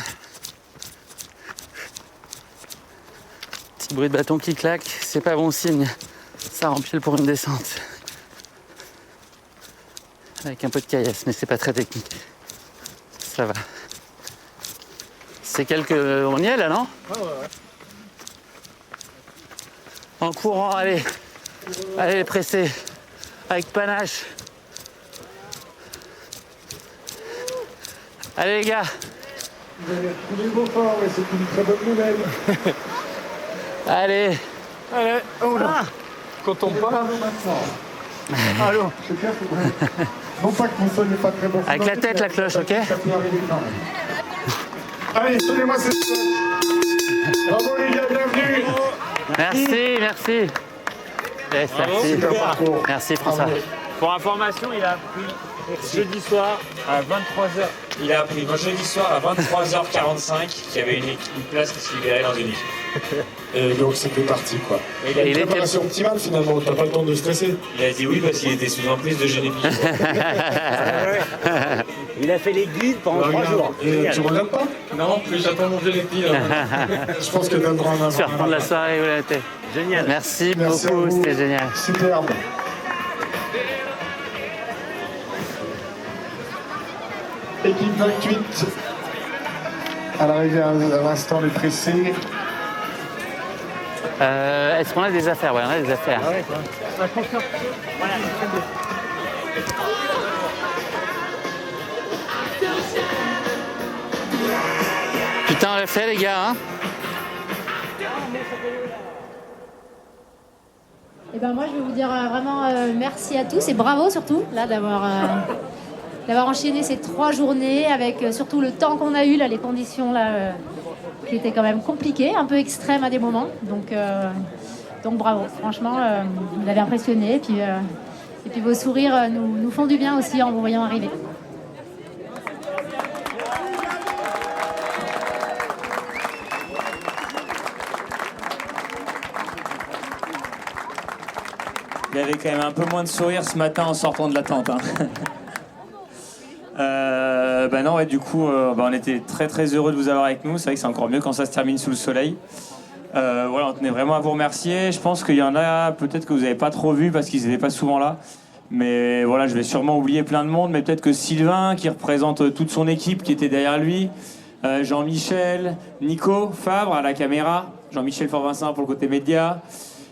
Petit bruit de bâton qui claque, c'est pas bon signe. Ça rempile pour une descente. Avec un peu de caillasse, mais c'est pas très technique. Ça va. C'est quelques... On y est là, non? Ouais. En courant, allez. Allez, pressez. Avec panache. Allez les gars. Vous avez retrouvé Beaufort, et c'est une très bonne nouvelle. Allez. Allez, oh là. Quand on part. Allô. Je sais bien, non pas que mon son n'est pas très bon. Avec la tête, la cloche, ok? Ça peut arriver quand même. Allez, donnez-moi cette... Bravo les gars, bienvenue. Merci. Yes, merci. Merci François. Pour information, il a appris jeudi soir à 23h. Il a appris jeudi soir à 23h45 qu'il y avait une place qui se libérait dans une équipe. Et donc c'était parti quoi. Et il a une préparation optimale finalement, t'as pas le temps de stresser. Il a dit oui parce qu'il était sous emprise de génétique. Il a fait les guides pendant 3 jours. Et tu regardes pas? Non, mais j'attends mon génétique. Je pense que t'as le droit en avoir. Tu vas reprendre la soirée où elle était. Génial. Merci beaucoup, c'était génial. Superbe. Équipe 28, à l'arrivée à l'instant les pressés. Est-ce qu'on a des affaires? Ouais, on a des affaires. Ah ouais, voilà. Putain, on l'a fait les gars, hein? Et ben moi je vais vous dire vraiment merci à tous et bravo surtout là d'avoir enchaîné ces 3 journées avec surtout le temps qu'on a eu là, les conditions là qui étaient quand même compliquées, un peu extrêmes à des moments. Donc bravo, franchement vous avez impressionné et puis vos sourires nous font du bien aussi en vous voyant arriver. Il y avait quand même un peu moins de sourire ce matin en sortant de la tente. Hein. Non, ouais, du coup, on était très très heureux de vous avoir avec nous. C'est vrai que c'est encore mieux quand ça se termine sous le soleil. On tenait vraiment à vous remercier. Je pense qu'il y en a peut-être que vous n'avez pas trop vu parce qu'ils n'étaient pas souvent là. Mais voilà, je vais sûrement oublier plein de monde. Mais peut-être que Sylvain, qui représente toute son équipe qui était derrière lui, Jean-Michel, Nico, Fabre à la caméra, Jean-Michel Fort-Vincent pour le côté média.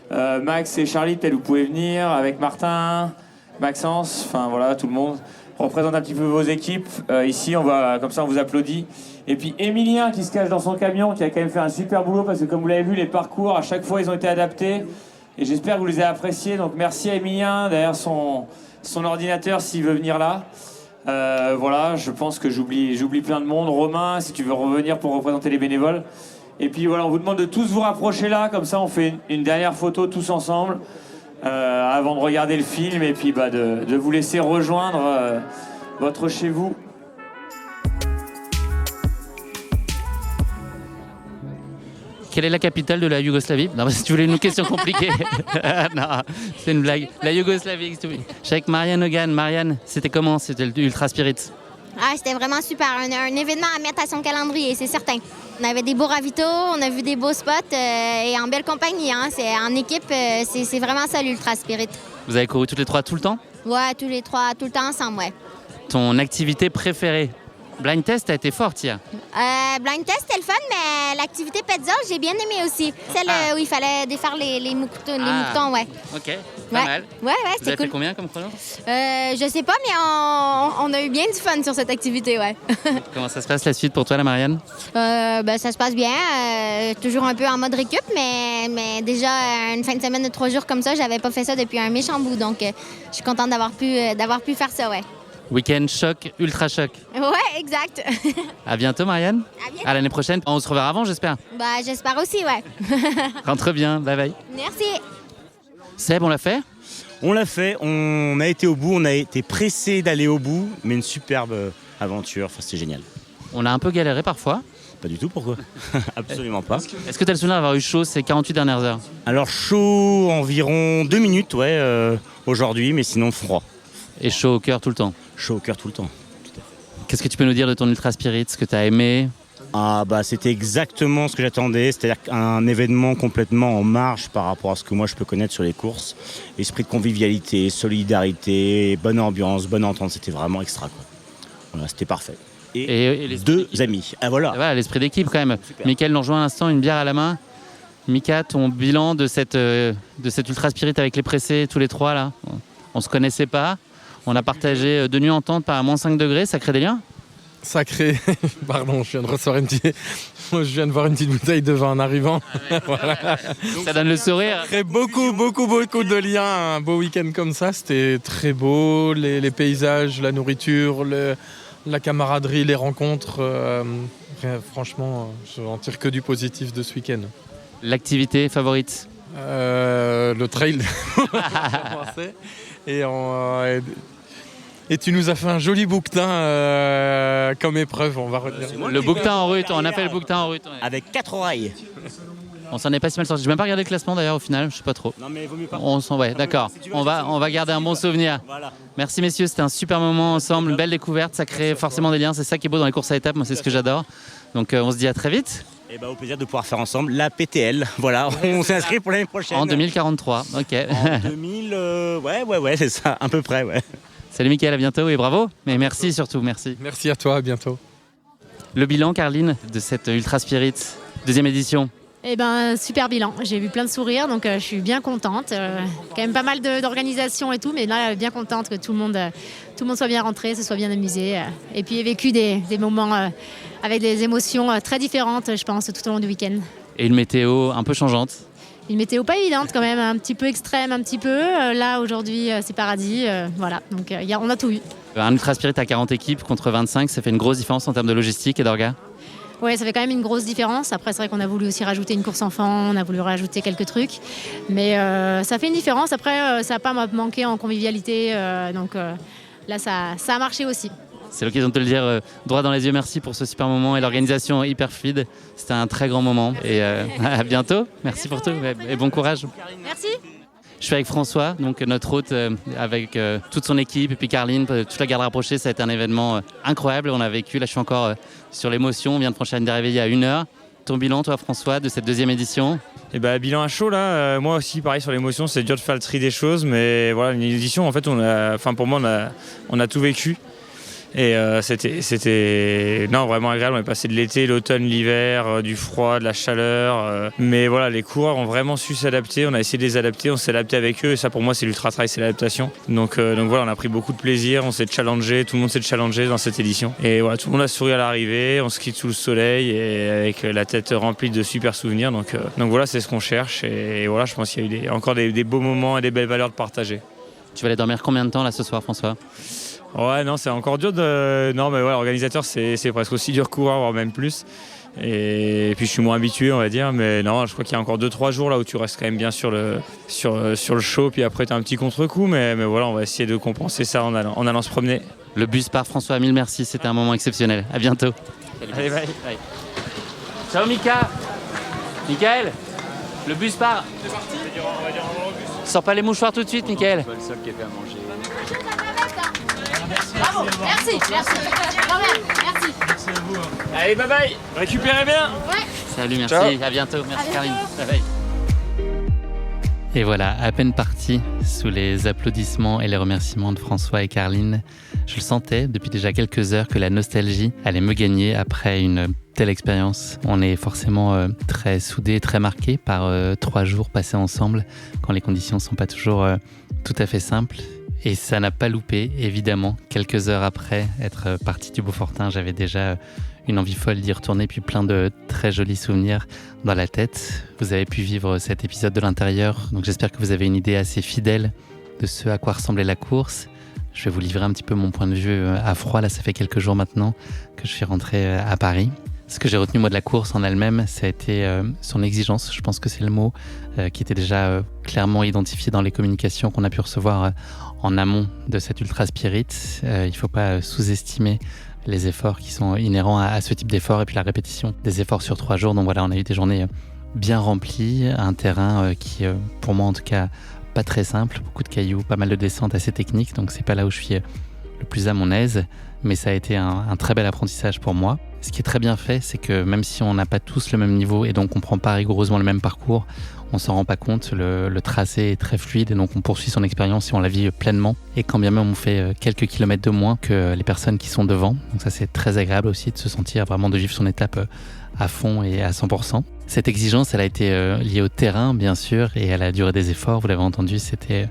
Max et Charlie, peut-être vous pouvez venir avec Martin, Maxence, enfin voilà, tout le monde. Représente un petit peu vos équipes. Ici, on vous applaudit. Et puis Emilien qui se cache dans son camion, qui a quand même fait un super boulot parce que comme vous l'avez vu, les parcours, à chaque fois, ils ont été adaptés. Et j'espère que vous les avez appréciés. Donc merci à Emilien, derrière son ordinateur, s'il veut venir là. Je pense que j'oublie plein de monde. Romain, si tu veux revenir pour représenter les bénévoles. Et puis voilà, on vous demande de tous vous rapprocher là, comme ça on fait une dernière photo tous ensemble avant de regarder le film et puis de vous laisser rejoindre votre chez vous. Quelle est la capitale de la Yougoslavie? Non, si tu voulais une question compliquée. Non, c'est une blague. La Yougoslavie, je suis avec Marianne Hogan. Marianne, c'était comment? C'était l'Ultra Spirit? C'était vraiment super. Un événement à mettre à son calendrier, c'est certain. On avait des beaux ravitaux, on a vu des beaux spots et en belle compagnie. Hein. En équipe, c'est vraiment ça l'Ultra Spirit. Vous avez couru toutes les 3 tout le temps? Ouais, tous les 3, tout le temps ensemble, ouais. Ton activité préférée? Blind test a été forte hier. Blind test, c'était le fun, mais l'activité Petzl, j'ai bien aimé aussi. Celle où il fallait défaire les moutons, ouais. Ok, pas mal. Ouais, Vous c'était avez cool. fait combien comme chrono? Je sais pas, mais on a eu bien du fun sur cette activité, ouais. Comment ça se passe la suite pour toi, la Marianne? Ça se passe bien. Toujours un peu en mode récup, mais déjà une fin de semaine de 3 jours comme ça, j'avais pas fait ça depuis un méchant bout, donc je suis contente d'avoir pu faire ça, ouais. Week-end choc, ultra choc. Ouais, exact. À bientôt, Marianne. À bientôt. À l'année prochaine. On se reverra avant, j'espère. J'espère aussi, ouais. Rentre bien, bye bye. Merci. Seb, on l'a fait? On l'a fait, on a été au bout, on a été pressé d'aller au bout, mais une superbe aventure, c'était génial. On a un peu galéré parfois. Pas du tout, pourquoi? Absolument pas. Est-ce que tu as le souvenir d'avoir eu chaud ces 48 dernières heures? Alors chaud environ 2 minutes, aujourd'hui, mais sinon froid. Et chaud au cœur tout le temps? Chaud au cœur tout le temps. Qu'est-ce que tu peux nous dire de ton Ultra Spirit, ce que tu as aimé? C'était exactement ce que j'attendais, c'est-à-dire un événement complètement en marge par rapport à ce que moi je peux connaître sur les courses. Esprit de convivialité, solidarité, bonne ambiance, bonne entente, c'était vraiment extra, quoi. Voilà, c'était parfait. Et 2 amis. Ah voilà. Ça va, l'esprit d'équipe quand même. Mickaël nous rejoint à l'instant, une bière à la main. Mika, ton bilan de cette Ultra Spirit avec les pressés, tous les 3 là? On se connaissait pas. On a partagé 2 nuits en tente par à moins 5 degrés. Ça crée des liens? Ça crée... Pardon, je viens de recevoir je viens de voir une petite bouteille de vin en arrivant. Voilà. Ça donne le sourire. Ça crée beaucoup de liens. Un beau week-end comme ça, c'était très beau. Les paysages, la nourriture, la camaraderie, les rencontres. Franchement, je n'en tire que du positif de ce week-end. L'activité favorite? Le trail. Et tu nous as fait un joli bouquetin comme épreuve, on va retenir. Le bouquetin en route, on a fait le bouquetin en route. Ouais. Avec 4 oreilles. On s'en est pas si mal sorti. Je n'ai même pas regardé le classement d'ailleurs au final, je sais pas trop. Non mais vaut mieux pas. Ouais, d'accord. On va garder un bon souvenir. Voilà. Merci messieurs, c'était un super moment ensemble, une belle découverte, ça crée forcément des liens, c'est ça qui est beau dans les courses à étapes, moi c'est ce que j'adore. Donc on se dit à très vite. Et au plaisir de pouvoir faire ensemble la PTL. Voilà, on s'est inscrit pour l'année prochaine. En 2043, ok. En 2000, ouais, c'est ça, à peu près, ouais. Salut Mickaël, à bientôt et bravo. Mais merci surtout, merci. Merci à toi, à bientôt. Le bilan, Carline, de cette Ultra Spirit, 2e édition. Super bilan. J'ai vu plein de sourires, donc je suis bien contente. Quand même pas mal d'organisation et tout, mais là, bien contente que tout le monde soit bien rentré, se soit bien amusé. Et puis, j'ai vécu des moments avec des émotions très différentes, je pense, tout au long du week-end. Et une météo un peu changeante. Une météo pas évidente quand même, un petit peu extrême, un petit peu. Là, aujourd'hui, c'est paradis. Voilà, donc on a tout eu. Un Ultra Spirit à 40 équipes contre 25, ça fait une grosse différence en termes de logistique et d'orgas? Oui, ça fait quand même une grosse différence. Après, c'est vrai qu'on a voulu aussi rajouter une course enfant, on a voulu rajouter quelques trucs. Mais ça fait une différence. Après, ça n'a pas manqué en convivialité. Donc là, ça a marché aussi. C'est l'occasion de te le dire droit dans les yeux. Merci pour ce super moment et l'organisation hyper fluide. C'était un très grand moment. Et à bientôt. Merci pour tout et bon courage. Merci. Je suis avec François, donc notre hôte, avec toute son équipe, et puis Carline, toute la garde rapprochée. Ça a été un événement incroyable. On a vécu, là je suis encore sur l'émotion. On vient de franchir une réveillée à 1h. Ton bilan, toi François, de cette 2e édition? Bilan à chaud là, moi aussi pareil sur l'émotion, c'est dur de faire le tri des choses, mais voilà, une édition en fait, pour moi on a tout vécu. Et c'était vraiment agréable. On est passé de l'été, l'automne, l'hiver, du froid, de la chaleur. Mais voilà, les coureurs ont vraiment su s'adapter. On a essayé de les adapter, on s'est adapté avec eux. Et ça, pour moi, c'est l'ultra trail, c'est l'adaptation. Donc voilà, on a pris beaucoup de plaisir. On s'est challengé, tout le monde s'est challengé dans cette édition. Et voilà, tout le monde a souri à l'arrivée. On skie sous le soleil et avec la tête remplie de super souvenirs. Donc voilà, c'est ce qu'on cherche. Et voilà, je pense qu'il y a eu encore des beaux moments et des belles valeurs de partager. Tu vas aller dormir combien de temps là ce soir, François? Ouais, non, c'est encore dur de. Non, mais ouais, organisateur, c'est presque aussi dur coureur, voire même plus. Et puis je suis moins habitué, on va dire. Mais non, je crois qu'il y a encore 2-3 jours là où tu restes quand même bien sur le show. Puis après, tu as un petit contre-coup. Mais voilà, on va essayer de compenser ça en allant se promener. Le bus part, François. Mille merci. C'était un moment exceptionnel. À bientôt. Allez, bye. Ciao, Mika. Mickaël, le bus part. C'est parti. On va dire au revoir au bus. Sors pas les mouchoirs tout de suite, Mickaël. C'est pas le seul qui a fait à manger. Bravo, merci. Quand même, merci. Merci à vous. Allez, bye bye. Récupérez bien. Ouais. Salut, merci. Ciao. À bientôt. Merci, Carline. Bientôt. Bye bye. Et voilà, à peine parti sous les applaudissements et les remerciements de François et Carline, je le sentais depuis déjà quelques heures que la nostalgie allait me gagner après une telle expérience. On est forcément très soudés, très marqués par 3 jours passés ensemble quand les conditions ne sont pas toujours tout à fait simples. Et ça n'a pas loupé, évidemment. Quelques heures après être parti du Beaufortin, j'avais déjà une envie folle d'y retourner, puis plein de très jolis souvenirs dans la tête. Vous avez pu vivre cet épisode de l'intérieur, donc j'espère que vous avez une idée assez fidèle de ce à quoi ressemblait la course. Je vais vous livrer un petit peu mon point de vue à froid. Là, ça fait quelques jours maintenant que je suis rentré à Paris. Ce que j'ai retenu moi de la course en elle-même, ça a été son exigence, je pense que c'est le mot, qui était déjà clairement identifié dans les communications qu'on a pu recevoir en amont de cette Ultra Spirit. Il ne faut pas sous-estimer les efforts qui sont inhérents à ce type d'efforts et puis la répétition des efforts sur 3 jours. Donc voilà, on a eu des journées bien remplies, un terrain qui, pour moi en tout cas, pas très simple, beaucoup de cailloux, pas mal de descentes assez techniques, donc c'est pas là où je suis le plus à mon aise, mais ça a été un très bel apprentissage pour moi. Ce qui est très bien fait, c'est que même si on n'a pas tous le même niveau et donc on prend pas rigoureusement le même parcours, on s'en rend pas compte, le tracé est très fluide et donc on poursuit son expérience et on la vit pleinement. Et quand bien même on fait quelques kilomètres de moins que les personnes qui sont devant, donc ça c'est très agréable aussi de se sentir vraiment de vivre son étape à fond et à 100%. Cette exigence, elle a été liée au terrain bien sûr et à la durée des efforts. Vous l'avez entendu, c'était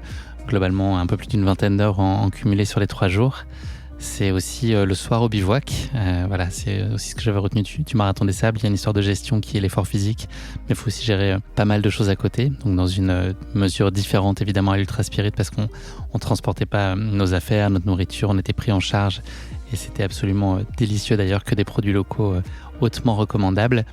globalement un peu plus d'une 20aine d'heures en cumulé sur les 3 jours. C'est aussi le soir au bivouac. Voilà, c'est aussi ce que j'avais retenu du marathon des sables. Il y a une histoire de gestion qui est l'effort physique, mais il faut aussi gérer pas mal de choses à côté. Donc dans une mesure différente évidemment à l'Ultra Spirit parce qu'on transportait pas nos affaires, notre nourriture, on était pris en charge. et c'était absolument délicieux d'ailleurs, que des produits locaux hautement recommandables.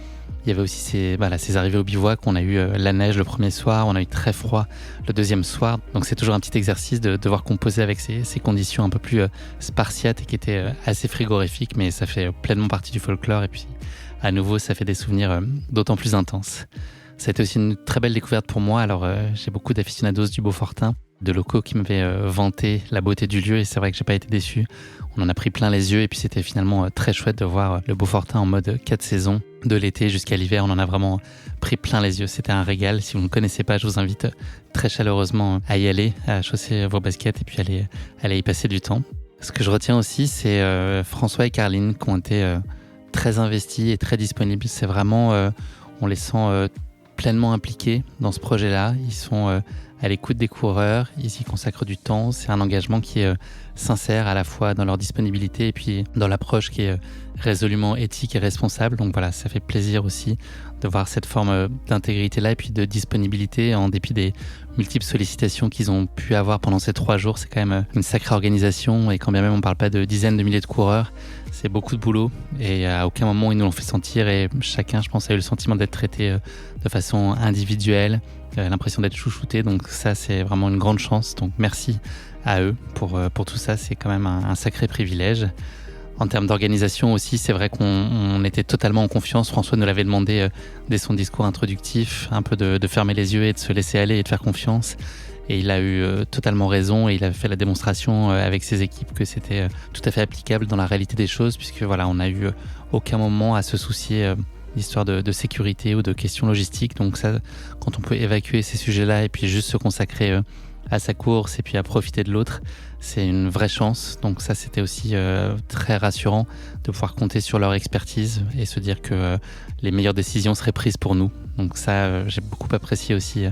Il y avait aussi ces arrivées au bivouac. On a eu la neige le premier soir, on a eu très froid le deuxième soir. Donc c'est toujours un petit exercice de devoir composer avec ces conditions un peu plus spartiates et qui étaient assez frigorifiques, mais ça fait pleinement partie du folklore. Et puis à nouveau, ça fait des souvenirs d'autant plus intenses. Ça a été aussi une très belle découverte pour moi. Alors j'ai beaucoup d'aficionados du Beaufortain, de locaux qui m'avaient vanté la beauté du lieu, et c'est vrai que j'ai pas été déçu. On en a pris plein les yeux, et puis c'était finalement très chouette de voir le Beaufortain en mode 4 saisons, de l'été jusqu'à l'hiver. On en a vraiment pris plein les yeux, c'était un régal. Si vous ne connaissez pas, je vous invite très chaleureusement à y aller, à chausser vos baskets et puis aller y passer du temps. Ce que je retiens aussi, c'est François et Carline qui ont été très investis et très disponibles. C'est vraiment, on les sent pleinement impliqués dans ce projet-là. Ils sont à l'écoute des coureurs, ils y consacrent du temps. C'est un engagement qui est sincère à la fois dans leur disponibilité et puis dans l'approche qui est résolument éthique et responsable. Donc voilà, ça fait plaisir aussi de voir cette forme d'intégrité-là et puis de disponibilité en dépit des multiples sollicitations qu'ils ont pu avoir pendant ces 3 jours. C'est quand même une sacrée organisation, et quand bien même on ne parle pas de dizaines de milliers de coureurs, c'est beaucoup de boulot, et à aucun moment ils nous l'ont fait sentir, et chacun, je pense, a eu le sentiment d'être traité de façon individuelle, l'impression d'être chouchouté. Donc ça, c'est vraiment une grande chance. Donc merci à eux pour tout ça. C'est quand même un sacré privilège. En termes d'organisation aussi, c'est vrai qu'on était totalement en confiance. François nous l'avait demandé dès son discours introductif, un peu de fermer les yeux et de se laisser aller et de faire confiance. Et il a eu totalement raison, et il a fait la démonstration avec ses équipes que c'était tout à fait applicable dans la réalité des choses, puisque voilà, on n'a eu aucun moment à se soucier d'histoire de sécurité ou de questions logistiques. Donc ça, quand on peut évacuer ces sujets-là et puis juste se consacrer à sa course et puis à profiter de l'autre, c'est une vraie chance. Donc ça, c'était aussi très rassurant de pouvoir compter sur leur expertise et se dire que les meilleures décisions seraient prises pour nous. Donc ça, j'ai beaucoup apprécié aussi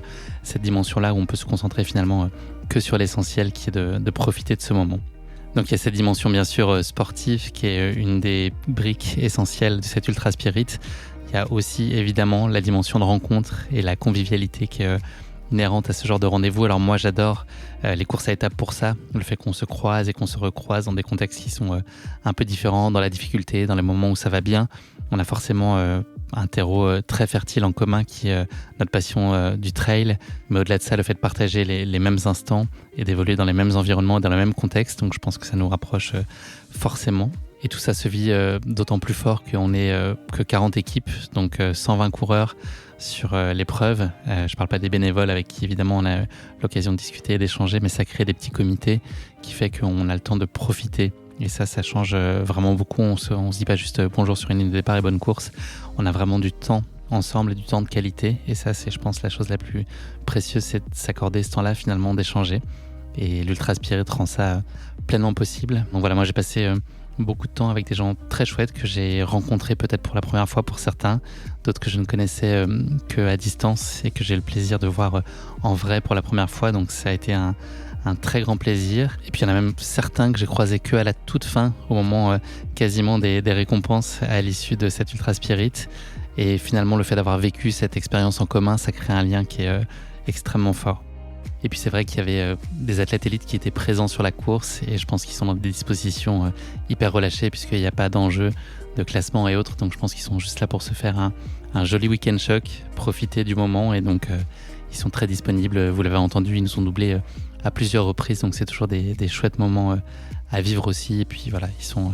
cette dimension-là où on peut se concentrer finalement que sur l'essentiel, qui est de profiter de ce moment. Donc il y a cette dimension bien sûr sportive qui est une des briques essentielles de cet Ultra Spirit. Il y a aussi évidemment la dimension de rencontre et la convivialité qui est inhérente à ce genre de rendez-vous. Alors moi j'adore les courses à étapes pour ça, le fait qu'on se croise et qu'on se recroise dans des contextes qui sont un peu différents, dans la difficulté, dans les moments où ça va bien. On a forcément un terreau très fertile en commun qui est notre passion du trail, mais au-delà de ça, le fait de partager les mêmes instants et d'évoluer dans les mêmes environnements et dans le même contexte. Donc je pense que ça nous rapproche forcément. Et tout ça se vit d'autant plus fort qu'on est que 40 équipes, donc 120 coureurs sur l'épreuve. Je parle pas des bénévoles avec qui évidemment on a l'occasion de discuter et d'échanger, mais ça crée des petits comités qui fait qu'on a le temps de profiter. Et ça change vraiment beaucoup. On se dit pas juste bonjour sur une ligne de départ et bonne course. On a vraiment du temps ensemble et du temps de qualité. Et ça, c'est, je pense, la chose la plus précieuse, c'est de s'accorder ce temps-là finalement, d'échanger. Et l'Ultra Spirit rend ça pleinement possible. Donc voilà, moi j'ai passé beaucoup de temps avec des gens très chouettes que j'ai rencontrés peut-être pour la première fois pour certains, d'autres que je ne connaissais qu'à distance et que j'ai le plaisir de voir en vrai pour la première fois. Donc ça a été un très grand plaisir. Et puis il y en a même certains que j'ai croisés que à la toute fin, au moment quasiment des récompenses à l'issue de cette Ultra Spirit. Et finalement, le fait d'avoir vécu cette expérience en commun, ça crée un lien qui est extrêmement fort. Et puis c'est vrai qu'il y avait des athlètes élites qui étaient présents sur la course, et je pense qu'ils sont dans des dispositions hyper relâchées puisqu'il n'y a pas d'enjeu de classement et autres. Donc je pense qu'ils sont juste là pour se faire un joli week-end choc, profiter du moment, et donc ils sont très disponibles. Vous l'avez entendu, ils nous ont doublés à plusieurs reprises, donc c'est toujours des chouettes moments à vivre aussi. Et puis voilà, ils sont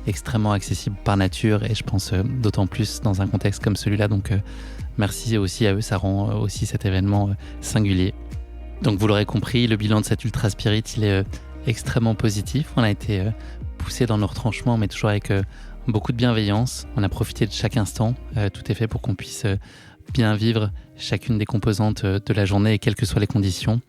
extrêmement accessibles par nature, et je pense d'autant plus dans un contexte comme celui-là. Donc merci aussi à eux, ça rend aussi cet événement singulier. Donc vous l'aurez compris, le bilan de cette Ultra Spirit, il est extrêmement positif. On a été poussé dans nos retranchements, mais toujours avec beaucoup de bienveillance. On a profité de chaque instant. Tout est fait pour qu'on puisse bien vivre chacune des composantes de la journée, quelles que soient les conditions.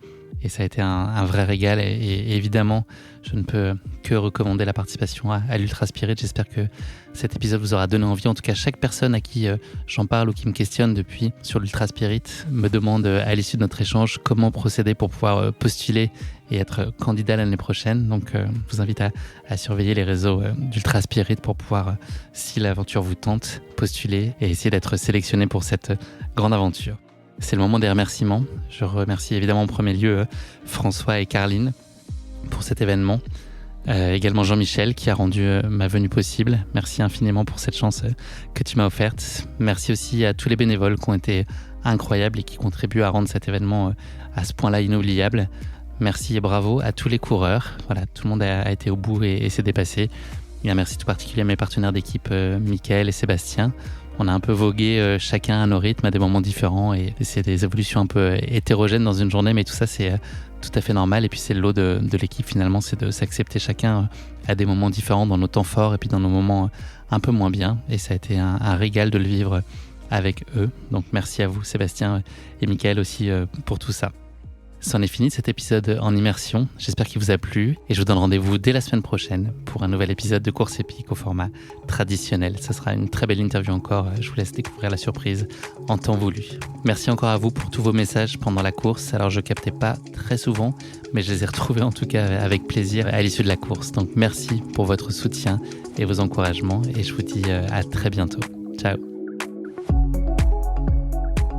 Et ça a été un vrai régal. Et évidemment, je ne peux que recommander la participation à l'Ultra Spirit. J'espère que cet épisode vous aura donné envie. En tout cas, chaque personne à qui j'en parle ou qui me questionne depuis sur l'Ultra Spirit me demande à l'issue de notre échange comment procéder pour pouvoir postuler et être candidat l'année prochaine. Donc, je vous invite à surveiller les réseaux d'Ultra Spirit pour pouvoir, si l'aventure vous tente, postuler et essayer d'être sélectionné pour cette grande aventure. C'est le moment des remerciements. Je remercie évidemment en premier lieu François et Carline pour cet événement. Également Jean-Michel qui a rendu ma venue possible. Merci infiniment pour cette chance que tu m'as offerte. Merci aussi à tous les bénévoles qui ont été incroyables et qui contribuent à rendre cet événement à ce point-là inoubliable. Merci et bravo à tous les coureurs. Voilà, tout le monde a été au bout et s'est dépassé. Et un merci tout particulier à mes partenaires d'équipe, Mickaël et Sébastien. On a un peu vogué chacun à nos rythmes, à des moments différents, et c'est des évolutions un peu hétérogènes dans une journée, mais tout ça c'est tout à fait normal. Et puis c'est le lot de l'équipe finalement, c'est de s'accepter chacun à des moments différents, dans nos temps forts et puis dans nos moments un peu moins bien. Et ça a été un régal de le vivre avec eux. Donc merci à vous Sébastien et Mickaël aussi pour tout ça. C'en est fini de cet épisode en immersion. J'espère qu'il vous a plu et je vous donne rendez-vous dès la semaine prochaine pour un nouvel épisode de Course épique au format traditionnel. Ça sera une très belle interview encore. Je vous laisse découvrir la surprise en temps voulu. Merci encore à vous pour tous vos messages pendant la course. Alors je captais pas très souvent, mais je les ai retrouvés en tout cas avec plaisir à l'issue de la course. Donc merci pour votre soutien et vos encouragements et je vous dis à très bientôt. Ciao.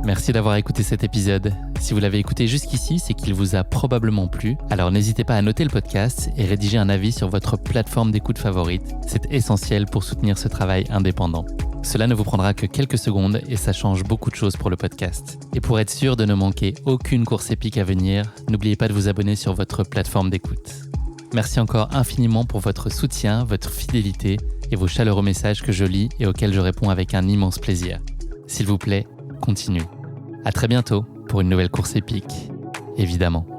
Merci d'avoir écouté cet épisode. Si vous l'avez écouté jusqu'ici, c'est qu'il vous a probablement plu. Alors n'hésitez pas à noter le podcast et rédiger un avis sur votre plateforme d'écoute favorite. C'est essentiel pour soutenir ce travail indépendant. Cela ne vous prendra que quelques secondes et ça change beaucoup de choses pour le podcast. Et pour être sûr de ne manquer aucune course épique à venir, n'oubliez pas de vous abonner sur votre plateforme d'écoute. Merci encore infiniment pour votre soutien, votre fidélité et vos chaleureux messages que je lis et auxquels je réponds avec un immense plaisir. S'il vous plaît, continuez. À très bientôt pour une nouvelle course épique, évidemment.